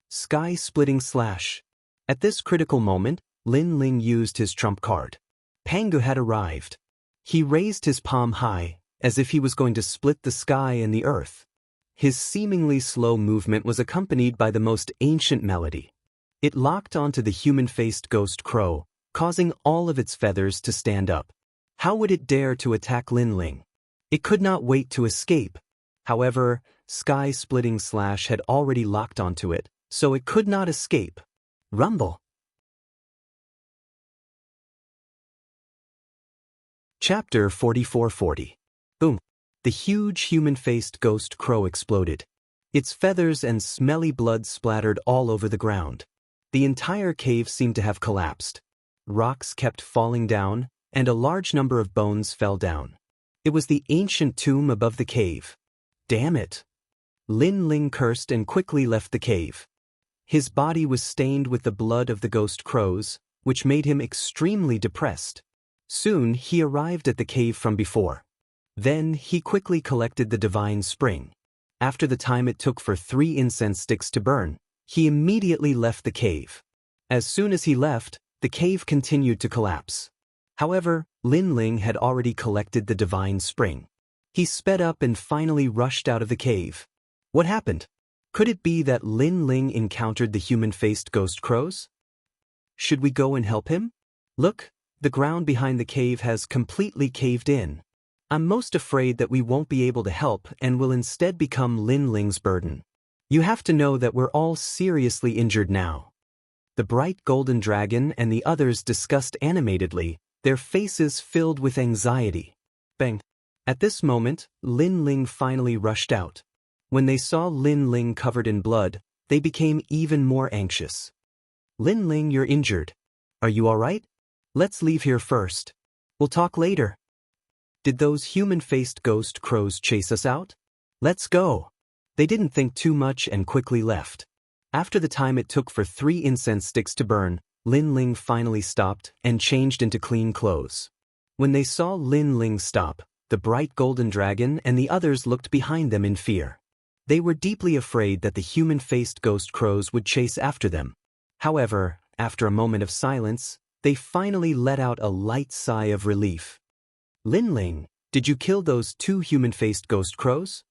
Sky-splitting slash. At this critical moment, Lin Ling used his trump card. Pangu had arrived. He raised his palm high, as if he was going to split the sky and the earth. His seemingly slow movement was accompanied by the most ancient melody. It locked onto the human-faced ghost crow, causing all of its feathers to stand up. How would it dare to attack Lin Ling? It could not wait to escape. However, Sky-Splitting Slash had already locked onto it, so it could not escape. Rumble. Chapter 4440. Boom. The huge human-faced ghost crow exploded. Its feathers and smelly blood splattered all over the ground. The entire cave seemed to have collapsed. Rocks kept falling down, and a large number of bones fell down. It was the ancient tomb above the cave. Damn it! Lin Ling cursed and quickly left the cave. His body was stained with the blood of the ghost crows, which made him extremely depressed. Soon he arrived at the cave from before. Then he quickly collected the divine spring. After the time it took for 3 incense sticks to burn, he immediately left the cave. As soon as he left, the cave continued to collapse. However, Lin Ling had already collected the divine spring. He sped up and finally rushed out of the cave. What happened? Could it be that Lin Ling encountered the human-faced ghost crows? Should we go and help him? Look, the ground behind the cave has completely caved in. I'm most afraid that we won't be able to help and will instead become Lin Ling's burden. You have to know that we're all seriously injured now. The bright golden dragon and the others discussed animatedly, their faces filled with anxiety. Bang! At this moment, Lin Ling finally rushed out. When they saw Lin Ling covered in blood, they became even more anxious. Lin Ling, you're injured. Are you all right? Let's leave here first. We'll talk later. Did those human-faced ghost crows chase us out? Let's go. They didn't think too much and quickly left. After the time it took for 3 incense sticks to burn, Lin Ling finally stopped and changed into clean clothes. When they saw Lin Ling stop, the bright golden dragon and the others looked behind them in fear. They were deeply afraid that the human-faced ghost crows would chase after them. However, after a moment of silence, they finally let out a light sigh of relief. Lin Ling, did you kill those 2 human-faced ghost crows?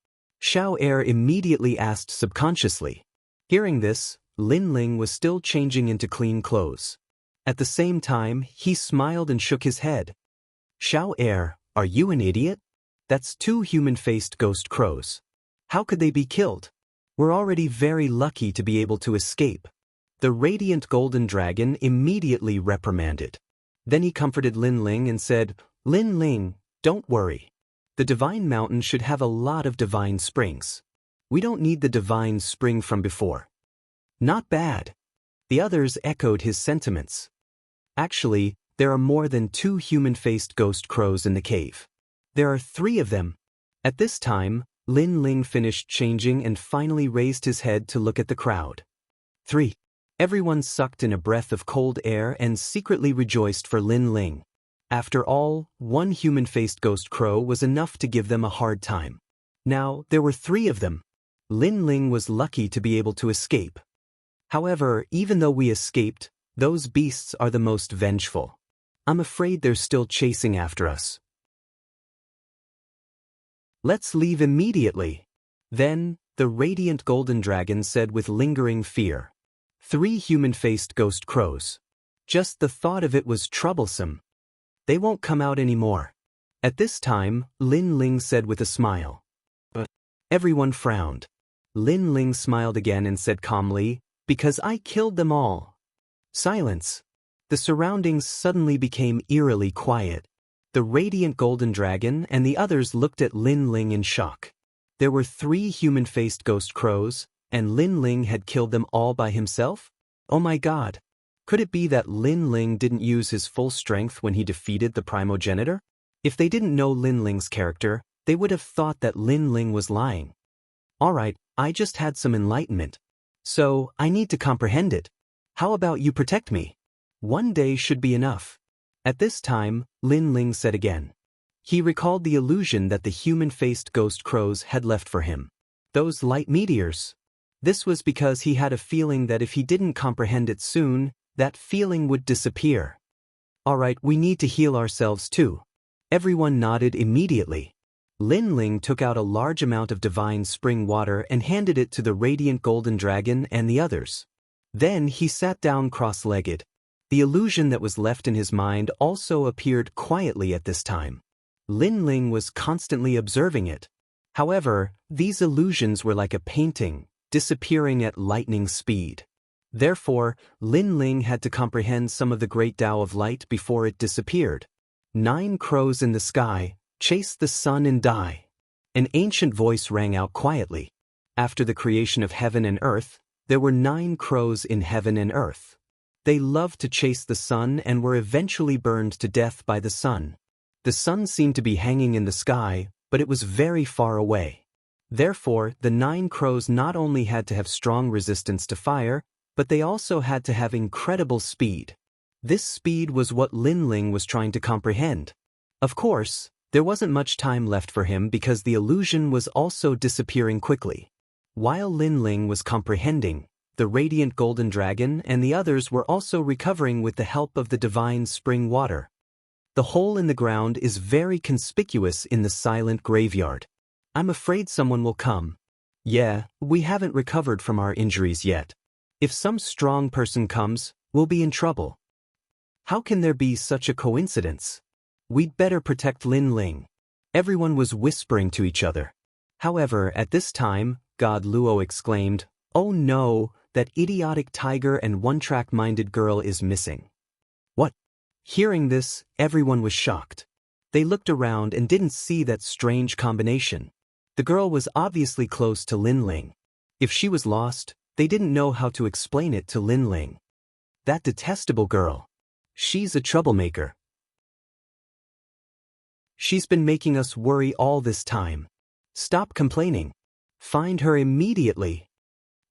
Xiao Er immediately asked subconsciously. Hearing this, Lin Ling was still changing into clean clothes. At the same time, he smiled and shook his head. Xiao Er, are you an idiot? That's 2 human-faced ghost crows. How could they be killed? We're already very lucky to be able to escape. The radiant golden dragon immediately reprimanded. Then he comforted Lin Ling and said, Lin Ling, don't worry. The divine mountain should have a lot of divine springs. We don't need the divine spring from before. Not bad. The others echoed his sentiments. Actually, there are more than 2 human-faced ghost crows in the cave. There are 3 of them. At this time, Lin Ling finished changing and finally raised his head to look at the crowd. 3. Everyone sucked in a breath of cold air and secretly rejoiced for Lin Ling. After all, 1 human-faced ghost crow was enough to give them a hard time. Now, there were 3 of them. Lin Ling was lucky to be able to escape. However, even though we escaped, those beasts are the most vengeful. I'm afraid they're still chasing after us. Let's leave immediately. Then, the radiant golden dragon said with lingering fear. 3 human-faced ghost crows. Just the thought of it was troublesome. They won't come out anymore. At this time, Lin Ling said with a smile. But everyone frowned. Lin Ling smiled again and said calmly, because I killed them all. Silence. The surroundings suddenly became eerily quiet. The radiant golden dragon and the others looked at Lin Ling in shock. There were 3 human-faced ghost crows, and Lin Ling had killed them all by himself? Oh my god. Could it be that Lin Ling didn't use his full strength when he defeated the primogenitor? If they didn't know Lin Ling's character, they would have thought that Lin Ling was lying. Alright, I just had some enlightenment. So, I need to comprehend it. How about you protect me? 1 day should be enough. At this time, Lin Ling said again. He recalled the illusion that the human-faced ghost crows had left for him. Those light meteors. This was because he had a feeling that if he didn't comprehend it soon, that feeling would disappear. Alright, we need to heal ourselves too. Everyone nodded immediately. Lin Ling took out a large amount of divine spring water and handed it to the radiant golden dragon and the others. Then he sat down cross-legged. The illusion that was left in his mind also appeared quietly at this time. Lin Ling was constantly observing it. However, these illusions were like a painting, disappearing at lightning speed. Therefore, Lin Ling had to comprehend some of the great Tao of light before it disappeared. 9 crows in the sky, chase the sun and die. An ancient voice rang out quietly. After the creation of heaven and earth, there were 9 crows in heaven and earth. They loved to chase the sun and were eventually burned to death by the sun. The sun seemed to be hanging in the sky, but it was very far away. Therefore, the 9 crows not only had to have strong resistance to fire, but they also had to have incredible speed. This speed was what Lin Ling was trying to comprehend. Of course, there wasn't much time left for him because the illusion was also disappearing quickly. While Lin Ling was comprehending, the radiant golden dragon and the others were also recovering with the help of the divine spring water. The hole in the ground is very conspicuous in the silent graveyard. I'm afraid someone will come. Yeah, we haven't recovered from our injuries yet. If some strong person comes, we'll be in trouble. How can there be such a coincidence? We'd better protect Lin Ling. Everyone was whispering to each other. However, at this time, God Luo exclaimed, "Oh no, that idiotic tiger and one-track-minded girl is missing." What? Hearing this, everyone was shocked. They looked around and didn't see that strange combination. The girl was obviously close to Lin Ling. If she was lost, they didn't know how to explain it to Lin Ling. That detestable girl. She's a troublemaker. She's been making us worry all this time. Stop complaining. Find her immediately.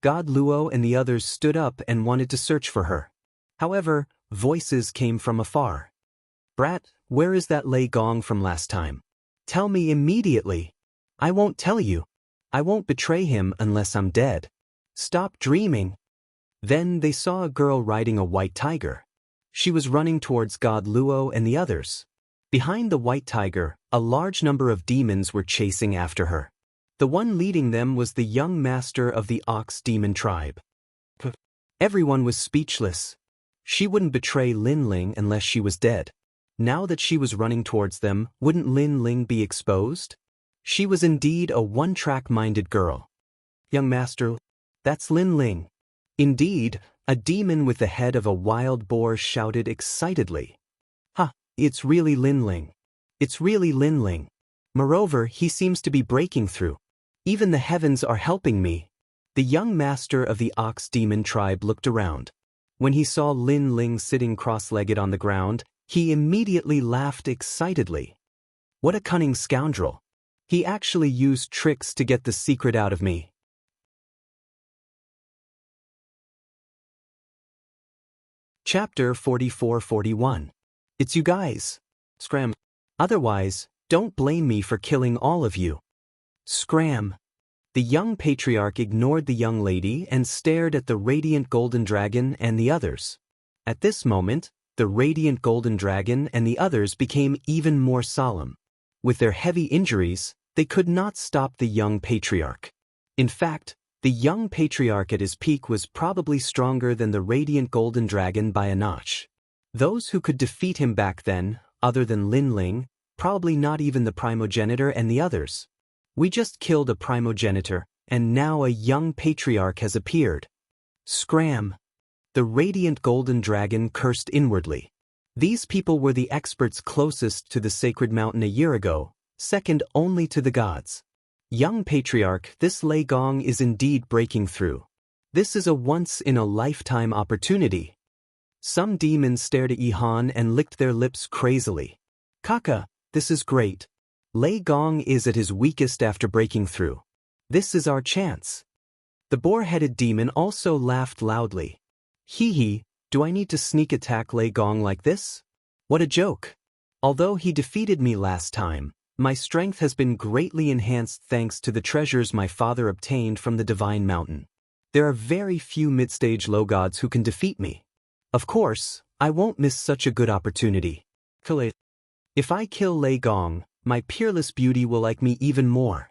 God Luo and the others stood up and wanted to search for her. However, voices came from afar. "Brat, where is that Lei Gong from last time? Tell me immediately." "I won't tell you. I won't betray him unless I'm dead. Stop dreaming." Then they saw a girl riding a white tiger. She was running towards God Luo and the others. Behind the white tiger, a large number of demons were chasing after her. The one leading them was the young master of the ox demon tribe. Everyone was speechless. She wouldn't betray Lin Ling unless she was dead. Now that she was running towards them, wouldn't Lin Ling be exposed? She was indeed a one-track-minded girl. "Young master, that's Lin Ling." Indeed, a demon with the head of a wild boar shouted excitedly. "Ha, it's really Lin Ling. It's really Lin Ling. Moreover, he seems to be breaking through. Even the heavens are helping me." The young master of the ox demon tribe looked around. When he saw Lin Ling sitting cross-legged on the ground, he immediately laughed excitedly. What a cunning scoundrel. He actually used tricks to get the secret out of me. Chapter 44-41. It's you guys. Scram. Otherwise, don't blame me for killing all of you. Scram. The young patriarch ignored the young lady and stared at the radiant golden dragon and the others. At this moment, the radiant golden dragon and the others became even more solemn. With their heavy injuries, they could not stop the young patriarch. In fact, the young patriarch at his peak was probably stronger than the radiant golden dragon by a notch. Those who could defeat him back then, other than Lin Ling, probably not even the primogenitor and the others. We just killed a primogenitor, and now a young patriarch has appeared. Scram. The radiant golden dragon cursed inwardly. These people were the experts closest to the sacred mountain a year ago, second only to the gods. Young patriarch, this Lei Gong is indeed breaking through. This is a once-in-a-lifetime opportunity. Some demons stared at Yihan and licked their lips crazily. Kaka, this is great. Lei Gong is at his weakest after breaking through. This is our chance. The boar-headed demon also laughed loudly. Hee hee, do I need to sneak attack Lei Gong like this? What a joke. Although he defeated me last time, my strength has been greatly enhanced thanks to the treasures my father obtained from the divine mountain. There are very few mid-stage low gods who can defeat me. Of course, I won't miss such a good opportunity. If I kill Lei Gong, my peerless beauty will like me even more.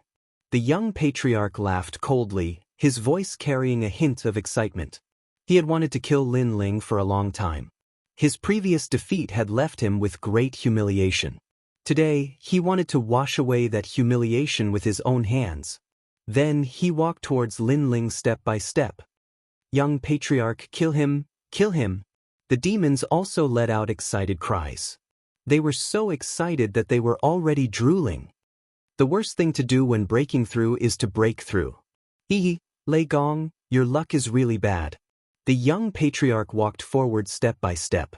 The young patriarch laughed coldly, his voice carrying a hint of excitement. He had wanted to kill Lin Ling for a long time. His previous defeat had left him with great humiliation. Today, he wanted to wash away that humiliation with his own hands. Then he walked towards Lin Ling step by step. Young patriarch, kill him, kill him. The demons also let out excited cries. They were so excited that they were already drooling. The worst thing to do when breaking through is to break through. Hee, Lei Gong, your luck is really bad. The young patriarch walked forward step by step.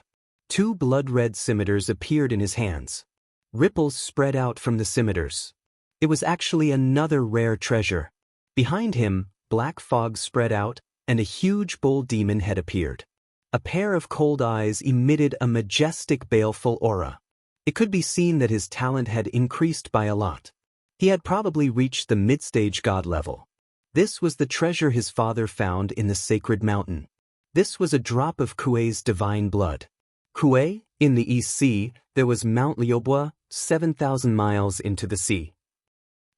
2 blood-red scimitars appeared in his hands. Ripples spread out from the scimitars. It was actually another rare treasure. Behind him, black fog spread out, and a huge bull demon head appeared. A pair of cold eyes emitted a majestic, baleful aura. It could be seen that his talent had increased by a lot. He had probably reached the mid-stage god level. This was the treasure his father found in the sacred mountain. This was a drop of Kuei's divine blood. Kuei, in the East Sea, there was Mount Liubois, 7,000 miles into the sea.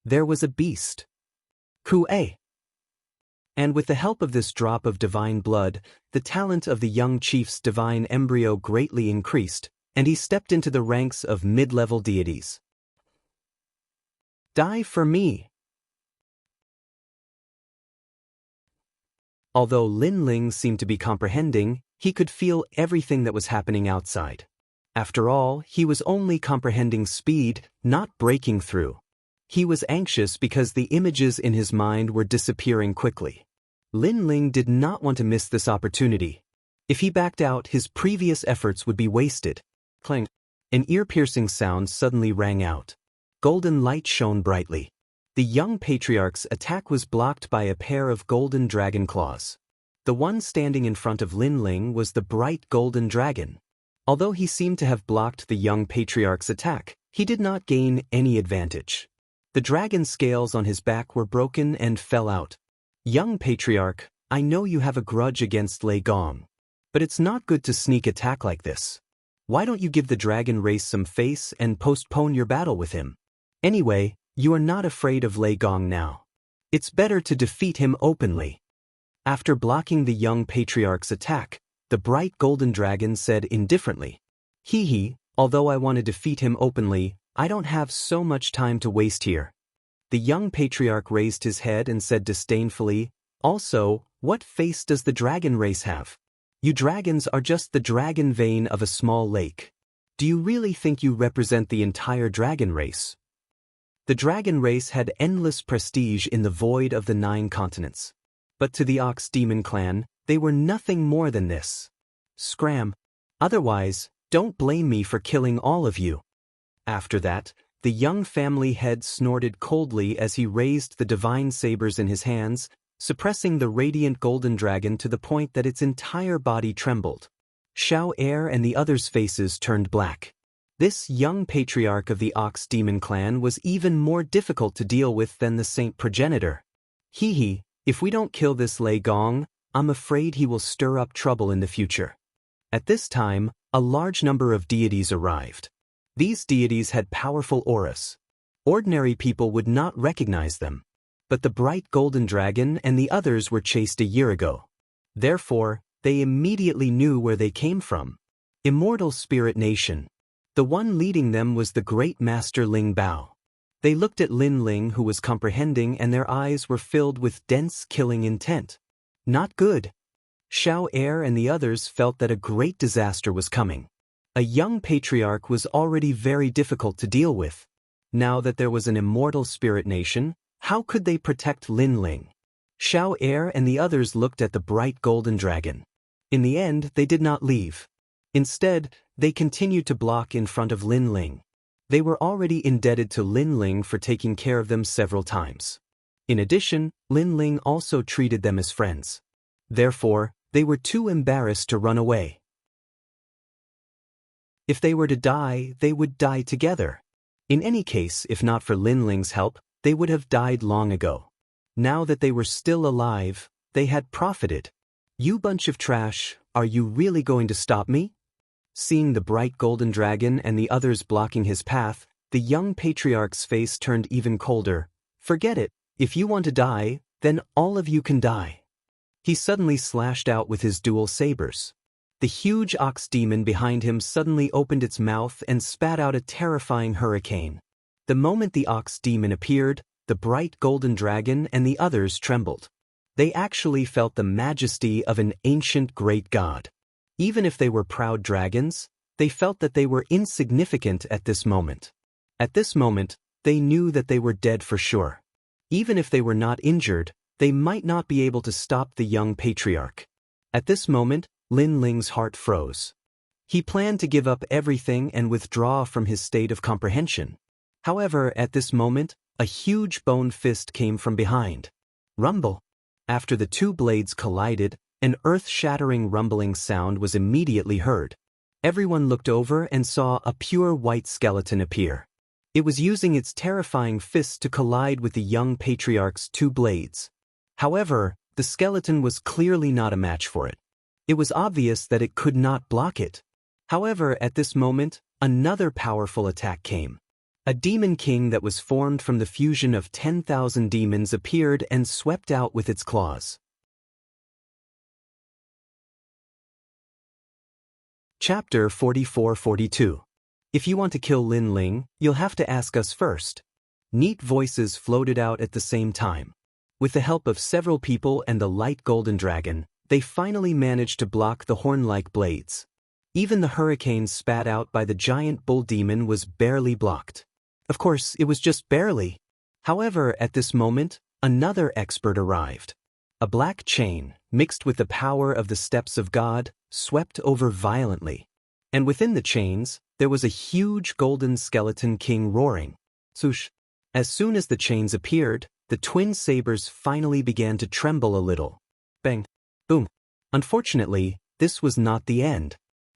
There was a beast. Kuei. And with the help of this drop of divine blood, the talent of the young chief's divine embryo greatly increased, and he stepped into the ranks of mid-level deities. Die for me. Although Lin Ling seemed to be comprehending, he could feel everything that was happening outside. After all, he was only comprehending speed, not breaking through. He was anxious because the images in his mind were disappearing quickly. Lin Ling did not want to miss this opportunity. If he backed out, his previous efforts would be wasted. Clang. An ear-piercing sound suddenly rang out. Golden light shone brightly. The young patriarch's attack was blocked by a pair of golden dragon claws. The one standing in front of Lin Ling was the bright golden dragon. Although he seemed to have blocked the young patriarch's attack, he did not gain any advantage. The dragon scales on his back were broken and fell out. Young patriarch, I know you have a grudge against Lei Gong. But it's not good to sneak attack like this. Why don't you give the dragon race some face and postpone your battle with him? Anyway, you are not afraid of Lei Gong now. It's better to defeat him openly. After blocking the young patriarch's attack, the bright golden dragon said indifferently, Hee, although I want to defeat him openly, I don't have so much time to waste here. The young patriarch raised his head and said disdainfully, Also, what face does the dragon race have? You dragons are just the dragon vein of a small lake. Do you really think you represent the entire dragon race? The dragon race had endless prestige in the void of the 9 continents. But to the Ox Demon clan, they were nothing more than this. Scram. Otherwise, don't blame me for killing all of you. After that, the young family head snorted coldly as he raised the divine sabers in his hands, suppressing the radiant golden dragon to the point that its entire body trembled. Xiao Er and the others' faces turned black. This young patriarch of the Ox Demon clan was even more difficult to deal with than the saint progenitor. Hee, if we don't kill this Lei Gong, I'm afraid he will stir up trouble in the future. At this time, a large number of deities arrived. These deities had powerful auras. Ordinary people would not recognize them. But the bright golden dragon and the others were chased a year ago. Therefore, they immediately knew where they came from. Immortal Spirit Nation. The one leading them was the great master Ling Bao. They looked at Lin Ling, who was comprehending, and their eyes were filled with dense killing intent. Not good. Xiao Er and the others felt that a great disaster was coming. A young patriarch was already very difficult to deal with. Now that there was an immortal spirit nation, how could they protect Lin Ling? Xiao Er and the others looked at the bright golden dragon. In the end, they did not leave. Instead, they continued to block in front of Lin Ling. They were already indebted to Lin Ling for taking care of them several times. In addition, Lin Ling also treated them as friends. Therefore, they were too embarrassed to run away. If they were to die, they would die together. In any case, if not for Lin Ling's help, they would have died long ago. Now that they were still alive, they had profited. You bunch of trash, are you really going to stop me? Seeing the bright golden dragon and the others blocking his path, The young patriarch's face turned even colder. "Forget it. If you want to die, then all of you can die." He suddenly slashed out with his dual sabers. The huge ox demon behind him suddenly opened its mouth and spat out a terrifying hurricane. The moment the ox demon appeared, the bright golden dragon and the others trembled. They actually felt the majesty of an ancient great god. Even if they were proud dragons, they felt that they were insignificant at this moment. At this moment, they knew that they were dead for sure. Even if they were not injured, they might not be able to stop the young patriarch. At this moment, Lin Ling's heart froze. He planned to give up everything and withdraw from his state of comprehension. However, at this moment, a huge bone fist came from behind. Rumble. After the two blades collided, an earth-shattering rumbling sound was immediately heard. Everyone looked over and saw a pure white skeleton appear. It was using its terrifying fists to collide with the young patriarch's two blades. However, the skeleton was clearly not a match for it. It was obvious that it could not block it. However, at this moment, another powerful attack came. A demon king that was formed from the fusion of 10,000 demons appeared and swept out with its claws. Chapter 44-42. If you want to kill Lin Ling, you'll have to ask us first. Neat voices floated out at the same time. With the help of several people and the light golden dragon, they finally managed to block the horn-like blades. Even the hurricane spat out by the giant bull demon was barely blocked. Of course, it was just barely. However, at this moment, another expert arrived. A black chain, mixed with the power of the steps of God, swept over violently. And within the chains, there was a huge golden skeleton king roaring. Swoosh! As soon as the chains appeared, the twin sabers finally began to tremble a little. Bang! Boom! Unfortunately, this was not the end.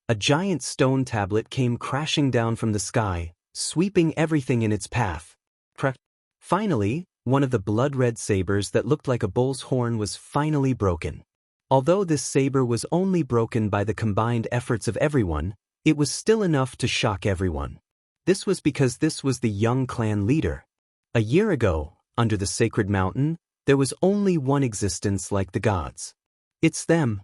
A giant stone tablet came crashing down from the sky, sweeping everything in its path. Crack! Finally, one of the blood-red sabers that looked like a bull's horn was finally broken. Although this saber was only broken by the combined efforts of everyone, it was still enough to shock everyone. This was because this was the young clan leader. A year ago, under the sacred mountain, there was only one existence like the gods. It's them.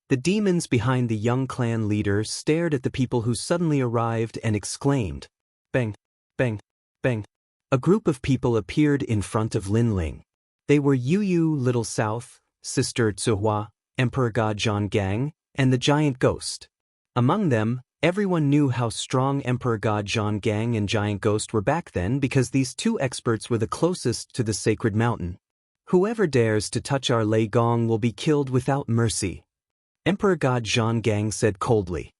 The demons behind the young clan leader stared at the people who suddenly arrived and exclaimed, "Bang! Bang! Bang!" A group of people appeared in front of Lin Ling. They were Yu Yu Little South, Sister Tsuhua, Emperor God Zhang Gang, and the Giant Ghost. Among them, everyone knew how strong Emperor God Zhang Gang and Giant Ghost were back then because these two experts were the closest to the sacred mountain. "Whoever dares to touch our Lei Gong will be killed without mercy," Emperor God Zhang Gang said coldly.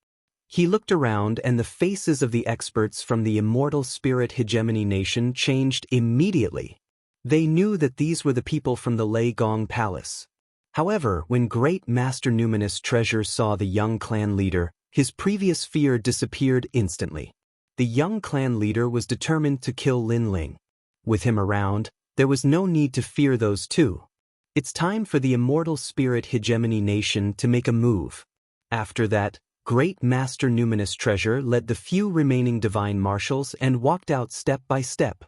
He looked around and the faces of the experts from the immortal spirit hegemony nation changed immediately. They knew that these were the people from the Lei Gong Palace. However, when Great Master Numinous Treasure saw the young clan leader, his previous fear disappeared instantly. The young clan leader was determined to kill Lin Ling. With him around, there was no need to fear those two. It's time for the immortal spirit hegemony nation to make a move. After that, Great Master Numinous Treasure led the few remaining divine marshals and walked out step by step.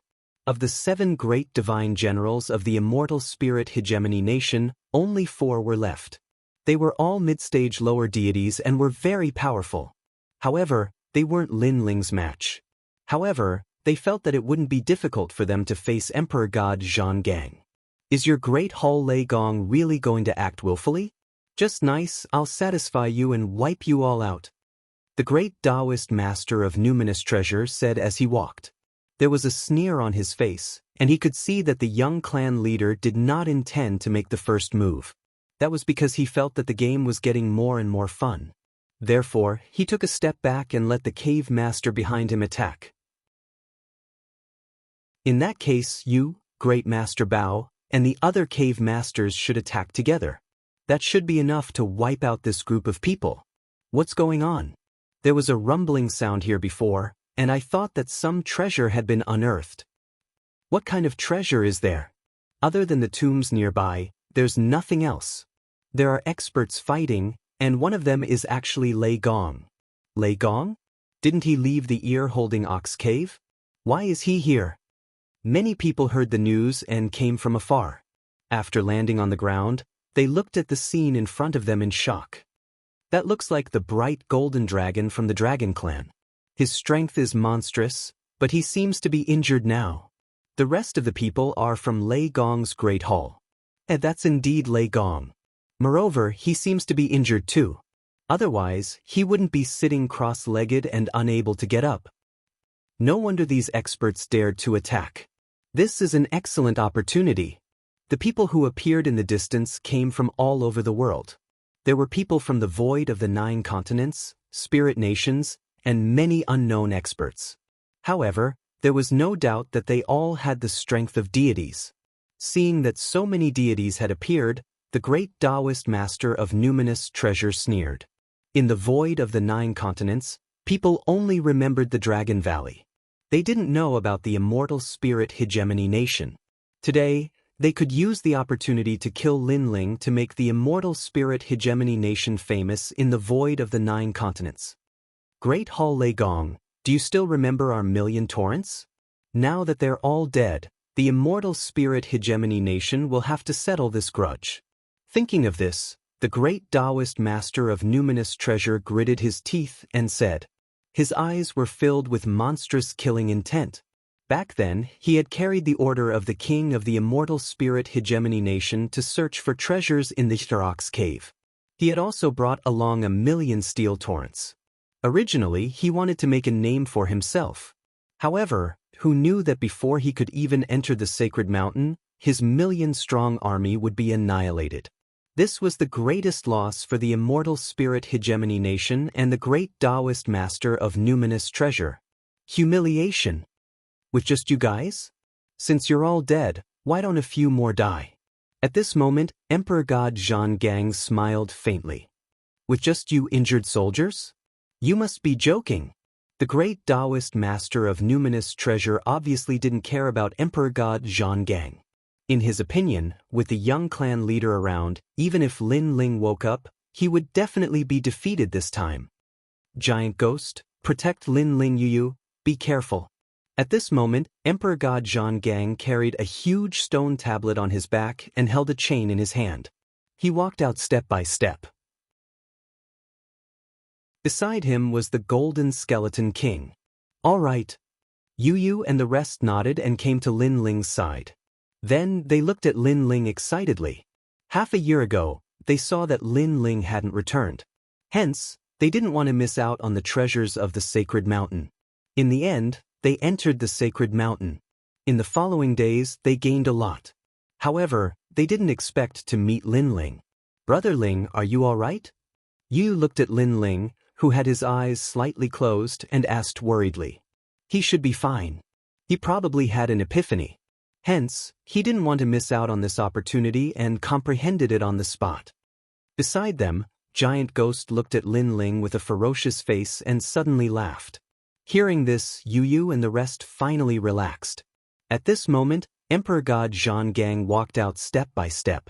Of the 7 great divine generals of the immortal spirit hegemony nation, only 4 were left. They were all mid-stage lower deities and were very powerful. However, they weren't Lin Ling's match. However, they felt that it wouldn't be difficult for them to face Emperor God Zhang Gang. "Is your great Hall Lei Gong really going to act willfully? Just nice, I'll satisfy you and wipe you all out," the great Taoist master of Numinous Treasure said as he walked. There was a sneer on his face, and he could see that the young clan leader did not intend to make the first move. That was because he felt that the game was getting more and more fun. Therefore, he took a step back and let the cave master behind him attack. In that case, you, Great Master Bao, and the other cave masters should attack together. That should be enough to wipe out this group of people. What's going on? There was a rumbling sound here before, and I thought that some treasure had been unearthed. What kind of treasure is there? Other than the tombs nearby, there's nothing else. There are experts fighting, and one of them is actually Lei Gong. Lei Gong? Didn't he leave the ear-holding ox cave? Why is he here? Many people heard the news and came from afar. After landing on the ground, they looked at the scene in front of them in shock. That looks like the bright golden dragon from the Dragon Clan. His strength is monstrous, but he seems to be injured now. The rest of the people are from Lei Gong's Great Hall. And that's indeed Lei Gong. Moreover, he seems to be injured too. Otherwise, he wouldn't be sitting cross-legged and unable to get up. No wonder these experts dared to attack. This is an excellent opportunity. The people who appeared in the distance came from all over the world. There were people from the void of the 9 continents, spirit nations, and many unknown experts. However, there was no doubt that they all had the strength of deities. Seeing that so many deities had appeared, the great Taoist master of numinous treasure sneered. In the void of the 9 continents, people only remembered the Dragon Valley. They didn't know about the immortal spirit hegemony nation. Today, they could use the opportunity to kill Lin Ling to make the immortal spirit hegemony nation famous in the void of the 9 continents. Great Hall Lei Gong, do you still remember our million torrents? Now that they're all dead, the immortal spirit hegemony nation will have to settle this grudge. Thinking of this, the great Taoist master of numinous treasure gritted his teeth and said. His eyes were filled with monstrous killing intent. Back then, he had carried the order of the king of the immortal spirit hegemony nation to search for treasures in the Shtarok's cave. He had also brought along 1,000,000 steel torrents. Originally, he wanted to make a name for himself. However, who knew that before he could even enter the sacred mountain, his 1,000,000-strong army would be annihilated. This was the greatest loss for the immortal spirit hegemony nation and the great Taoist master of numinous treasure. Humiliation. With just you guys? Since you're all dead, why don't a few more die? At this moment, Emperor God Zhang Gang smiled faintly. With just you injured soldiers? You must be joking. The great Taoist master of numinous treasure obviously didn't care about Emperor God Zhang Gang. In his opinion, with the young clan leader around, even if Lin Ling woke up, he would definitely be defeated this time. Giant Ghost, protect Lin Ling Yu, be careful. At this moment, Emperor God Zhang Gang carried a huge stone tablet on his back and held a chain in his hand. He walked out step by step. Beside him was the Golden Skeleton King. All right. Yu and the rest nodded and came to Lin Ling's side. Then they looked at Lin Ling excitedly. Half a year ago, they saw that Lin Ling hadn't returned. Hence, they didn't want to miss out on the treasures of the sacred mountain. In the end, they entered the sacred mountain. In the following days, they gained a lot. However, they didn't expect to meet Lin Ling. Brother Ling, are you all right? Yu looked at Lin Ling, who had his eyes slightly closed, and asked worriedly. He should be fine. He probably had an epiphany. Hence, he didn't want to miss out on this opportunity and comprehended it on the spot. Beside them, Giant Ghost looked at Lin Ling with a ferocious face and suddenly laughed. Hearing this, Yu and the rest finally relaxed. At this moment, Emperor God Zhang Gang walked out step by step.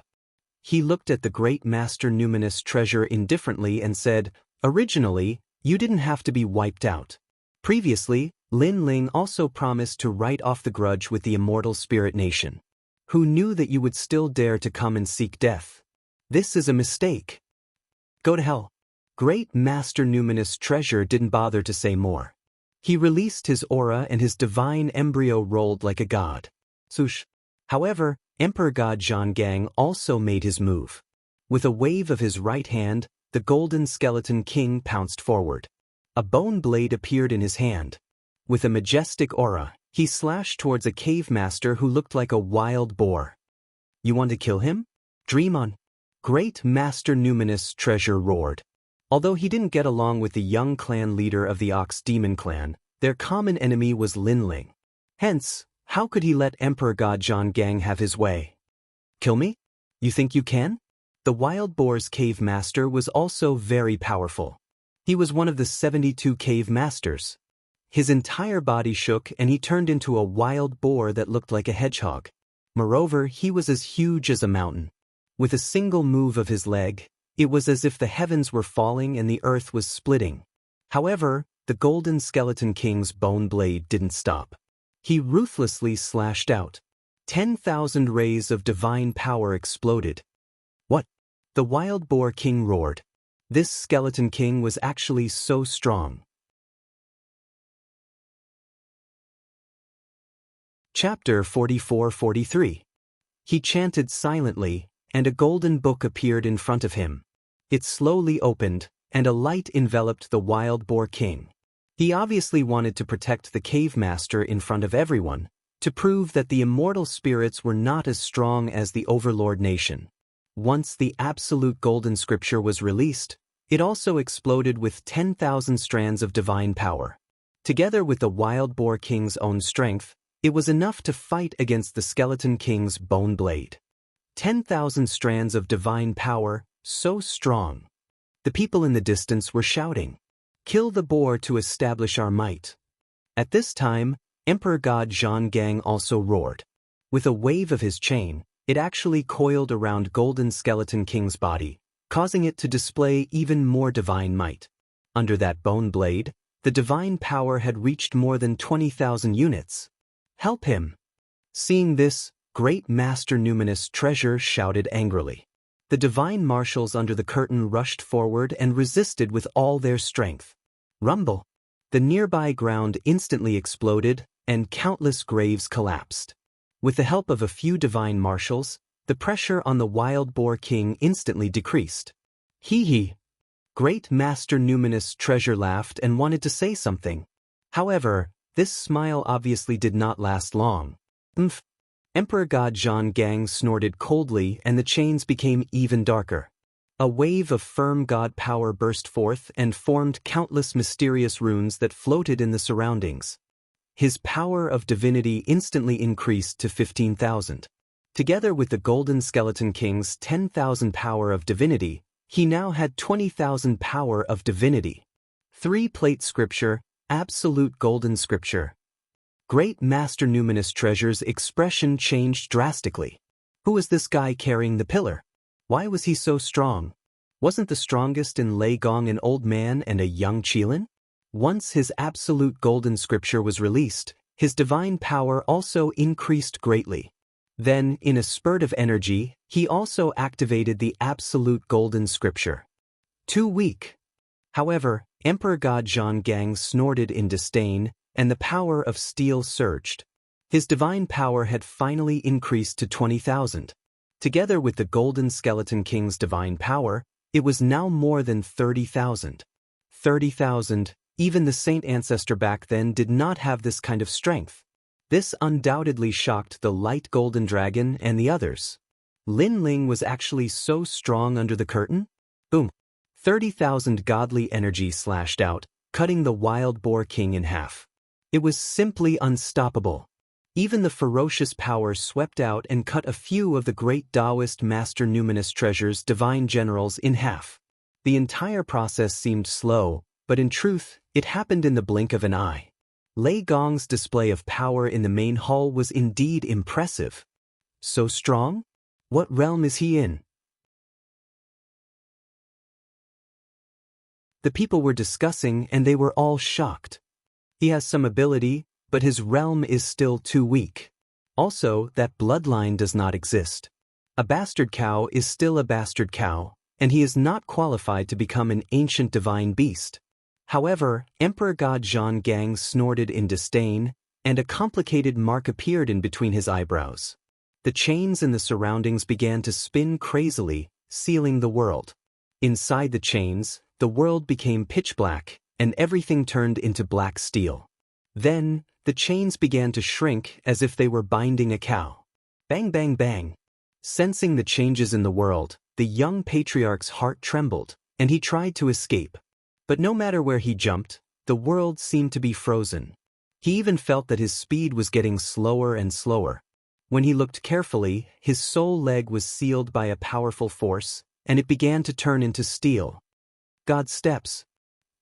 He looked at the great master numinous treasure indifferently and said, Originally, you didn't have to be wiped out. Previously, Lin Ling also promised to write off the grudge with the immortal spirit nation. Who knew that you would still dare to come and seek death? This is a mistake. Go to hell. Great Master Numinous Treasure didn't bother to say more. He released his aura and his divine embryo rolled like a god. Swoosh. However, Emperor God Zhang Gang also made his move. With a wave of his right hand, the Golden Skeleton King pounced forward. A bone blade appeared in his hand. With a majestic aura, he slashed towards a cave master who looked like a wild boar. You want to kill him? Dream on. Great Master Numinous Treasure roared. Although he didn't get along with the young clan leader of the Ox Demon clan, their common enemy was Lin Ling. Hence, how could he let Emperor God Zhang Gang have his way? Kill me? You think you can? The Wild Boar's cave master was also very powerful. He was one of the 72 cave masters. His entire body shook and he turned into a wild boar that looked like a hedgehog. Moreover, he was as huge as a mountain. With a single move of his leg, it was as if the heavens were falling and the earth was splitting. However, the Golden Skeleton King's bone blade didn't stop. He ruthlessly slashed out. 10,000 rays of divine power exploded. What? The wild boar king roared. This skeleton king was actually so strong. Chapter 44-43. He chanted silently, and a golden book appeared in front of him. It slowly opened, and a light enveloped the wild boar king. He obviously wanted to protect the cave master in front of everyone, to prove that the immortal spirits were not as strong as the overlord nation. Once the absolute golden scripture was released, it also exploded with 10,000 strands of divine power. Together with the wild boar king's own strength, it was enough to fight against the skeleton king's bone blade. 10,000 strands of divine power, so strong. The people in the distance were shouting, "Kill the boar to establish our might." At this time, Emperor God Zhang Gang also roared. With a wave of his chain, it actually coiled around Golden Skeleton King's body, causing it to display even more divine might. Under that bone blade, the divine power had reached more than 20,000 units. "Help him!" Seeing this, Great Master Numinous Treasure shouted angrily. The divine marshals under the curtain rushed forward and resisted with all their strength. Rumble! The nearby ground instantly exploded, and countless graves collapsed. With the help of a few divine marshals, the pressure on the wild boar king instantly decreased. Hee hee! Great Master Numinous Treasure laughed and wanted to say something. However, this smile obviously did not last long. Umph! Emperor God Zhang Gang snorted coldly and the chains became even darker. A wave of firm god power burst forth and formed countless mysterious runes that floated in the surroundings. His power of divinity instantly increased to 15,000. Together with the Golden Skeleton King's 10,000 power of divinity, he now had 20,000 power of divinity. 3-plate scripture, absolute golden scripture. Great Master Numinous Treasure's expression changed drastically. Who was this guy carrying the pillar? Why was he so strong? Wasn't the strongest in Lei Gong an old man and a young Qilin? Once his absolute golden scripture was released, his divine power also increased greatly. Then, in a spurt of energy, he also activated the absolute golden scripture. Too weak. However, Emperor God Zhang Gang snorted in disdain, and the power of steel surged. His divine power had finally increased to 20,000. Together with the Golden Skeleton King's divine power, it was now more than 30,000. 30,000, even the Saint Ancestor back then did not have this kind of strength. This undoubtedly shocked the Light Golden Dragon and the others. Lin Ling was actually so strong under the curtain? Boom! 30,000 godly energy slashed out, cutting the wild boar king in half. It was simply unstoppable. Even the ferocious power swept out and cut a few of the great Taoist Master Numinous Treasure's divine generals in half. The entire process seemed slow, but in truth, it happened in the blink of an eye. Lei Gong's display of power in the main hall was indeed impressive. So strong? What realm is he in? The people were discussing and they were all shocked. He has some ability, but his realm is still too weak. Also, that bloodline does not exist. A bastard cow is still a bastard cow, and he is not qualified to become an ancient divine beast. However, Emperor God Zhang Gang snorted in disdain, and a complicated mark appeared in between his eyebrows. The chains in the surroundings began to spin crazily, sealing the world. Inside the chains, the world became pitch black, and everything turned into black steel. Then, the chains began to shrink as if they were binding a cow. Bang bang bang. Sensing the changes in the world, the young patriarch's heart trembled, and he tried to escape. But no matter where he jumped, the world seemed to be frozen. He even felt that his speed was getting slower and slower. When he looked carefully, his soul leg was sealed by a powerful force, and it began to turn into steel. God steps.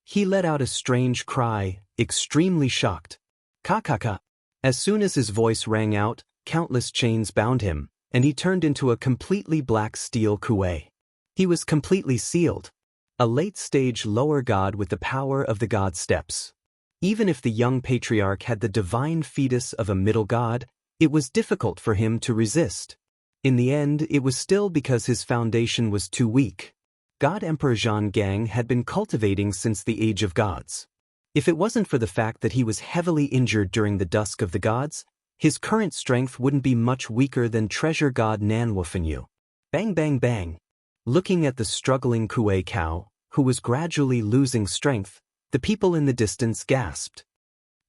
He let out a strange cry, extremely shocked. Ka-ka-ka. As soon as his voice rang out, countless chains bound him, and he turned into a completely black steel kuei. He was completely sealed. A late-stage lower god with the power of the god steps. Even if the young patriarch had the divine fetus of a middle god, it was difficult for him to resist. In the end, it was still because his foundation was too weak. God Emperor Zhang had been cultivating since the Age of Gods. If it wasn't for the fact that he was heavily injured during the Dusk of the Gods, his current strength wouldn't be much weaker than treasure god Nanwufenyu. Bang bang bang. Looking at the struggling Kuei cow, who was gradually losing strength, the people in the distance gasped.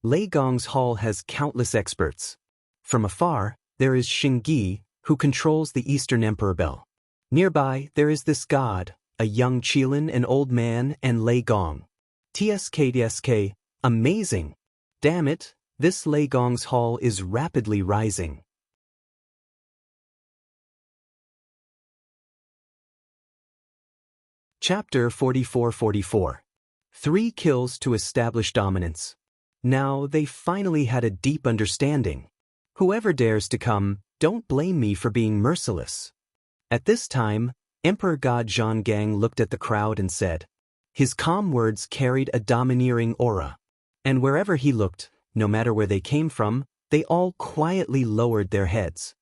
Lei Gong's hall has countless experts. From afar, there is Xingyi, who controls the Eastern Emperor Bell. Nearby, there is this god, a young Qilin, an old man, and Lei Gong. TSK, amazing! Damn it, this Lei Gong's hall is rapidly rising. Chapter 44-44. 3 kills to establish dominance. Now they finally had a deep understanding. Whoever dares to come, don't blame me for being merciless. At this time, Emperor God Zhang looked at the crowd and said. His calm words carried a domineering aura. And wherever he looked, no matter where they came from, they all quietly lowered their heads.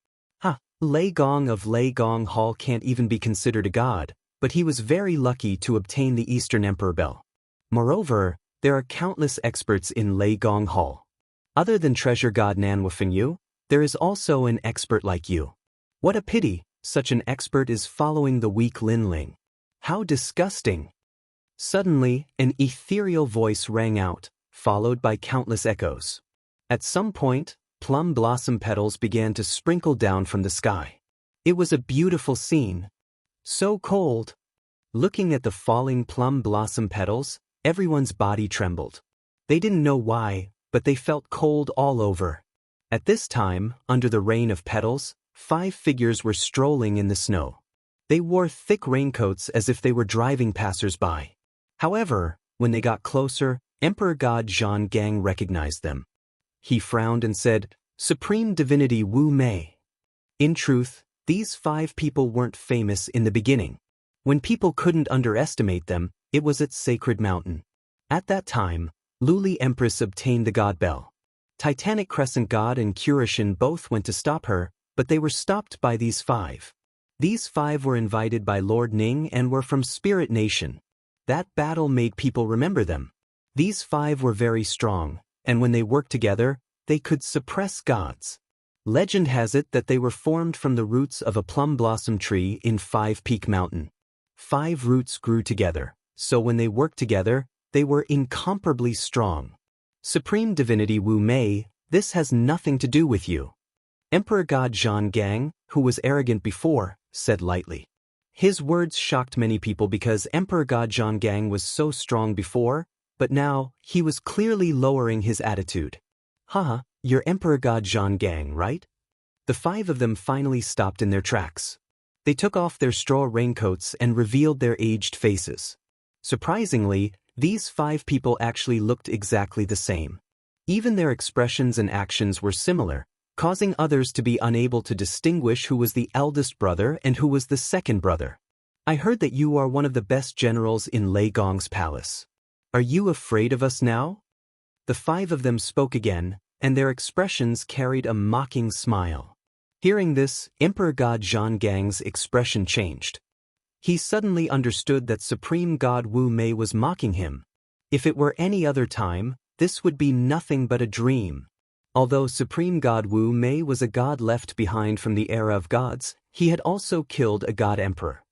Lei Gong of Lei Gong Hall can't even be considered a god, but he was very lucky to obtain the Eastern Emperor Bell. Moreover, there are countless experts in Lei Gong Hall. Other than treasure god Nanwufenyu, there is also an expert like you. What a pity, such an expert is following the weak Linling. How disgusting! Suddenly, an ethereal voice rang out, followed by countless echoes. At some point, plum blossom petals began to sprinkle down from the sky. It was a beautiful scene. So cold. Looking at the falling plum blossom petals, everyone's body trembled. They didn't know why, but they felt cold all over. At this time, under the rain of petals, 5 figures were strolling in the snow. They wore thick raincoats as if they were driving passers-by. However, when they got closer, Emperor God Zhang recognized them. He frowned and said, "Supreme Divinity Wu Mei." In truth, these 5 people weren't famous in the beginning. When people couldn't underestimate them, it was at Sacred Mountain. At that time, Luli Empress obtained the God Bell. Titanic Crescent God and Kurishin both went to stop her, but they were stopped by these 5. These 5 were invited by Lord Ning and were from Spirit Nation. That battle made people remember them. These 5 were very strong, and when they worked together, they could suppress gods. Legend has it that they were formed from the roots of a plum blossom tree in 5 Peak Mountain. 5 roots grew together, so when they worked together, they were incomparably strong. Supreme Divinity Wu Mei, this has nothing to do with you. Emperor God Zhang, who was arrogant before, said lightly. His words shocked many people because Emperor God Zhang was so strong before, but now, he was clearly lowering his attitude. You're Emperor God Zhang, right? The 5 of them finally stopped in their tracks. They took off their straw raincoats and revealed their aged faces. Surprisingly, these 5 people actually looked exactly the same. Even their expressions and actions were similar, causing others to be unable to distinguish who was the eldest brother and who was the second brother. I heard that you are one of the best generals in Lei Gong's palace. Are you afraid of us now? The 5 of them spoke again, and their expressions carried a mocking smile. Hearing this, Emperor God Zhang's expression changed. He suddenly understood that Supreme God Wu Mei was mocking him. If it were any other time, this would be nothing but a dream. Although Supreme God Wu Mei was a god left behind from the era of gods, he had also killed a god emperor.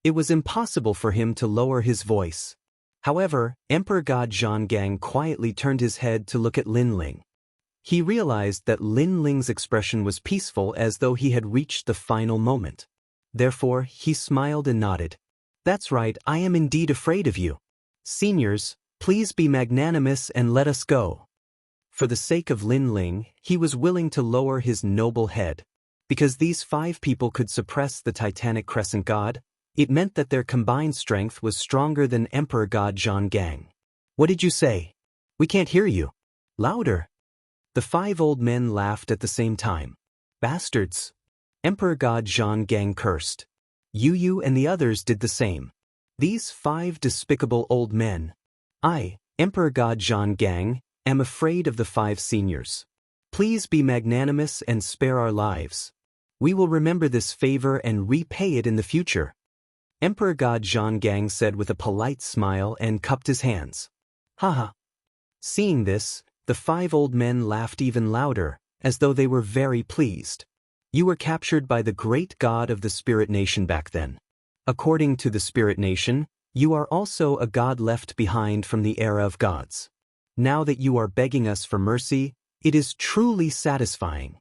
It was impossible for him to lower his voice. However, Emperor God Zhang quietly turned his head to look at Lin Ling. He realized that Lin Ling's expression was peaceful as though he had reached the final moment. Therefore, he smiled and nodded. That's right, I am indeed afraid of you. Seniors, please be magnanimous and let us go. For the sake of Lin Ling, he was willing to lower his noble head. Because these 5 people could suppress the Titanic Crescent God, it meant that their combined strength was stronger than Emperor God Zhang. What did you say? We can't hear you. Louder. The 5 old men laughed at the same time. Bastards. Emperor God Zhang cursed. Yu and the others did the same. These 5 despicable old men. I, Emperor God Zhang Gang, am afraid of the 5 seniors. Please be magnanimous and spare our lives. We will remember this favor and repay it in the future. Emperor God Zhang Gang said with a polite smile and cupped his hands. Haha. Seeing this, the 5 old men laughed even louder, as though they were very pleased. You were captured by the great god of the Spirit Nation back then. According to the Spirit Nation, you are also a god left behind from the era of gods. Now that you are begging us for mercy, it is truly satisfying.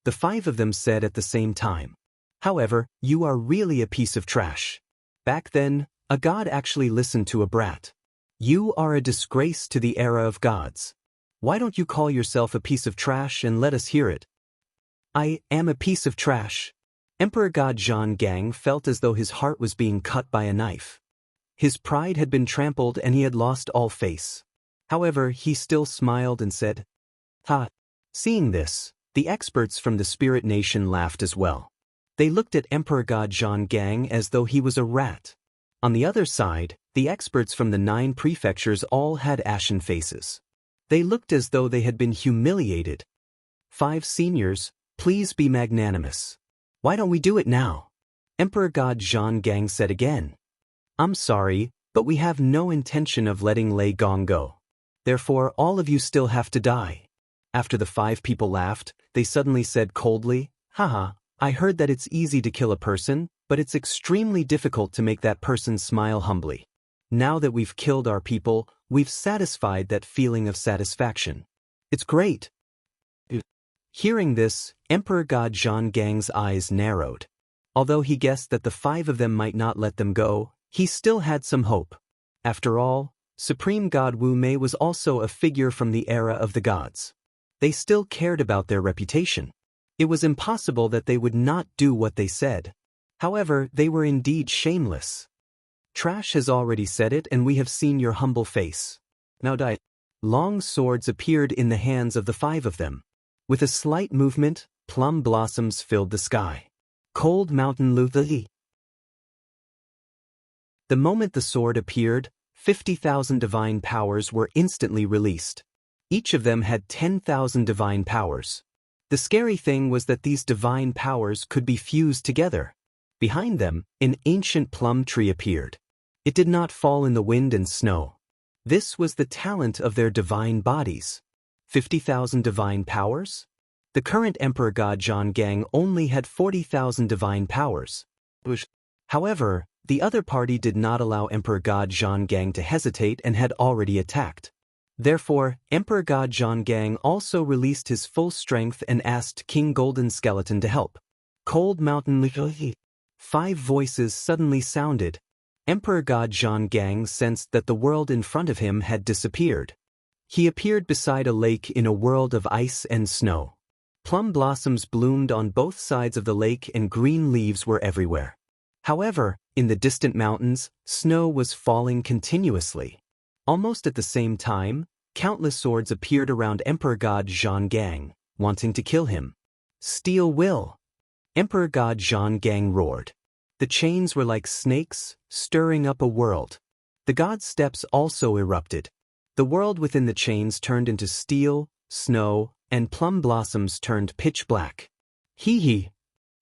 The 5 of them said at the same time. However, you are really a piece of trash. Back then, a god actually listened to a brat. You are a disgrace to the era of gods. Why don't you call yourself a piece of trash and let us hear it? I am a piece of trash. Emperor God Zhang Gang felt as though his heart was being cut by a knife. His pride had been trampled and he had lost all face. However, he still smiled and said, Ha! Seeing this, the experts from the Spirit Nation laughed as well. They looked at Emperor God Zhang Gang as though he was a rat. On the other side, the experts from the 9 prefectures all had ashen faces. They looked as though they had been humiliated. 5 seniors, please be magnanimous. Why don't we do it now? Emperor God Zhang Gang said again. I'm sorry, but we have no intention of letting Lei Gong go. Therefore, all of you still have to die. After the 5 people laughed, they suddenly said coldly, Haha, I heard that it's easy to kill a person, but it's extremely difficult to make that person smile humbly. Now that we've killed our people, we've satisfied that feeling of satisfaction. It's great. Hearing this, Emperor God Zhang Gang's eyes narrowed. Although he guessed that the 5 of them might not let them go, he still had some hope. After all, Supreme God Wu Mei was also a figure from the era of the gods. They still cared about their reputation. It was impossible that they would not do what they said. However, they were indeed shameless. Trash has already said it and we have seen your humble face. Now die. Long swords appeared in the hands of the 5 of them. With a slight movement, plum blossoms filled the sky. Cold Mountain Luthi. The moment the sword appeared, 50,000 divine powers were instantly released. Each of them had 10,000 divine powers. The scary thing was that these divine powers could be fused together. Behind them, an ancient plum tree appeared. It did not fall in the wind and snow. This was the talent of their divine bodies. 50,000 divine powers? The current Emperor God Zhang Gang only had 40,000 divine powers. However, the other party did not allow Emperor God Zhang Gang to hesitate and had already attacked. Therefore, Emperor God Zhang Gang also released his full strength and asked King Golden Skeleton to help. Cold Mountain Luthi. 5 voices suddenly sounded. Emperor God Zhang Gang sensed that the world in front of him had disappeared. He appeared beside a lake in a world of ice and snow. Plum blossoms bloomed on both sides of the lake and green leaves were everywhere. However, in the distant mountains, snow was falling continuously. Almost at the same time, countless swords appeared around Emperor God Zhang Gang, wanting to kill him. Steel will! Emperor God Zhang Gang roared. The chains were like snakes, stirring up a world. The god's steps also erupted. The world within the chains turned into steel, snow, and plum blossoms turned pitch black. Hee hee!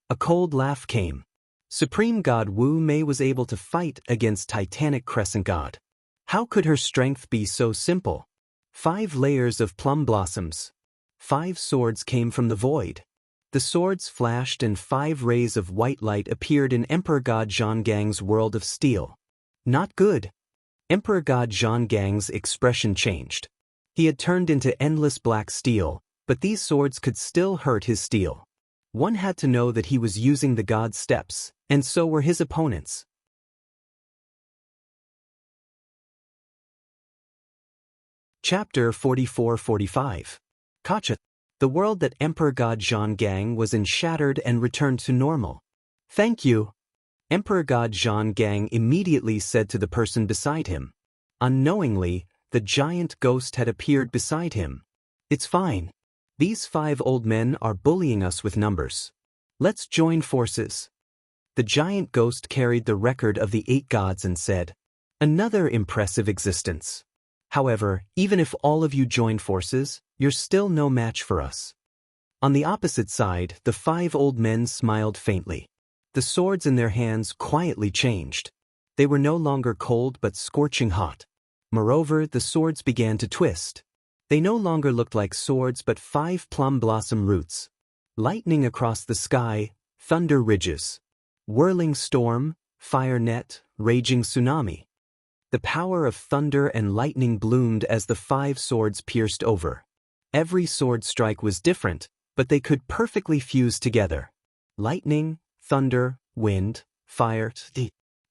A cold laugh came. Supreme God Wu Mei was able to fight against Titanic Crescent God. How could her strength be so simple? 5 layers of plum blossoms. 5 swords came from the void. The swords flashed and 5 rays of white light appeared in Emperor God Zhang Gang's world of steel. Not good. Emperor God Zhang Gang's expression changed. He had turned into endless black steel, but these swords could still hurt his steel. One had to know that he was using the god's steps, and so were his opponents. Chapter 44-45. Kacha. The world that Emperor God Zhang Gang was in shattered and returned to normal. Thank you. Emperor God Zhang Gang immediately said to the person beside him. Unknowingly, the giant ghost had appeared beside him. It's fine. These 5 old men are bullying us with numbers. Let's join forces. The giant ghost carried the record of the 8 gods and said, another impressive existence. However, even if all of you join forces, you're still no match for us. On the opposite side, the 5 old men smiled faintly. The swords in their hands quietly changed. They were no longer cold but scorching hot. Moreover, the swords began to twist. They no longer looked like swords but 5 plum blossom roots. Lightning across the sky, thunder ridges. Whirling storm, fire net, raging tsunami. The power of thunder and lightning bloomed as the 5 swords pierced over. Every sword strike was different, but they could perfectly fuse together. Lightning, thunder, wind, fire.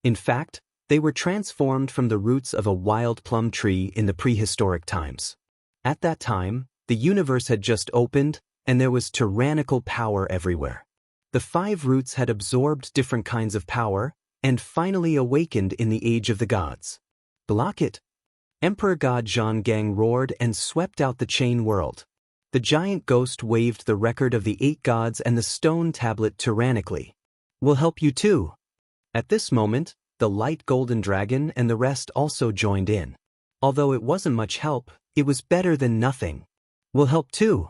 In fact, they were transformed from the roots of a wild plum tree in the prehistoric times. At that time, the universe had just opened, and there was tyrannical power everywhere. The 5 roots had absorbed different kinds of power, and finally awakened in the age of the gods. Block it! Emperor God Zhang roared and swept out the chain world. The giant ghost waved the record of the 8 gods and the stone tablet tyrannically. We'll help you too. At this moment, the light golden dragon and the rest also joined in. Although it wasn't much help, it was better than nothing. We'll help too.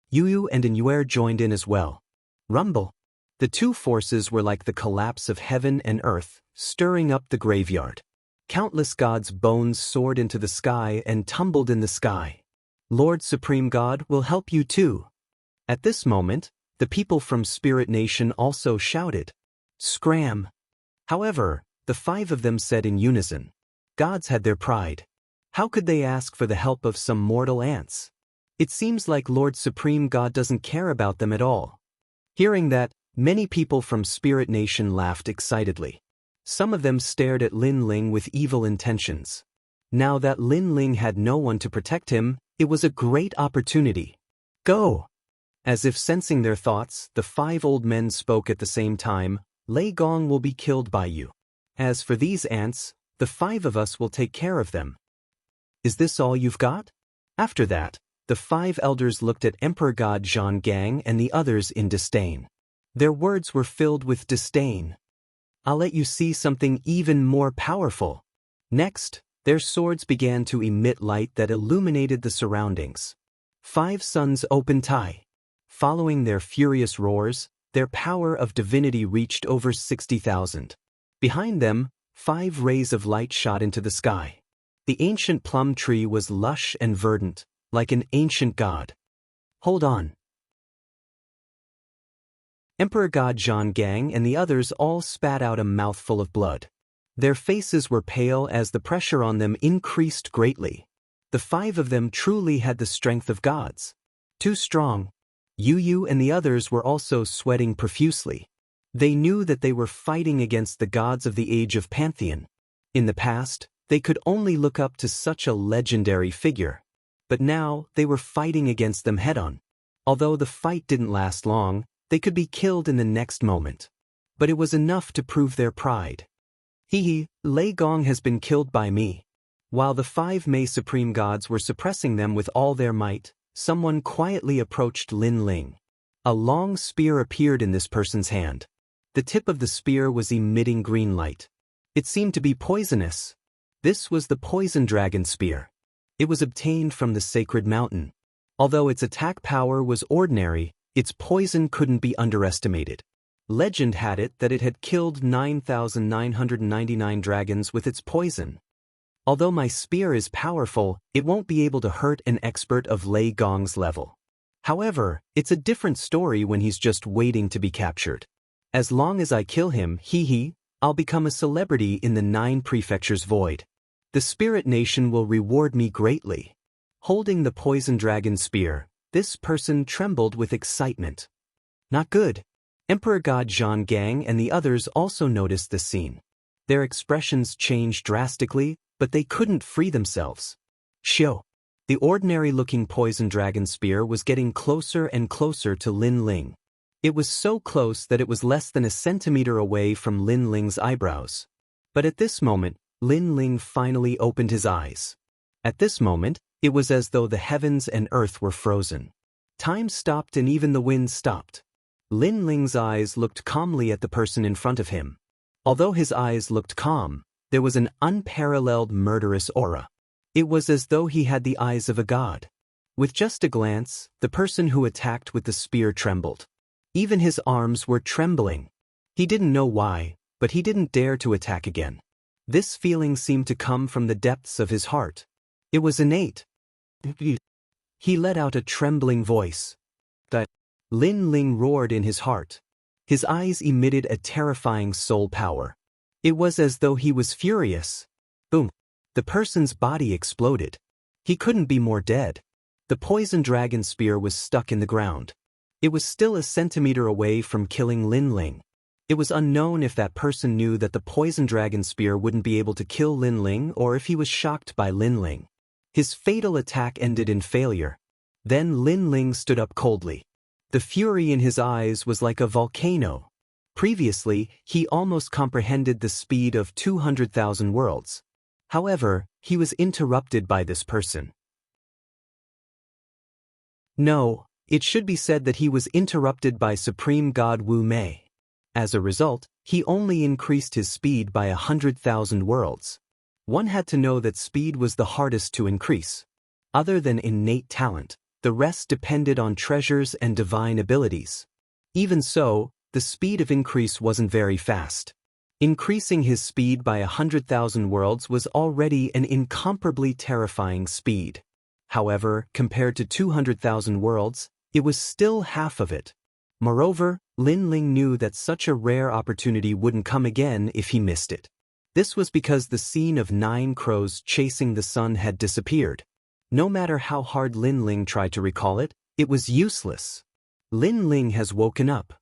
Yu and Inuer joined in as well. Rumble. The 2 forces were like the collapse of heaven and earth, stirring up the graveyard. Countless gods' bones soared into the sky and tumbled in the sky. Lord Supreme God will help you too. At this moment, the people from Spirit Nation also shouted. Scram! However, the 5 of them said in unison. Gods had their pride. How could they ask for the help of some mortal ants? It seems like Lord Supreme God doesn't care about them at all. Hearing that, many people from Spirit Nation laughed excitedly. Some of them stared at Lin Ling with evil intentions. Now that Lin Ling had no one to protect him, it was a great opportunity. Go! As if sensing their thoughts, the 5 old men spoke at the same time. Lei Gong will be killed by you. As for these ants, the 5 of us will take care of them. Is this all you've got? After that, the 5 elders looked at Emperor God Zhang and the others in disdain. Their words were filled with disdain. I'll let you see something even more powerful. Next, their swords began to emit light that illuminated the surroundings. 5 suns opened high. Following their furious roars, their power of divinity reached over 60,000. Behind them, 5 rays of light shot into the sky. The ancient plum tree was lush and verdant, like an ancient god. Hold on. Emperor God Zhang and the others all spat out a mouthful of blood. Their faces were pale as the pressure on them increased greatly. The 5 of them truly had the strength of gods. Too strong. Yu and the others were also sweating profusely. They knew that they were fighting against the gods of the age of Pantheon. In the past, they could only look up to such a legendary figure. But now, they were fighting against them head-on. Although the fight didn't last long, they could be killed in the next moment. But it was enough to prove their pride. Lei Gong has been killed by me. While the 5 Mei Supreme Gods were suppressing them with all their might, someone quietly approached Lin Ling. A long spear appeared in this person's hand. The tip of the spear was emitting green light. It seemed to be poisonous. This was the poison dragon spear. It was obtained from the sacred mountain. Although its attack power was ordinary, its poison couldn't be underestimated. Legend had it that it had killed 9,999 dragons with its poison. Although my spear is powerful, it won't be able to hurt an expert of Lei Gong's level. However, it's a different story when he's just waiting to be captured. As long as I kill him, I'll become a celebrity in the 9 prefectures void. The Spirit Nation will reward me greatly. Holding the poison dragon spear, this person trembled with excitement. Not good. Emperor God Zhang and the others also noticed this scene. Their expressions changed drastically, but they couldn't free themselves. Shio. The ordinary-looking poison dragon spear was getting closer and closer to Lin Ling. It was so close that it was less than a centimeter away from Lin Ling's eyebrows. But at this moment, Lin Ling finally opened his eyes. At this moment, it was as though the heavens and earth were frozen. Time stopped and even the wind stopped. Lin Ling's eyes looked calmly at the person in front of him. Although his eyes looked calm, there was an unparalleled murderous aura. It was as though he had the eyes of a god. With just a glance, the person who attacked with the spear trembled. Even his arms were trembling. He didn't know why, but he didn't dare to attack again. This feeling seemed to come from the depths of his heart. It was innate. He let out a trembling voice. That Lin Ling roared in his heart. His eyes emitted a terrifying soul power. It was as though he was furious. Boom. The person's body exploded. He couldn't be more dead. The poison dragon spear was stuck in the ground. It was still a centimeter away from killing Lin Ling. It was unknown if that person knew that the poison dragon spear wouldn't be able to kill Lin Ling or if he was shocked by Lin Ling. His fatal attack ended in failure. Then Lin Ling stood up coldly. The fury in his eyes was like a volcano. Previously, he almost comprehended the speed of 200,000 worlds. However, he was interrupted by this person. No, it should be said that he was interrupted by Supreme God Wu Mei. As a result, he only increased his speed by 100,000 worlds. One had to know that speed was the hardest to increase. Other than innate talent, the rest depended on treasures and divine abilities. Even so, the speed of increase wasn't very fast. Increasing his speed by 100,000 worlds was already an incomparably terrifying speed. However, compared to 200,000 worlds, it was still half of it. Moreover, Lin Ling knew that such a rare opportunity wouldn't come again if he missed it. This was because the scene of 9 crows chasing the sun had disappeared. No matter how hard Lin Ling tried to recall it, it was useless. Lin Ling has woken up.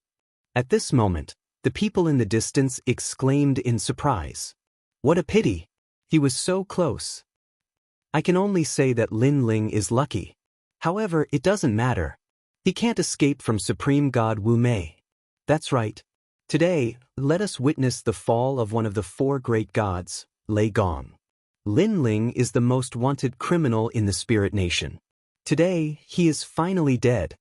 At this moment, the people in the distance exclaimed in surprise. What a pity! He was so close. I can only say that Lin Ling is lucky. However, it doesn't matter. He can't escape from Supreme God Wu Mei. That's right. Today, let us witness the fall of one of the 4 great gods, Lei Gong. Lin Ling is the most wanted criminal in the Spirit Nation. Today, he is finally dead.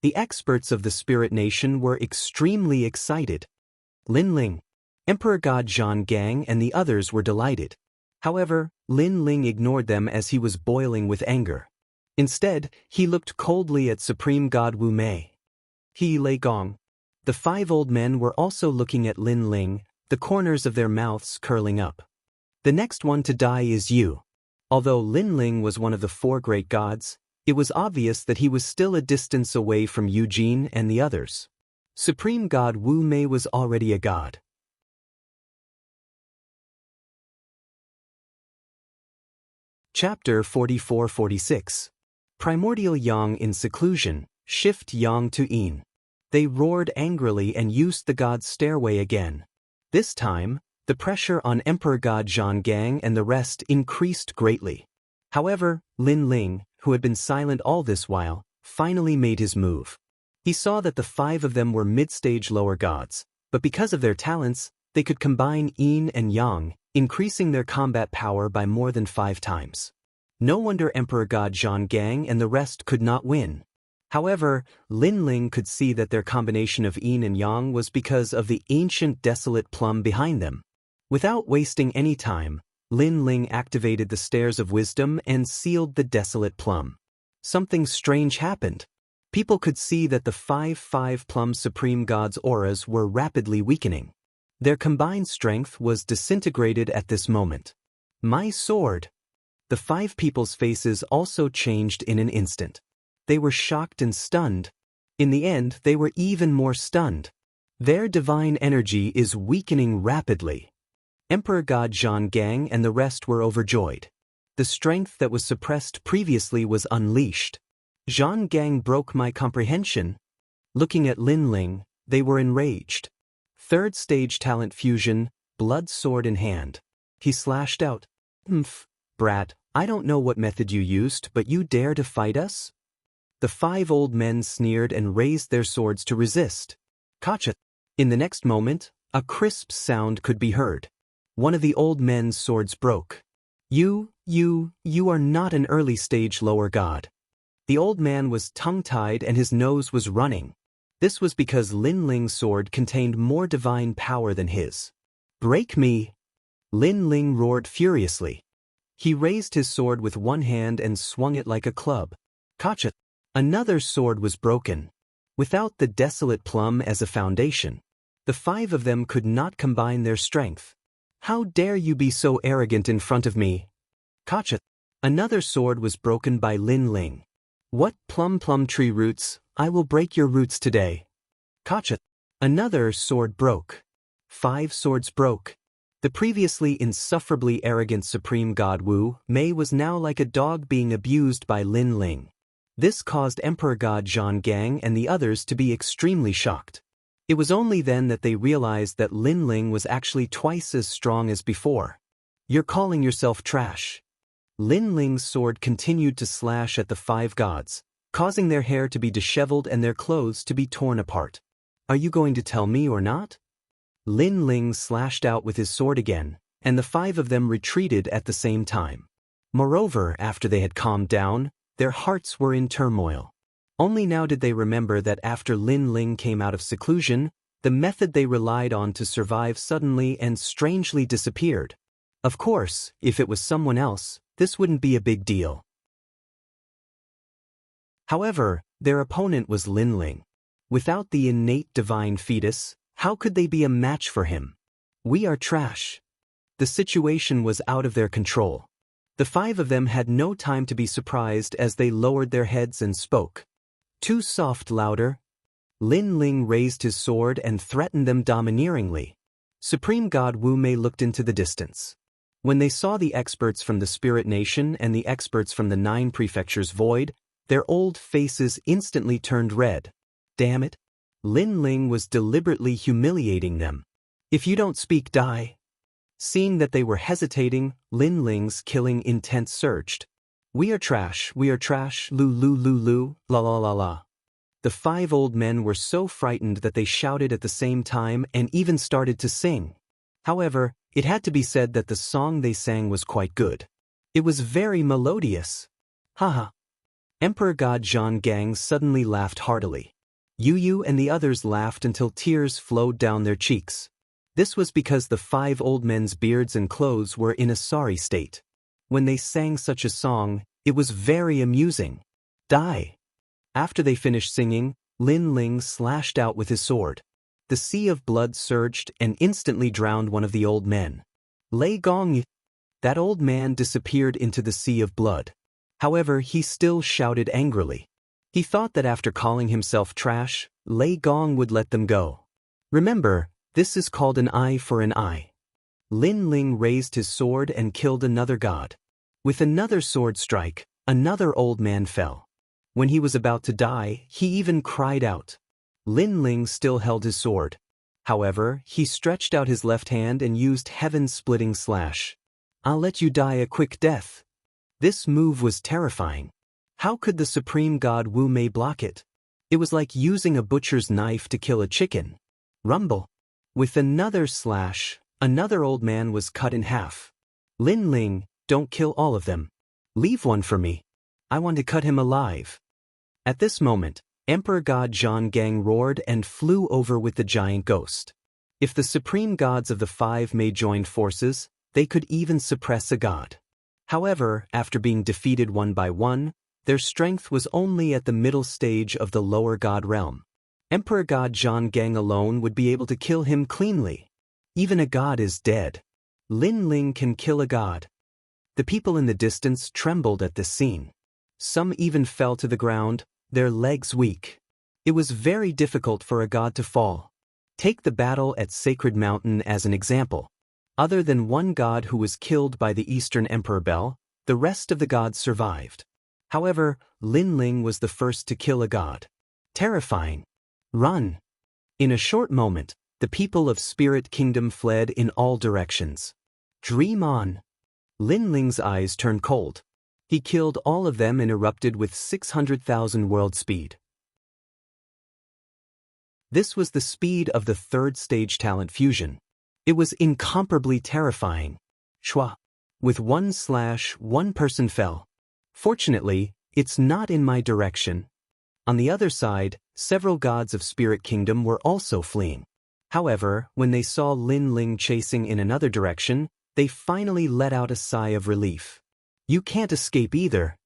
The experts of the Spirit Nation were extremely excited. Lin Ling, Emperor God Zhang Gang and the others were delighted. However, Lin Ling ignored them as he was boiling with anger. Instead, he looked coldly at Supreme God Wu Mei. Lei Gong. The 5 old men were also looking at Lin Ling, the corners of their mouths curling up. The next one to die is you. Although Lin Ling was one of the 4 great gods, it was obvious that he was still a distance away from Eugene and the others. Supreme God Wu Mei was already a god. Chapter 44-46. Primordial Yang in seclusion, shift Yang to Yin. They roared angrily and used the god's stairway again. This time, the pressure on Emperor God Zhang Gang and the rest increased greatly. However, Lin Ling, who had been silent all this while, finally made his move. He saw that the 5 of them were mid-stage lower gods, but because of their talents, they could combine Yin and Yang, increasing their combat power by more than 5 times. No wonder Emperor God Zhang Gang and the rest could not win. However, Lin Ling could see that their combination of Yin and Yang was because of the ancient desolate plum behind them. Without wasting any time, Lin Ling activated the Stairs of Wisdom and sealed the desolate plum. Something strange happened. People could see that the 5 plum supreme gods' auras were rapidly weakening. Their combined strength was disintegrated at this moment. My sword! The 5 people's faces also changed in an instant. They were shocked and stunned. In the end, they were even more stunned. Their divine energy is weakening rapidly. Emperor God Zhang Gang and the rest were overjoyed. The strength that was suppressed previously was unleashed. Zhang Gang broke my comprehension. Looking at Lin Ling, they were enraged. 3rd stage talent fusion, blood sword in hand. He slashed out. Brat, I don't know what method you used, but you dare to fight us? The 5 old men sneered and raised their swords to resist. Gotcha! In the next moment, a crisp sound could be heard. One of the old men's swords broke. You are not an early stage lower god. The old man was tongue-tied and his nose was running. This was because Lin Ling's sword contained more divine power than his. Break me! Lin Ling roared furiously. He raised his sword with one hand and swung it like a club. Gotcha! Another sword was broken. Without the desolate plum as a foundation, the 5 of them could not combine their strength. How dare you be so arrogant in front of me? Gotcha! Another sword was broken by Lin Ling. What plum tree roots, I will break your roots today. Gotcha! Another sword broke. 5 swords broke. The previously insufferably arrogant supreme god Wu Mei was now like a dog being abused by Lin Ling. This caused Emperor God Zhang Gang and the others to be extremely shocked. It was only then that they realized that Lin Ling was actually twice as strong as before. You're calling yourself trash. Lin Ling's sword continued to slash at the 5 gods, causing their hair to be disheveled and their clothes to be torn apart. Are you going to tell me or not? Lin Ling slashed out with his sword again, and the 5 of them retreated at the same time. Moreover, after they had calmed down, their hearts were in turmoil. Only now did they remember that after Lin Ling came out of seclusion, the method they relied on to survive suddenly and strangely disappeared. Of course, if it was someone else, this wouldn't be a big deal. However, their opponent was Lin Ling. Without the innate divine fetus, how could they be a match for him? We are trash. The situation was out of their control. The 5 of them had no time to be surprised as they lowered their heads and spoke. Too soft, louder. Lin Ling raised his sword and threatened them domineeringly. Supreme God Wu Mei looked into the distance. When they saw the experts from the Spirit Nation and the experts from the 9 prefectures void, their old faces instantly turned red. Damn it! Lin Ling was deliberately humiliating them. If you don't speak, die. Seeing that they were hesitating, Lin Ling's killing intent surged. We are trash, lu lu lu lu, la la la la. The 5 old men were so frightened that they shouted at the same time and even started to sing. However, it had to be said that the song they sang was quite good. It was very melodious. Haha. Emperor God Zhang Gang suddenly laughed heartily. Yu and the others laughed until tears flowed down their cheeks. This was because the 5 old men's beards and clothes were in a sorry state. When they sang such a song, it was very amusing. Die! After they finished singing, Lin Ling slashed out with his sword. The sea of blood surged and instantly drowned one of the old men. Lei Gong! That old man disappeared into the sea of blood. However, he still shouted angrily. He thought that after calling himself trash, Lei Gong would let them go. Remember, this is called an eye for an eye. Lin Ling raised his sword and killed another god. With another sword strike, another old man fell. When he was about to die, he even cried out. Lin Ling still held his sword. However, he stretched out his left hand and used heaven-splitting slash. I'll let you die a quick death. This move was terrifying. How could the supreme god Wu Mei block it? It was like using a butcher's knife to kill a chicken. Rumble. With another slash, another old man was cut in half. Lin Ling, don't kill all of them. Leave one for me. I want to cut him alive. At this moment, Emperor God Zhang Gang roared and flew over with the giant ghost. If the supreme gods of the 5 may join forces, they could even suppress a god. However, after being defeated one by one, their strength was only at the middle stage of the lower god realm. Emperor God Zhang Gang alone would be able to kill him cleanly. Even a god is dead. Lin Ling can kill a god. The people in the distance trembled at this scene. Some even fell to the ground, their legs weak. It was very difficult for a god to fall. Take the battle at Sacred Mountain as an example. Other than one god who was killed by the Eastern Emperor Bel, the rest of the gods survived. However, Lin Ling was the first to kill a god. Terrifying. Run! In a short moment, the people of Spirit Kingdom fled in all directions. Dream on! Lin Ling's eyes turned cold. He killed all of them and erupted with 600,000 world speed. This was the speed of the 3rd stage talent fusion. It was incomparably terrifying. Shwa! With one slash, one person fell. Fortunately, it's not in my direction. On the other side, several gods of Spirit Kingdom were also fleeing. However, when they saw Lin Ling chasing in another direction, they finally let out a sigh of relief. You can't escape either.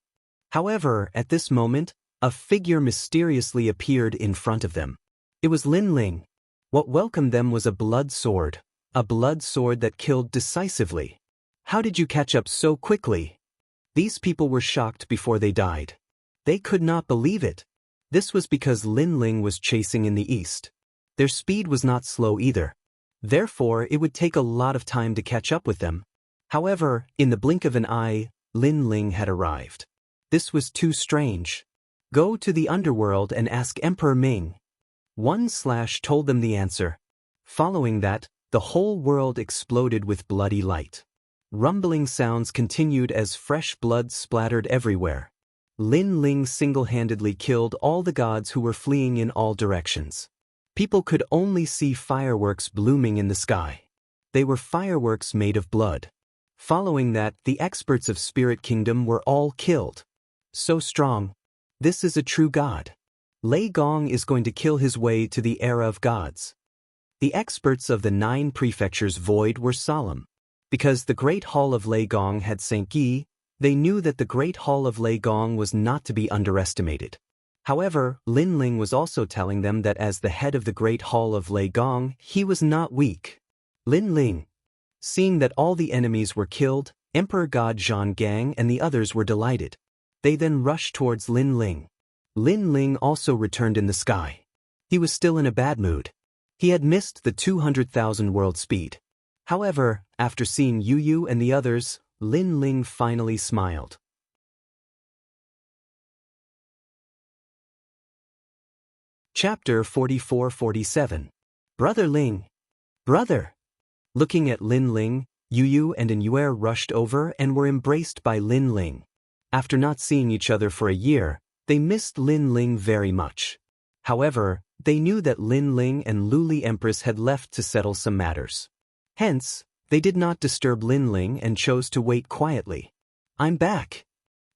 However, at this moment, a figure mysteriously appeared in front of them. It was Lin Ling. What welcomed them was a blood sword that killed decisively. How did you catch up so quickly? These people were shocked before they died. They could not believe it. This was because Lin Ling was chasing in the east. Their speed was not slow either. Therefore, it would take a lot of time to catch up with them. However, in the blink of an eye, Lin Ling had arrived. This was too strange. Go to the underworld and ask Emperor Ming. 1/ told them the answer. Following that, the whole world exploded with bloody light. Rumbling sounds continued as fresh blood splattered everywhere. Lin Ling single-handedly killed all the gods who were fleeing in all directions. People could only see fireworks blooming in the sky. They were fireworks made of blood. Following that, the experts of Spirit Kingdom were all killed. So strong. This is a true god. Lei Gong is going to kill his way to the era of gods. The experts of the 9 prefectures void were solemn. Because the Great Hall of Lei Gong had sank Yi, they knew that the Great Hall of Lei Gong was not to be underestimated. However, Lin Ling was also telling them that as the head of the Great Hall of Lei Gong, he was not weak. Lin Ling. Seeing that all the enemies were killed, Emperor God Zhang Gang and the others were delighted. They then rushed towards Lin Ling. Lin Ling also returned in the sky. He was still in a bad mood. He had missed the 200,000 world speed. However, after seeing Yu Yu and the others, Lin Ling finally smiled. Chapter 44-47. Brother Ling. Brother. Looking at Lin Ling, Yu Yu and Yuer rushed over and were embraced by Lin Ling. After not seeing each other for a year, they missed Lin Ling very much. However, they knew that Lin Ling and Luli Empress had left to settle some matters. Hence, they did not disturb Lin Ling and chose to wait quietly. I'm back.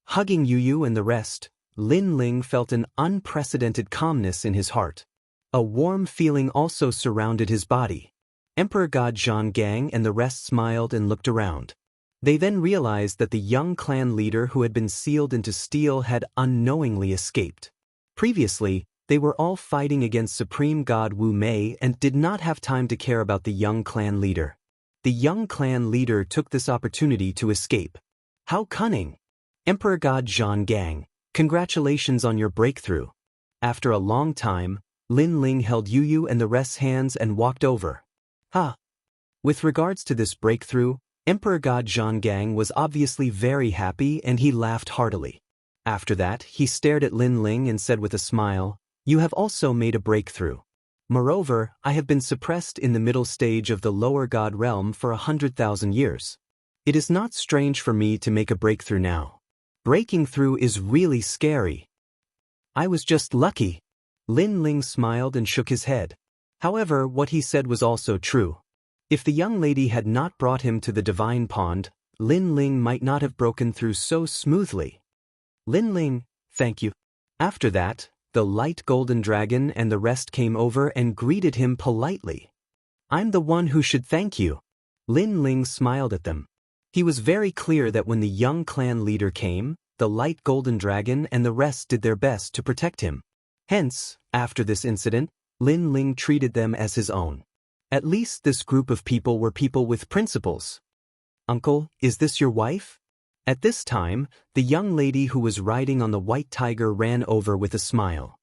Hugging Yu Yu and the rest, Lin Ling felt an unprecedented calmness in his heart. A warm feeling also surrounded his body. Emperor God Zhang Gang and the rest smiled and looked around. They then realized that the young clan leader who had been sealed into steel had unknowingly escaped. Previously, they were all fighting against Supreme God Wu Mei and did not have time to care about the young clan leader. The young clan leader took this opportunity to escape. How cunning! Emperor God Zhang Gang, congratulations on your breakthrough. After a long time, Lin Ling held Yu Yu and the rest's hands and walked over. With regards to this breakthrough, Emperor God Zhang Gang was obviously very happy and he laughed heartily. After that, he stared at Lin Ling and said with a smile, "You have also made a breakthrough. Moreover, I have been suppressed in the middle stage of the lower god realm for 100,000 years. It is not strange for me to make a breakthrough now. Breaking through is really scary. I was just lucky." Lin Ling smiled and shook his head. However, what he said was also true. If the young lady had not brought him to the divine pond, Lin Ling might not have broken through so smoothly. Lin Ling, thank you. After that, the light golden dragon and the rest came over and greeted him politely. I'm the one who should thank you. Lin Ling smiled at them. He was very clear that when the young clan leader came, the light golden dragon and the rest did their best to protect him. Hence, after this incident, Lin Ling treated them as his own. At least this group of people were people with principles. Uncle, is this your wife? At this time, the young lady who was riding on the white tiger ran over with a smile.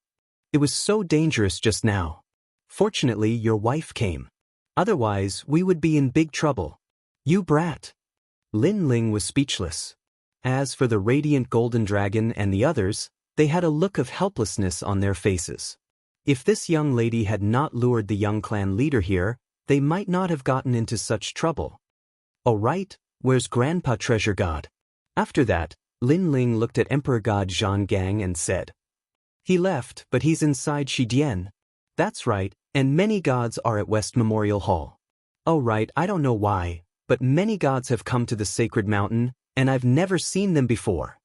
It was so dangerous just now. Fortunately, your wife came. Otherwise, we would be in big trouble. You brat. Lin Ling was speechless. As for the radiant golden dragon and the others, they had a look of helplessness on their faces. If this young lady had not lured the young clan leader here, they might not have gotten into such trouble. All right, where's Grandpa Treasure God? After that, Lin Ling looked at Emperor God Zhang Gang and said, He left, but he's inside Shidian. That's right, and many gods are at West Memorial Hall. Oh right, I don't know why, but many gods have come to the sacred mountain, and I've never seen them before.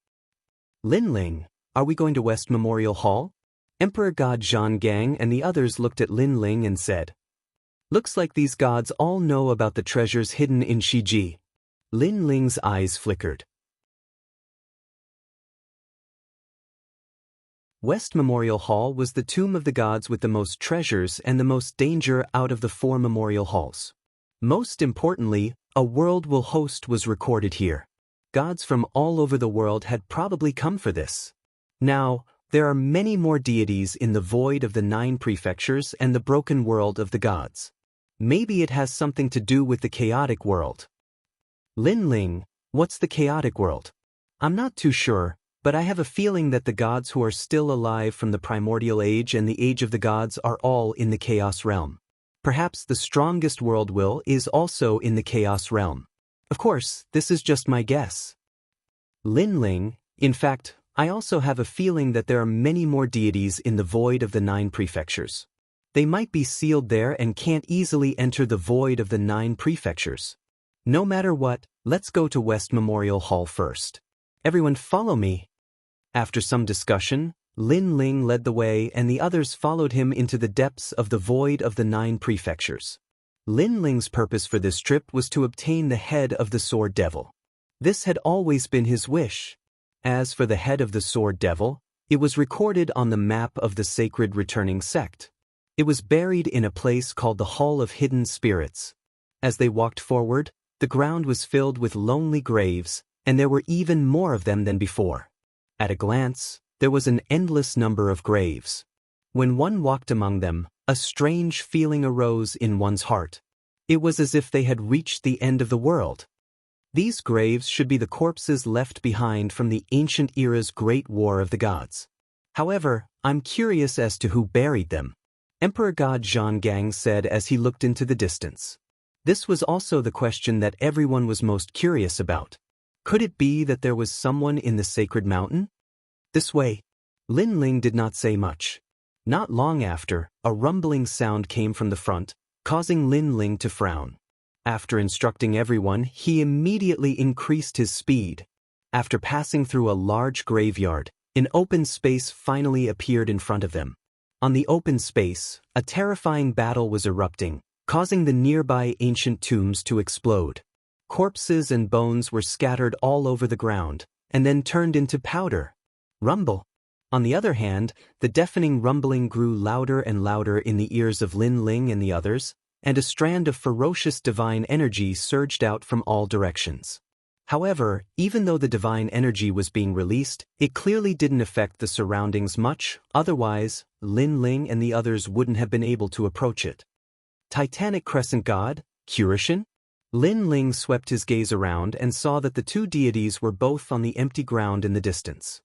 Lin Ling, are we going to West Memorial Hall? Emperor God Zhang Gang and the others looked at Lin Ling and said, Looks like these gods all know about the treasures hidden in Shiji. Lin Ling's eyes flickered. West Memorial Hall was the tomb of the gods with the most treasures and the most danger out of the 4 memorial halls. Most importantly, a world will host was recorded here. Gods from all over the world had probably come for this. Now, there are many more deities in the void of the 9 prefectures and the broken world of the gods. Maybe it has something to do with the chaotic world. Lin Ling, what's the chaotic world? I'm not too sure, but I have a feeling that the gods who are still alive from the primordial age and the age of the gods are all in the chaos realm. Perhaps the strongest world will is also in the chaos realm. Of course, this is just my guess. Lin Ling, in fact, I also have a feeling that there are many more deities in the void of the 9 prefectures. They might be sealed there and can't easily enter the void of the 9 prefectures. No matter what, let's go to West Memorial Hall first. Everyone follow me. After some discussion, Lin Ling led the way and the others followed him into the depths of the void of the 9 prefectures. Lin Ling's purpose for this trip was to obtain the head of the Sword Devil. This had always been his wish. As for the head of the Sword Devil, it was recorded on the map of the Sacred Returning Sect. It was buried in a place called the Hall of Hidden Spirits. As they walked forward, the ground was filled with lonely graves, and there were even more of them than before. At a glance, there was an endless number of graves. When one walked among them, a strange feeling arose in one's heart. It was as if they had reached the end of the world. These graves should be the corpses left behind from the ancient era's great war of the gods. However, I'm curious as to who buried them. Emperor God Zhonggang said as he looked into the distance. This was also the question that everyone was most curious about. Could it be that there was someone in the sacred mountain? This way. Lin Ling did not say much. Not long after, a rumbling sound came from the front, causing Lin Ling to frown. After instructing everyone, he immediately increased his speed. After passing through a large graveyard, an open space finally appeared in front of them. On the open space, a terrifying battle was erupting, causing the nearby ancient tombs to explode. Corpses and bones were scattered all over the ground, and then turned into powder. Rumble. On the other hand, the deafening rumbling grew louder and louder in the ears of Lin Ling and the others, and a strand of ferocious divine energy surged out from all directions. However, even though the divine energy was being released, it clearly didn't affect the surroundings much, otherwise, Lin Ling and the others wouldn't have been able to approach it. Titanic Crescent God, Kurishin? Lin Ling swept his gaze around and saw that the 2 deities were both on the empty ground in the distance.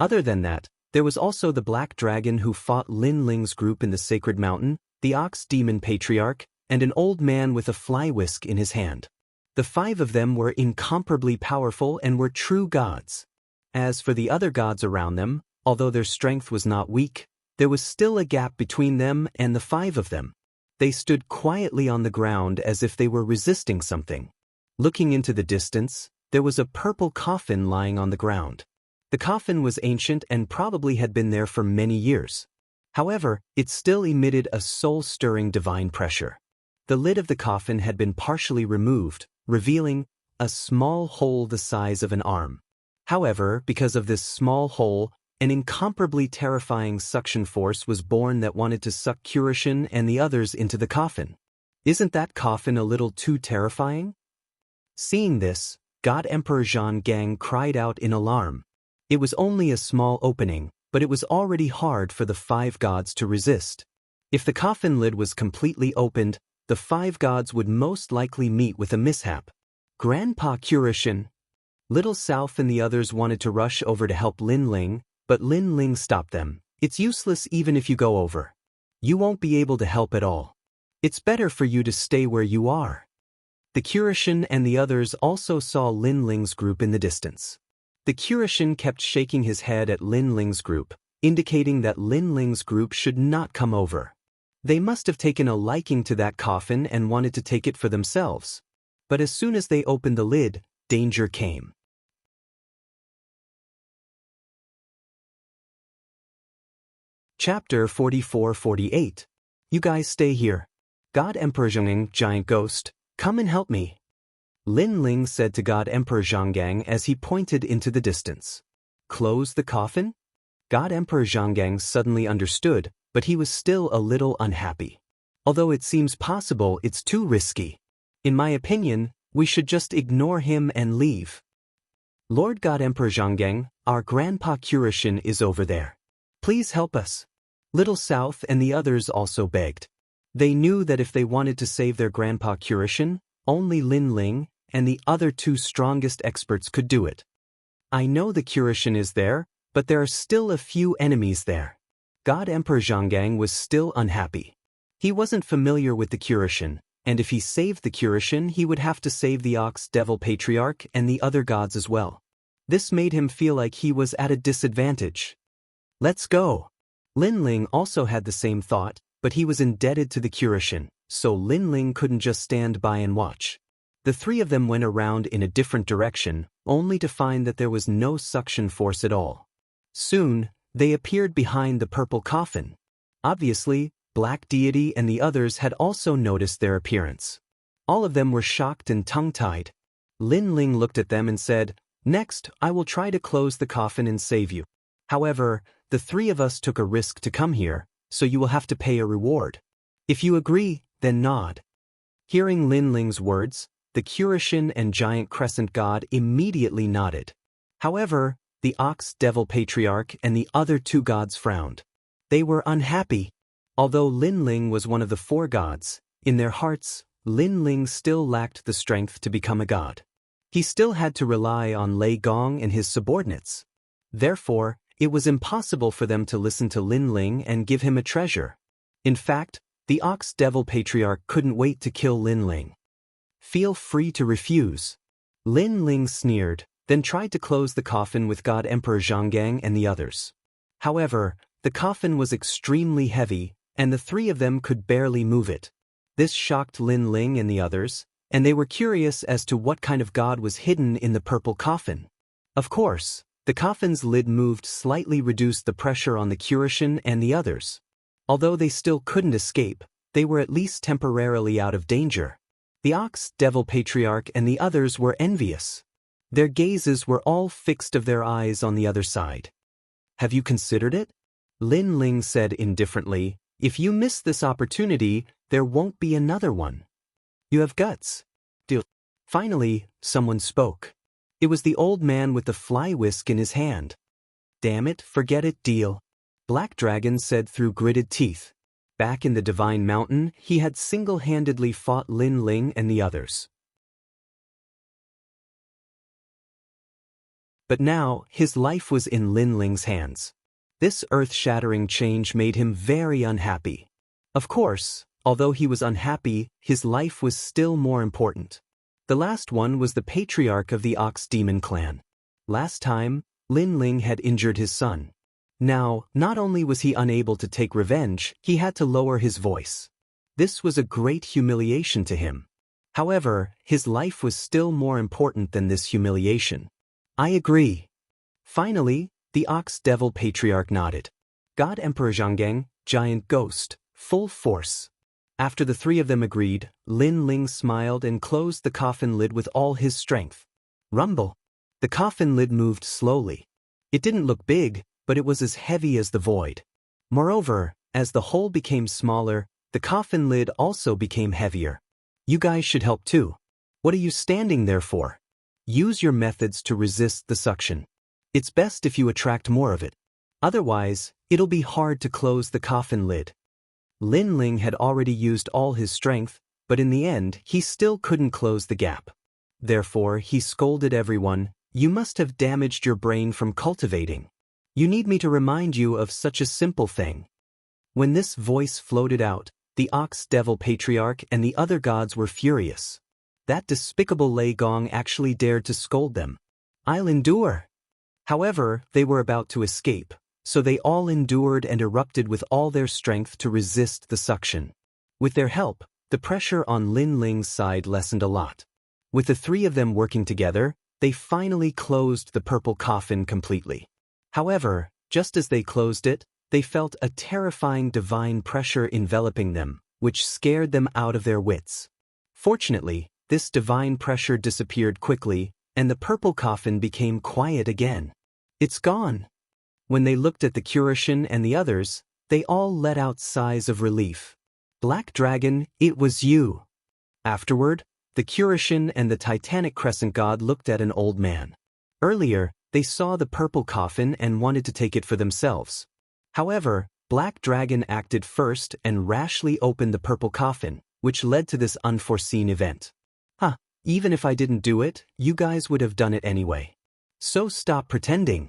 Other than that, there was also the Black Dragon who fought Lin Ling's group in the Sacred Mountain, the Ox Demon Patriarch, and an old man with a fly whisk in his hand. The 5 of them were incomparably powerful and were true gods. As for the other gods around them, although their strength was not weak, there was still a gap between them and the 5 of them. They stood quietly on the ground as if they were resisting something. Looking into the distance, there was a purple coffin lying on the ground. The coffin was ancient and probably had been there for many years. However, it still emitted a soul-stirring divine pressure. The lid of the coffin had been partially removed, revealing a small hole the size of an arm. However, because of this small hole, an incomparably terrifying suction force was born that wanted to suck Kurishin and the others into the coffin. Isn't that coffin a little too terrifying? Seeing this, God Emperor Zhonggang cried out in alarm. It was only a small opening, but it was already hard for the 5 gods to resist. If the coffin lid was completely opened, the 5 gods would most likely meet with a mishap. Grandpa Kurishin. Little South and the others wanted to rush over to help Lin Ling, but Lin Ling stopped them. It's useless even if you go over. You won't be able to help at all. It's better for you to stay where you are. The Kurishin and the others also saw Lin Ling's group in the distance. The Kurishin kept shaking his head at Lin Ling's group, indicating that Lin Ling's group should not come over. They must have taken a liking to that coffin and wanted to take it for themselves. But as soon as they opened the lid, danger came. Chapter 44-48. You guys stay here. God Emperor Zhonggang, Giant Ghost, come and help me. Lin Ling said to God Emperor Zhonggang as he pointed into the distance. Close the coffin? God Emperor Zhanggang suddenly understood, but he was still a little unhappy. Although it seems possible, it's too risky. In my opinion, we should just ignore him and leave. Lord God Emperor Zhanggang, our grandpa Kurishin is over there. Please help us. Little South and the others also begged. They knew that if they wanted to save their grandpa Kurishin, only Lin Ling and the other two strongest experts could do it. I know the Kurishin is there, but there are still a few enemies there. God Emperor Zhanggang was still unhappy. He wasn't familiar with the Kurishin, and if he saved the Kurishin, he would have to save the Ox Devil Patriarch and the other gods as well. This made him feel like he was at a disadvantage. Let's go. Lin Ling also had the same thought, but he was indebted to the Kurishin, so Lin Ling couldn't just stand by and watch. The three of them went around in a different direction, only to find that there was no suction force at all. Soon, they appeared behind the purple coffin. Obviously, Black Deity and the others had also noticed their appearance. All of them were shocked and tongue-tied. Lin Ling looked at them and said, "Next, I will try to close the coffin and save you. However, the three of us took a risk to come here, so you will have to pay a reward. If you agree, then nod." Hearing Lin Ling's words, the Kurishin and Giant Crescent God immediately nodded. However, the Ox Devil Patriarch and the other two gods frowned. They were unhappy. Although Lin Ling was one of the four gods, in their hearts, Lin Ling still lacked the strength to become a god. He still had to rely on Lei Gong and his subordinates. Therefore, it was impossible for them to listen to Lin Ling and give him a treasure. In fact, the Ox Devil Patriarch couldn't wait to kill Lin Ling. "Feel free to refuse." Lin Ling sneered, then tried to close the coffin with God Emperor Zhanggang and the others. However, the coffin was extremely heavy, and the three of them could barely move it. This shocked Lin Ling and the others, and they were curious as to what kind of god was hidden in the purple coffin. Of course, the coffin's lid moved slightly reduced the pressure on the Kurishin and the others. Although they still couldn't escape, they were at least temporarily out of danger. The Ox Devil Patriarch and the others were envious. Their gazes were all fixed of their eyes on the other side. "Have you considered it?" Lin Ling said indifferently, "If you miss this opportunity, there won't be another one. You have guts." Deal. Finally, someone spoke. It was the old man with the fly whisk in his hand. "Damn it, forget it, deal," Black Dragon said through gritted teeth. Back in the Divine Mountain, he had single-handedly fought Lin Ling and the others. But now, his life was in Lin Ling's hands. This earth-shattering change made him very unhappy. Of course, although he was unhappy, his life was still more important. The last one was the patriarch of the Ox Demon clan. Last time, Lin Ling had injured his son. Now, not only was he unable to take revenge, he had to lower his voice. This was a great humiliation to him. However, his life was still more important than this humiliation. "I agree." Finally, the Ox Devil Patriarch nodded. God Emperor Zhanggang, Giant Ghost, full force. After the three of them agreed, Lin Ling smiled and closed the coffin lid with all his strength. Rumble. The coffin lid moved slowly. It didn't look big, but it was as heavy as the void. Moreover, as the hole became smaller, the coffin lid also became heavier. "You guys should help too. What are you standing there for? Use your methods to resist the suction. It's best if you attract more of it. Otherwise, it'll be hard to close the coffin lid." Lin Ling had already used all his strength, but in the end, he still couldn't close the gap. Therefore, he scolded everyone, "You must have damaged your brain from cultivating. You need me to remind you of such a simple thing." When this voice floated out, the Ox Devil Patriarch and the other gods were furious. That despicable Lei Gong actually dared to scold them. "I'll endure." However, they were about to escape, so they all endured and erupted with all their strength to resist the suction. With their help, the pressure on Lin Ling's side lessened a lot. With the three of them working together, they finally closed the purple coffin completely. However, just as they closed it, they felt a terrifying divine pressure enveloping them, which scared them out of their wits. Fortunately, this divine pressure disappeared quickly, and the purple coffin became quiet again. It's gone. When they looked at the Kuroshin and the others, they all let out sighs of relief. Black Dragon, it was you. Afterward, the Kuroshin and the Titanic Crescent God looked at an old man. Earlier, they saw the purple coffin and wanted to take it for themselves. However, Black Dragon acted first and rashly opened the purple coffin, which led to this unforeseen event. Even if I didn't do it, you guys would have done it anyway. So stop pretending.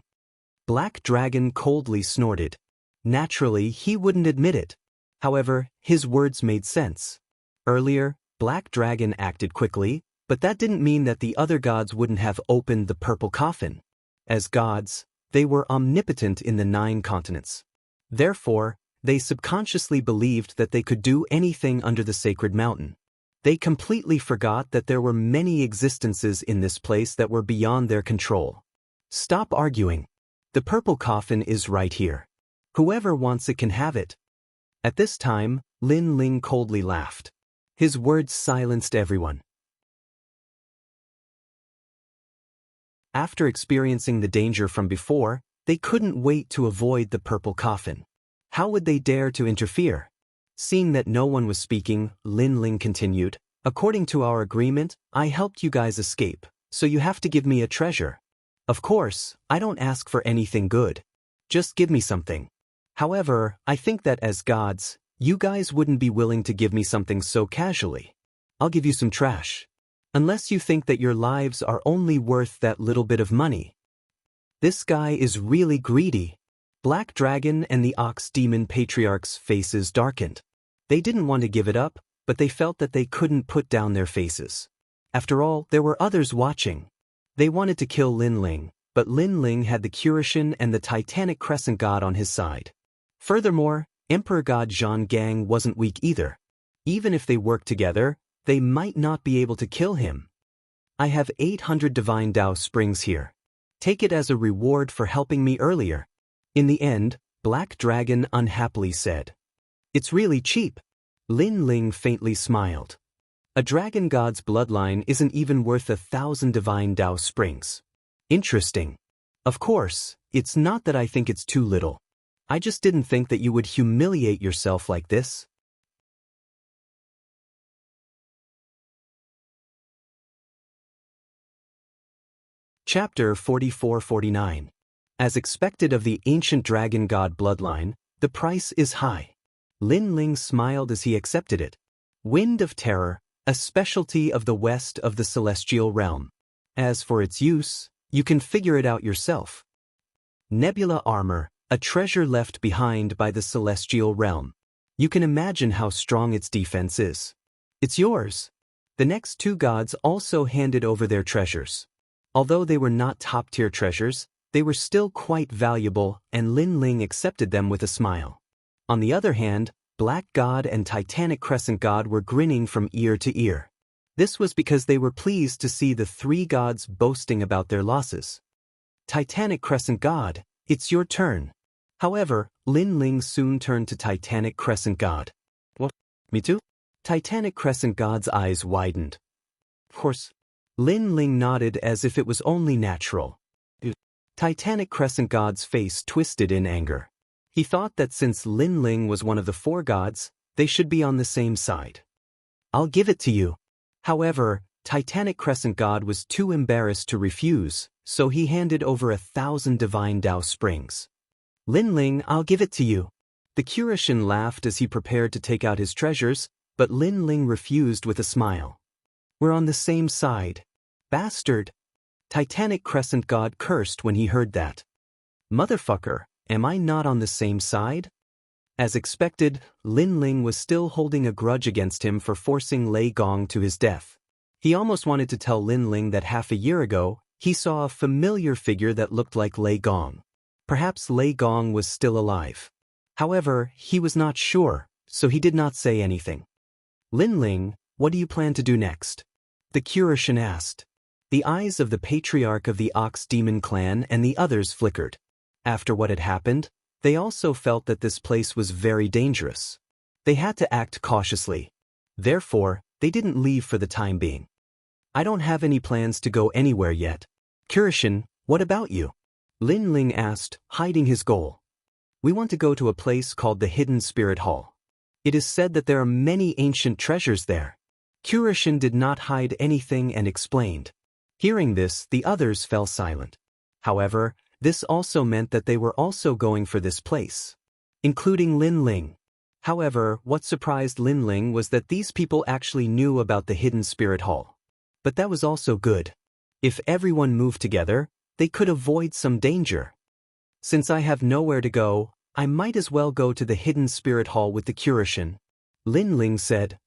Black Dragon coldly snorted. Naturally, he wouldn't admit it. However, his words made sense. Earlier, Black Dragon acted quickly, but that didn't mean that the other gods wouldn't have opened the purple coffin. As gods, they were omnipotent in the 9 continents. Therefore, they subconsciously believed that they could do anything under the sacred mountain. They completely forgot that there were many existences in this place that were beyond their control. Stop arguing. The purple coffin is right here. Whoever wants it can have it. At this time, Lin Ling coldly laughed. His words silenced everyone. After experiencing the danger from before, they couldn't wait to avoid the purple coffin. How would they dare to interfere? Seeing that no one was speaking, Lin Ling continued, "According to our agreement, I helped you guys escape, so you have to give me a treasure. Of course, I don't ask for anything good. Just give me something. However, I think that as gods, you guys wouldn't be willing to give me something so casually. I'll give you some trash. Unless you think that your lives are only worth that little bit of money." This guy is really greedy. Black Dragon and the Ox Demon Patriarch's faces darkened. They didn't want to give it up, but they felt that they couldn't put down their faces. After all, there were others watching. They wanted to kill Lin Ling, but Lin Ling had the Kuroshin and the Titanic Crescent God on his side. Furthermore, Emperor God Zhang Gang wasn't weak either. Even if they worked together, they might not be able to kill him. I have 800 Divine Tao Springs here. Take it as a reward for helping me earlier. In the end, Black Dragon unhappily said. It's really cheap. Lin Ling faintly smiled. A dragon god's bloodline isn't even worth 1,000 Divine Tao Springs. Interesting. Of course, it's not that I think it's too little. I just didn't think that you would humiliate yourself like this. Chapter 44-49. As expected of the ancient dragon god bloodline, the price is high. Lin Ling smiled as he accepted it. Wind of Terror, a specialty of the west of the celestial realm. As for its use, you can figure it out yourself. Nebula Armor, a treasure left behind by the celestial realm. You can imagine how strong its defense is. It's yours. The next 2 gods also handed over their treasures. Although they were not top-tier treasures, they were still quite valuable, and Lin Ling accepted them with a smile. On the other hand, Black God and Titanic Crescent God were grinning from ear to ear. This was because they were pleased to see the 3 gods boasting about their losses. Titanic Crescent God, it's your turn. However, Lin Ling soon turned to Titanic Crescent God. What? Me too? Titanic Crescent God's eyes widened. Of course. Lin Ling nodded as if it was only natural. Titanic Crescent God's face twisted in anger. He thought that since Lin Ling was one of the 4 gods, they should be on the same side. I'll give it to you. However, Titanic Crescent God was too embarrassed to refuse, so he handed over 1,000 Divine Tao Springs. Lin Ling, I'll give it to you. The Kuroshin laughed as he prepared to take out his treasures, but Lin Ling refused with a smile. We're on the same side. Bastard. Titanic Crescent God cursed when he heard that. Motherfucker, am I not on the same side? As expected, Lin Ling was still holding a grudge against him for forcing Lei Gong to his death. He almost wanted to tell Lin Ling that half a year ago, he saw a familiar figure that looked like Lei Gong. Perhaps Lei Gong was still alive. However, he was not sure, so he did not say anything. Lin Ling, what do you plan to do next? The Kuroshin asked. The eyes of the patriarch of the Ox Demon clan and the others flickered. After what had happened, they also felt that this place was very dangerous. They had to act cautiously. Therefore, they didn't leave for the time being. I don't have any plans to go anywhere yet. Kuroshin, what about you? Lin Ling asked, hiding his goal. We want to go to a place called the Hidden Spirit Hall. It is said that there are many ancient treasures there. Kurishin did not hide anything and explained. Hearing this, the others fell silent. However, this also meant that they were also going for this place, including Lin Ling. However, what surprised Lin Ling was that these people actually knew about the Hidden Spirit Hall. But that was also good. If everyone moved together, they could avoid some danger. Since I have nowhere to go, I might as well go to the Hidden Spirit Hall with the Kurishin, Lin Ling said.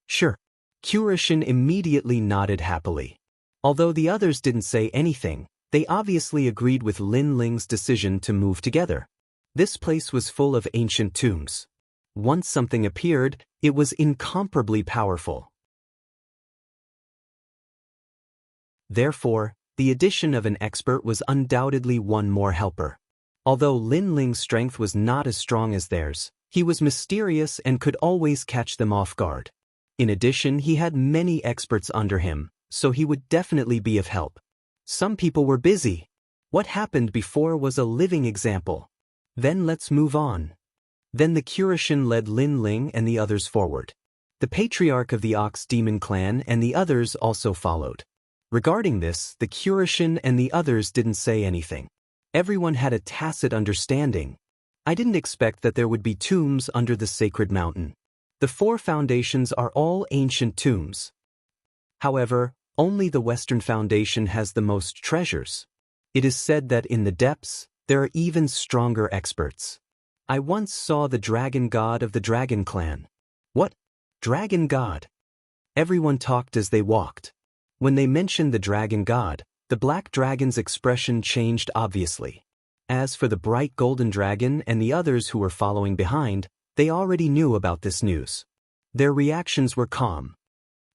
Sure. Kurishin immediately nodded happily. Although the others didn't say anything, they obviously agreed with Lin Ling's decision to move together. This place was full of ancient tombs. Once something appeared, it was incomparably powerful. Therefore, the addition of an expert was undoubtedly one more helper. Although Lin Ling's strength was not as strong as theirs, he was mysterious and could always catch them off guard. In addition, he had many experts under him, so he would definitely be of help. Some people were busy. What happened before was a living example. Then let's move on. Then the Kurishin led Lin Ling and the others forward. The patriarch of the Ox Demon clan and the others also followed. Regarding this, the Kurishin and the others didn't say anything. Everyone had a tacit understanding. I didn't expect that there would be tombs under the sacred mountain. The 4 foundations are all ancient tombs. However, only the Western Foundation has the most treasures. It is said that in the depths, there are even stronger experts. I once saw the dragon god of the dragon clan. What? Dragon god? Everyone talked as they walked. When they mentioned the dragon god, the black dragon's expression changed obviously. As for the bright golden dragon and the others who were following behind, they already knew about this news. Their reactions were calm.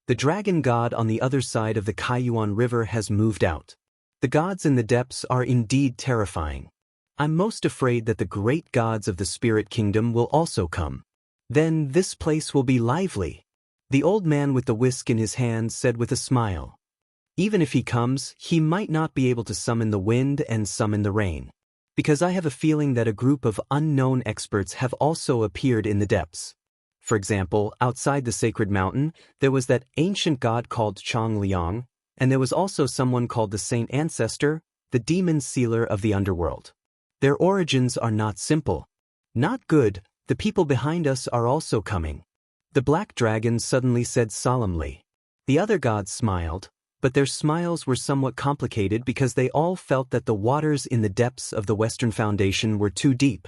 The dragon god on the other side of the Kaiyuan River has moved out. The gods in the depths are indeed terrifying. I'm most afraid that the great gods of the spirit kingdom will also come. Then this place will be lively. The old man with the whisk in his hand said with a smile. Even if he comes, he might not be able to summon the wind and summon the rain. Because I have a feeling that a group of unknown experts have also appeared in the depths. For example, outside the sacred mountain, there was that ancient god called Chong Liang, and there was also someone called the Saint Ancestor, the demon sealer of the underworld. Their origins are not simple. Not good, the people behind us are also coming. The black dragon suddenly said solemnly. The other gods smiled, but their smiles were somewhat complicated because they all felt that the waters in the depths of the Western Foundation were too deep.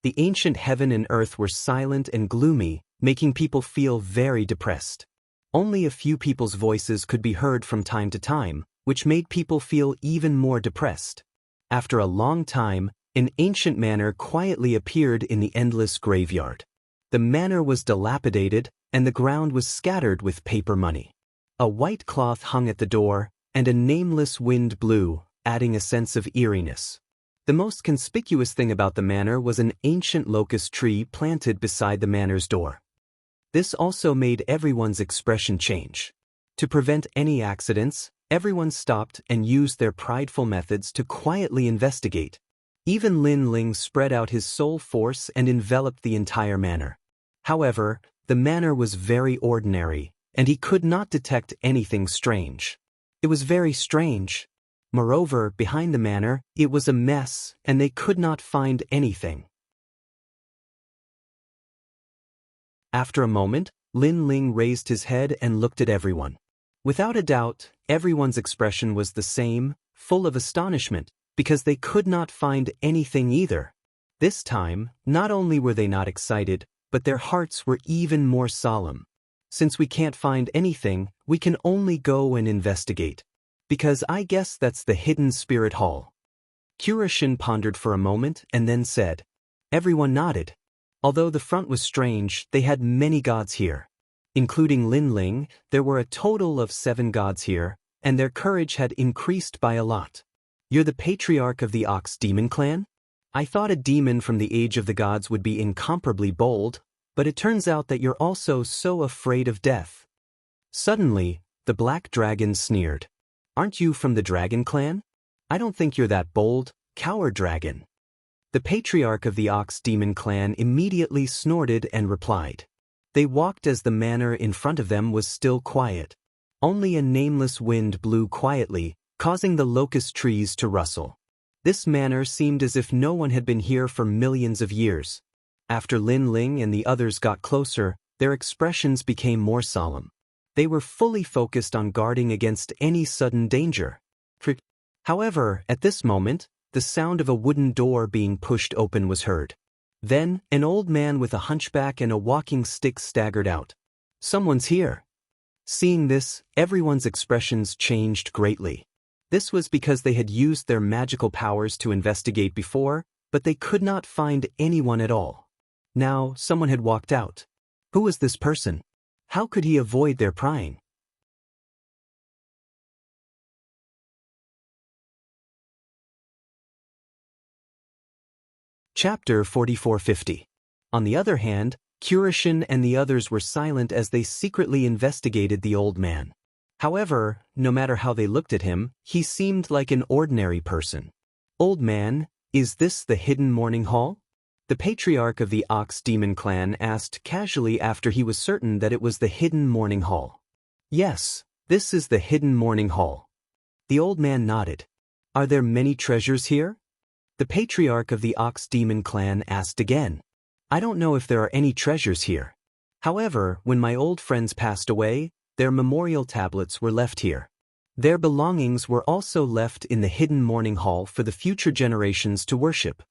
The ancient heaven and earth were silent and gloomy, making people feel very depressed. Only a few people's voices could be heard from time to time, which made people feel even more depressed. After a long time, an ancient manor quietly appeared in the endless graveyard. The manor was dilapidated, and the ground was scattered with paper money. A white cloth hung at the door, and a nameless wind blew, adding a sense of eeriness. The most conspicuous thing about the manor was an ancient locust tree planted beside the manor's door. This also made everyone's expression change. To prevent any accidents, everyone stopped and used their prideful methods to quietly investigate. Even Lin Ling spread out his soul force and enveloped the entire manor. However, the manor was very ordinary, and he could not detect anything strange. It was very strange. Moreover, behind the manor, it was a mess, and they could not find anything. After a moment, Lin Ling raised his head and looked at everyone. Without a doubt, everyone's expression was the same, full of astonishment, because they could not find anything either. This time, not only were they not excited, but their hearts were even more solemn. Since we can't find anything, we can only go and investigate. Because I guess that's the Hidden Spirit Hall. Kurishin pondered for a moment and then said. Everyone nodded. Although the front was strange, they had many gods here. Including Lin Ling, there were a total of 7 gods here, and their courage had increased by a lot. You're the patriarch of the Ox Demon clan? I thought a demon from the age of the gods would be incomparably bold, but it turns out that you're also so afraid of death. Suddenly, the black dragon sneered. Aren't you from the dragon clan? I don't think you're that bold, Coward dragon. The patriarch of the Ox Demon clan immediately snorted and replied. They walked as the manor in front of them was still quiet. Only a nameless wind blew quietly, causing the locust trees to rustle. This manor seemed as if no one had been here for millions of years. After Lin Ling and the others got closer, their expressions became more solemn. They were fully focused on guarding against any sudden danger. However, at this moment, the sound of a wooden door being pushed open was heard. Then, an old man with a hunchback and a walking stick staggered out. Someone's here. Seeing this, everyone's expressions changed greatly. This was because they had used their magical powers to investigate before, but they could not find anyone at all. Now, someone had walked out. Who was this person? How could he avoid their prying? Chapter 4450. On the other hand, Kurishin and the others were silent as they secretly investigated the old man. However, no matter how they looked at him, he seemed like an ordinary person. Old man, is this the hidden morning hall? The patriarch of the Ox Demon clan asked casually after he was certain that it was the hidden morning hall. Yes, this is the hidden morning hall. The old man nodded. Are there many treasures here? The patriarch of the Ox Demon clan asked again. I don't know if there are any treasures here. However, when my old friends passed away, their memorial tablets were left here. Their belongings were also left in the hidden morning hall for the future generations to worship.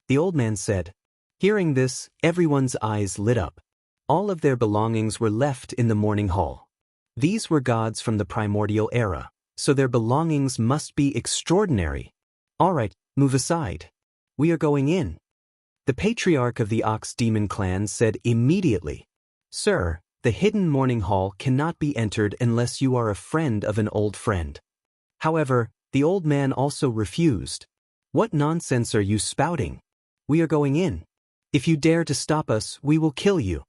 The old man said. Hearing this, everyone's eyes lit up. All of their belongings were left in the morning hall. These were gods from the primordial era, so their belongings must be extraordinary. All right, move aside. We are going in. The patriarch of the Ox Demon clan said immediately. Sir, the hidden morning hall cannot be entered unless you are a friend of an old friend. However, the old man also refused. What nonsense are you spouting? We are going in. If you dare to stop us, we will kill you.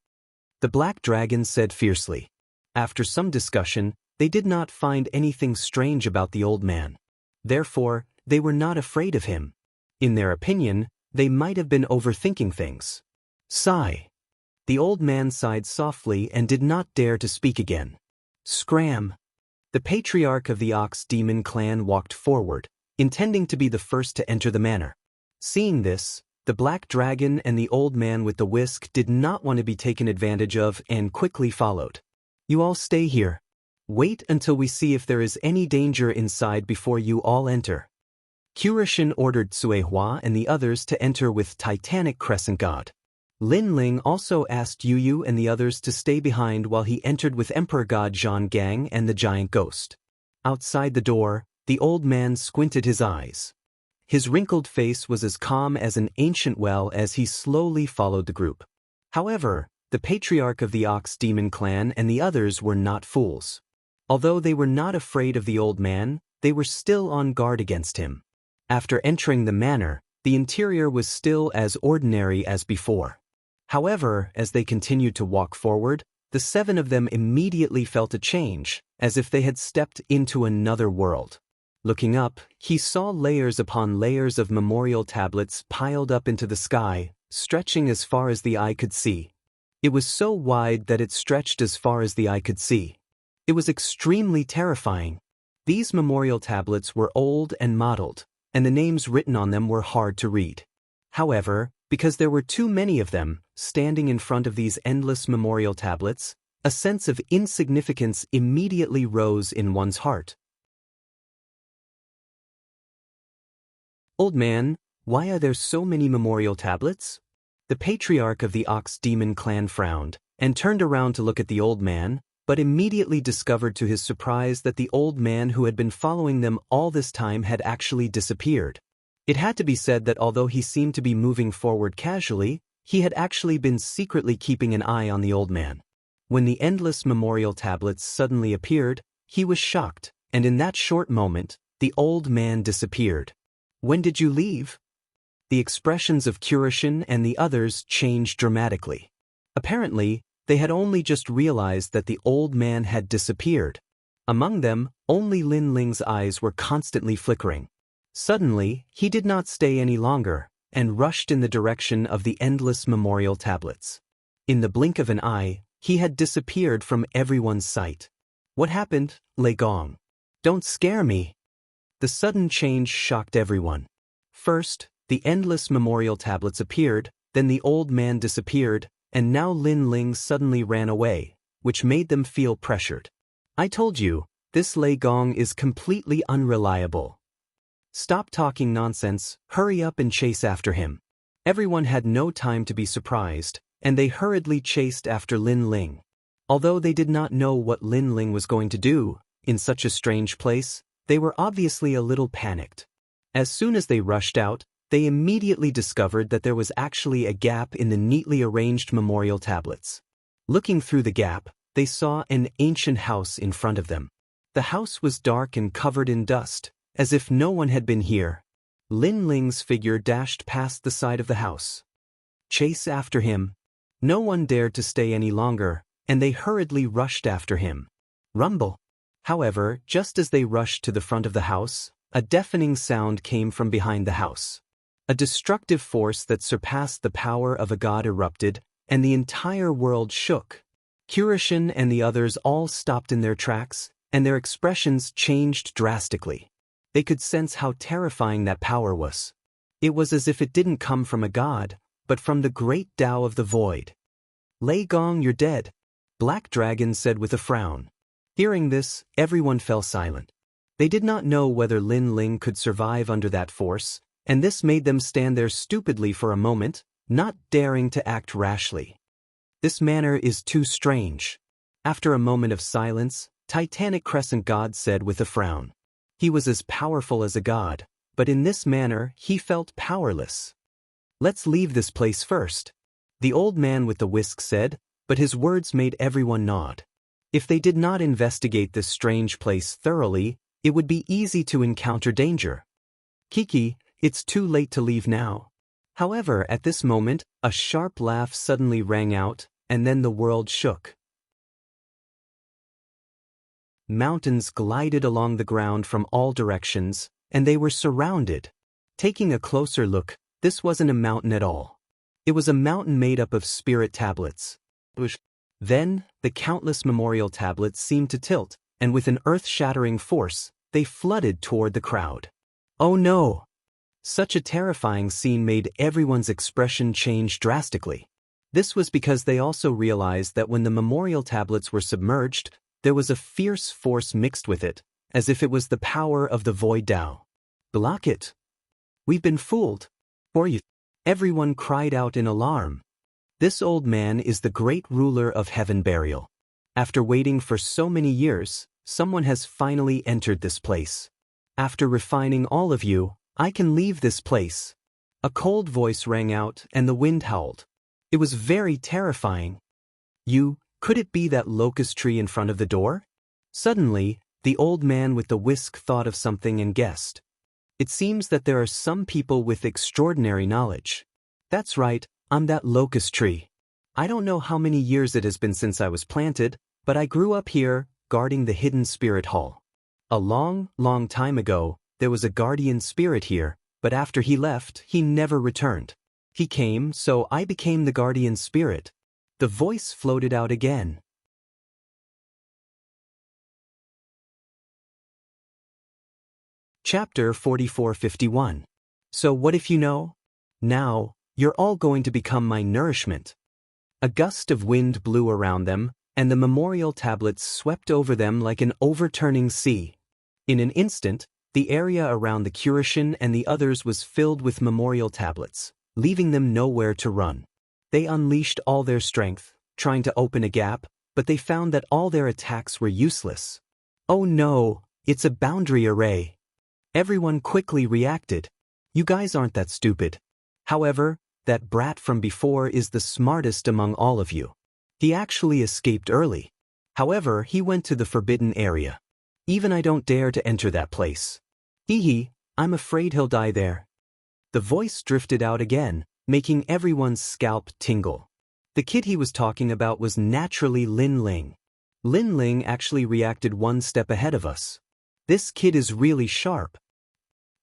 The black dragon said fiercely. After some discussion, they did not find anything strange about the old man. Therefore, they were not afraid of him. In their opinion, they might have been overthinking things. Sigh. The old man sighed softly and did not dare to speak again. Scram. The patriarch of the Ox Demon clan walked forward, intending to be the first to enter the manor. Seeing this, the black dragon and the old man with the whisk did not want to be taken advantage of and quickly followed. You all stay here. Wait until we see if there is any danger inside before you all enter. Kurishin ordered Suehua and the others to enter with Titanic Crescent God. Lin Ling also asked Yu Yu and the others to stay behind while he entered with Emperor God Zhang Gang and the giant ghost. Outside the door, the old man squinted his eyes. His wrinkled face was as calm as an ancient well as he slowly followed the group. However, the patriarch of the Ox Demon clan and the others were not fools. Although they were not afraid of the old man, they were still on guard against him. After entering the manor, the interior was still as ordinary as before. However, as they continued to walk forward, the seven of them immediately felt a change, as if they had stepped into another world. Looking up, he saw layers upon layers of memorial tablets piled up into the sky, stretching as far as the eye could see. It was so wide that it stretched as far as the eye could see. It was extremely terrifying. These memorial tablets were old and mottled, and the names written on them were hard to read. However, because there were too many of them, standing in front of these endless memorial tablets, a sense of insignificance immediately rose in one's heart. Old man, why are there so many memorial tablets? The patriarch of the Ox Demon clan frowned, and turned around to look at the old man, but immediately discovered to his surprise that the old man who had been following them all this time had actually disappeared. It had to be said that although he seemed to be moving forward casually, he had actually been secretly keeping an eye on the old man. When the endless memorial tablets suddenly appeared, he was shocked, and in that short moment, the old man disappeared. When did you leave? The expressions of Kurishin and the others changed dramatically. Apparently, they had only just realized that the old man had disappeared. Among them, only Lin Ling's eyes were constantly flickering. Suddenly, he did not stay any longer, and rushed in the direction of the endless memorial tablets. In the blink of an eye, he had disappeared from everyone's sight. What happened, Lei Gong? Don't scare me. The sudden change shocked everyone. First, the endless memorial tablets appeared, then the old man disappeared, and now Lin Ling suddenly ran away, which made them feel pressured. I told you, this Lei Gong is completely unreliable. Stop talking nonsense, hurry up and chase after him. Everyone had no time to be surprised, and they hurriedly chased after Lin Ling. Although they did not know what Lin Ling was going to do, in such a strange place, they were obviously a little panicked. As soon as they rushed out, they immediately discovered that there was actually a gap in the neatly arranged memorial tablets. Looking through the gap, they saw an ancient house in front of them. The house was dark and covered in dust, as if no one had been here. Lin Ling's figure dashed past the side of the house. Chase after him. No one dared to stay any longer, and they hurriedly rushed after him. Rumble. However, just as they rushed to the front of the house, a deafening sound came from behind the house. A destructive force that surpassed the power of a god erupted, and the entire world shook. Kurishin and the others all stopped in their tracks, and their expressions changed drastically. They could sense how terrifying that power was. It was as if it didn't come from a god, but from the great Tao of the void. Lei Gong, you're dead, Black Dragon said with a frown. Hearing this, everyone fell silent. They did not know whether Lin Ling could survive under that force, and this made them stand there stupidly for a moment, not daring to act rashly. This manner is too strange. After a moment of silence, Titanic Crescent God said with a frown. He was as powerful as a god, but in this manner he felt powerless. Let's leave this place first, the old man with the whisk said, but his words made everyone nod. If they did not investigate this strange place thoroughly, it would be easy to encounter danger. Kiki, it's too late to leave now. However, at this moment, a sharp laugh suddenly rang out, and then the world shook. Mountains glided along the ground from all directions, and they were surrounded. Taking a closer look, this wasn't a mountain at all. It was a mountain made up of spirit tablets. Then, the countless memorial tablets seemed to tilt, and with an earth-shattering force, they flooded toward the crowd. Oh no! Such a terrifying scene made everyone's expression change drastically. This was because they also realized that when the memorial tablets were submerged, there was a fierce force mixed with it, as if it was the power of the void Tao. Block it! We've been fooled. Or you. Everyone cried out in alarm. This old man is the great ruler of heaven burial. After waiting for so many years, someone has finally entered this place. After refining all of you, I can leave this place. A cold voice rang out and the wind howled. It was very terrifying. Could it be that locust tree in front of the door? Suddenly, the old man with the whisk thought of something and guessed. It seems that there are some people with extraordinary knowledge. That's right, I'm that locust tree. I don't know how many years it has been since I was planted, but I grew up here, guarding the hidden spirit hall. A long, long time ago, there was a guardian spirit here, but after he left, he never returned. He came, so I became the guardian spirit. The voice floated out again. Chapter 4451. So what if you know? Now, you're all going to become my nourishment. A gust of wind blew around them, and the memorial tablets swept over them like an overturning sea. In an instant, the area around the Kurishin and the others was filled with memorial tablets, leaving them nowhere to run. They unleashed all their strength, trying to open a gap, but they found that all their attacks were useless. Oh no, it's a boundary array. Everyone quickly reacted. You guys aren't that stupid. However, that brat from before is the smartest among all of you. He actually escaped early. However, he went to the forbidden area. Even I don't dare to enter that place. Hee, I'm afraid he'll die there. The voice drifted out again, making everyone's scalp tingle. The kid he was talking about was naturally Lin Ling. Lin Ling actually reacted one step ahead of us. This kid is really sharp.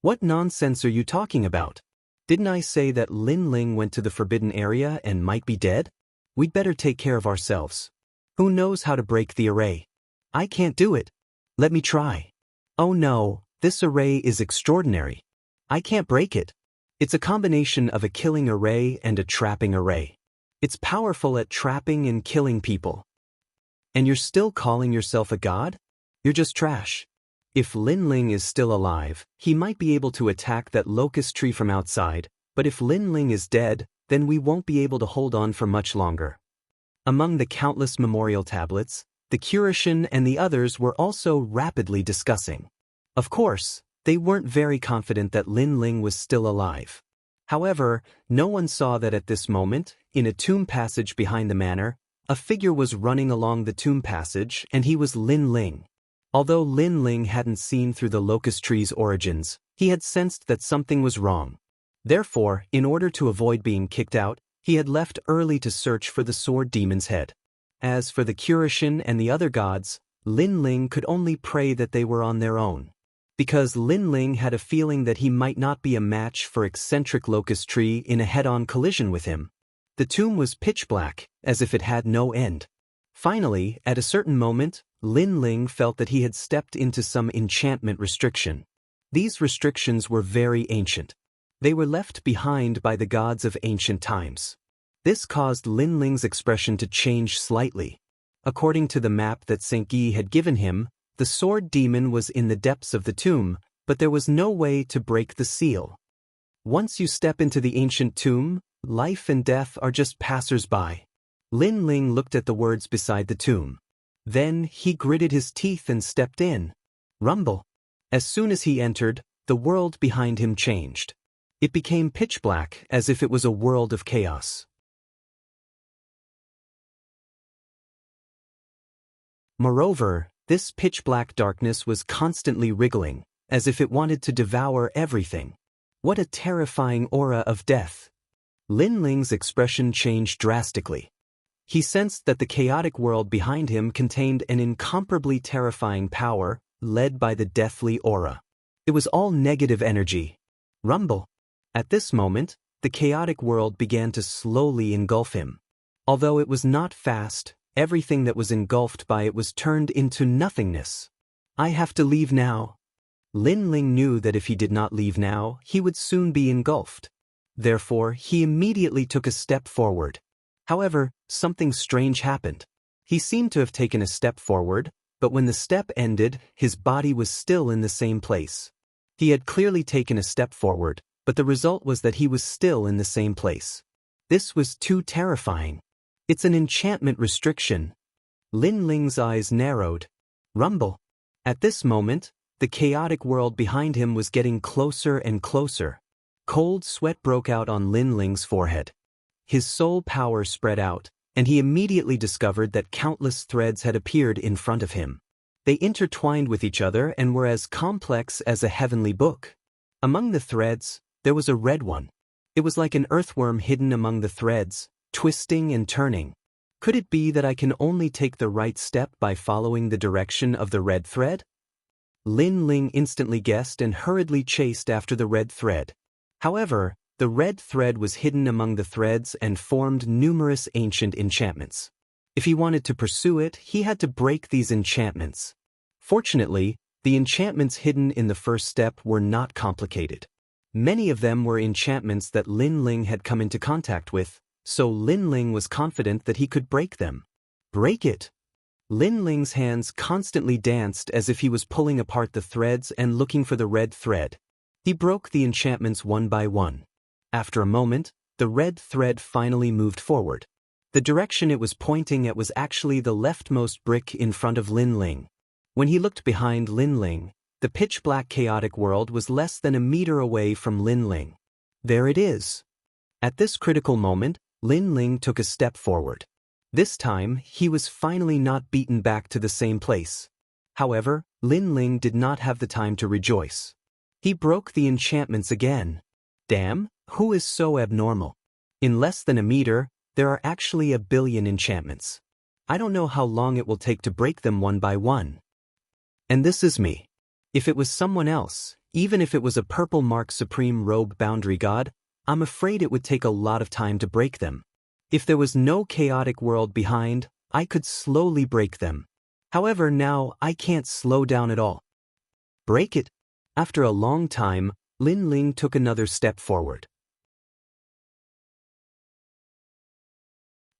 What nonsense are you talking about? Didn't I say that Lin Ling went to the forbidden area and might be dead? We'd better take care of ourselves. Who knows how to break the array? I can't do it. Let me try. Oh no, this array is extraordinary. I can't break it. It's a combination of a killing array and a trapping array. It's powerful at trapping and killing people. And you're still calling yourself a god? You're just trash. If Lin Ling is still alive, he might be able to attack that locust tree from outside, but if Lin Ling is dead, then we won't be able to hold on for much longer. Among the countless memorial tablets, the Curishan and the others were also rapidly discussing. Of course, they weren't very confident that Lin Ling was still alive. However, no one saw that at this moment, in a tomb passage behind the manor, a figure was running along the tomb passage and he was Lin Ling. Although Lin Ling hadn't seen through the locust tree's origins, he had sensed that something was wrong. Therefore, in order to avoid being kicked out, he had left early to search for the sword demon's head. As for the Curishan and the other gods, Lin Ling could only pray that they were on their own. Because Lin Ling had a feeling that he might not be a match for eccentric locust tree in a head-on collision with him. The tomb was pitch black, as if it had no end. Finally, at a certain moment, Lin Ling felt that he had stepped into some enchantment restriction. These restrictions were very ancient. They were left behind by the gods of ancient times. This caused Lin Ling's expression to change slightly. According to the map that St. Yi had given him, the sword demon was in the depths of the tomb, but there was no way to break the seal. Once you step into the ancient tomb, life and death are just passers-by. Lin Ling looked at the words beside the tomb. Then he gritted his teeth and stepped in. Rumble. As soon as he entered, the world behind him changed. It became pitch black, as if it was a world of chaos. Moreover, this pitch-black darkness was constantly wriggling, as if it wanted to devour everything. What a terrifying aura of death! Lin Ling's expression changed drastically. He sensed that the chaotic world behind him contained an incomparably terrifying power, led by the deathly aura. It was all negative energy. Rumble. At this moment, the chaotic world began to slowly engulf him. Although it was not fast, everything that was engulfed by it was turned into nothingness. I have to leave now. Lin Ling knew that if he did not leave now, he would soon be engulfed. Therefore, he immediately took a step forward. However, something strange happened. He seemed to have taken a step forward, but when the step ended, his body was still in the same place. He had clearly taken a step forward, but the result was that he was still in the same place. This was too terrifying. It's an enchantment restriction. Lin Ling's eyes narrowed. Rumble. At this moment, the chaotic world behind him was getting closer and closer. Cold sweat broke out on Lin Ling's forehead. His soul power spread out, and he immediately discovered that countless threads had appeared in front of him. They intertwined with each other and were as complex as a heavenly book. Among the threads, there was a red one. It was like an earthworm hidden among the threads, twisting and turning. Could it be that I can only take the right step by following the direction of the red thread? Lin Ling instantly guessed and hurriedly chased after the red thread. However, the red thread was hidden among the threads and formed numerous ancient enchantments. If he wanted to pursue it, he had to break these enchantments. Fortunately, the enchantments hidden in the first step were not complicated. Many of them were enchantments that Lin Ling had come into contact with, so Lin Ling was confident that he could break them. Break it! Lin Ling's hands constantly danced as if he was pulling apart the threads and looking for the red thread. He broke the enchantments one by one. After a moment, the red thread finally moved forward. The direction it was pointing at was actually the leftmost brick in front of Lin Ling. When he looked behind Lin Ling, the pitch-black chaotic world was less than a meter away from Lin Ling. There it is. At this critical moment, Lin Ling took a step forward. This time, he was finally not beaten back to the same place. However, Lin Ling did not have the time to rejoice. He broke the enchantments again. Damn, who is so abnormal? In less than a meter, there are actually 1 billion enchantments. I don't know how long it will take to break them one by one. And this is me. If it was someone else, even if it was a purple mark supreme robe boundary god, I'm afraid it would take a lot of time to break them. If there was no chaotic world behind, I could slowly break them. However, now I can't slow down at all. Break it. After a long time, Lin Ling took another step forward.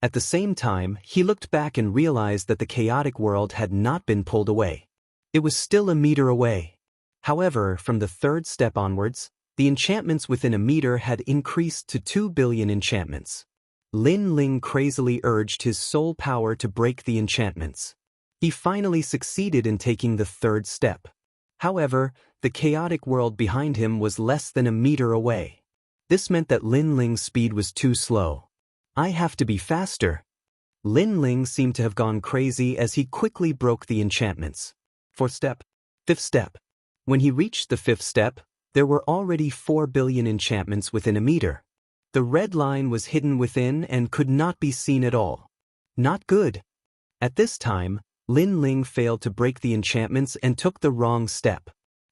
At the same time, he looked back and realized that the chaotic world had not been pulled away. It was still a meter away. However, from the third step onwards, the enchantments within a meter had increased to 2 billion enchantments. Lin Ling crazily urged his soul power to break the enchantments. He finally succeeded in taking the third step. However, the chaotic world behind him was less than a meter away. This meant that Lin Ling's speed was too slow. I have to be faster. Lin Ling seemed to have gone crazy as he quickly broke the enchantments. Fourth step. Fifth step. When he reached the fifth step, there were already 4 billion enchantments within a meter. The red line was hidden within and could not be seen at all. Not good. At this time, Lin Ling failed to break the enchantments and took the wrong step.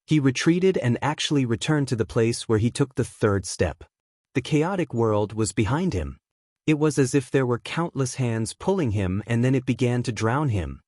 He retreated and actually returned to the place where he took the third step. The chaotic world was behind him. It was as if there were countless hands pulling him and then it began to drown him.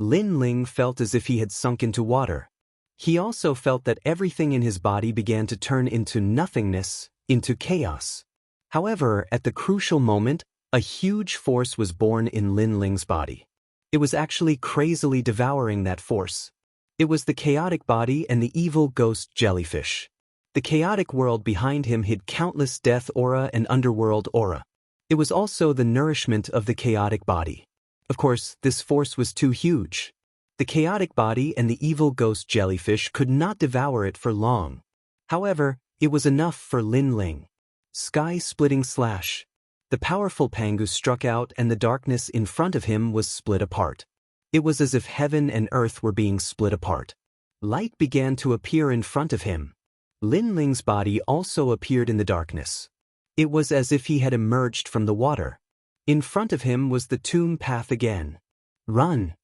Lin Ling felt as if he had sunk into water. He also felt that everything in his body began to turn into nothingness, into chaos. However, at the crucial moment, a huge force was born in Lin Ling's body. It was actually crazily devouring that force. It was the chaotic body and the evil ghost jellyfish. The chaotic world behind him hid countless death aura and underworld aura. It was also the nourishment of the chaotic body. Of course, this force was too huge. The chaotic body and the evil ghost jellyfish could not devour it for long. However, it was enough for Lin Ling. Sky-splitting slash. The powerful Pangu struck out and the darkness in front of him was split apart. It was as if heaven and earth were being split apart. Light began to appear in front of him. Lin Ling's body also appeared in the darkness. It was as if he had emerged from the water. In front of him was the tomb path again. Run!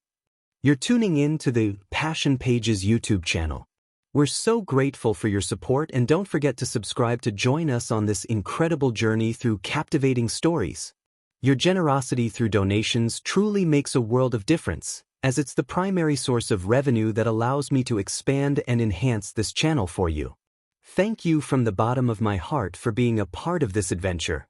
You're tuning in to the Passion Pages YouTube channel. We're so grateful for your support and don't forget to subscribe to join us on this incredible journey through captivating stories. Your generosity through donations truly makes a world of difference, as it's the primary source of revenue that allows me to expand and enhance this channel for you. Thank you from the bottom of my heart for being a part of this adventure.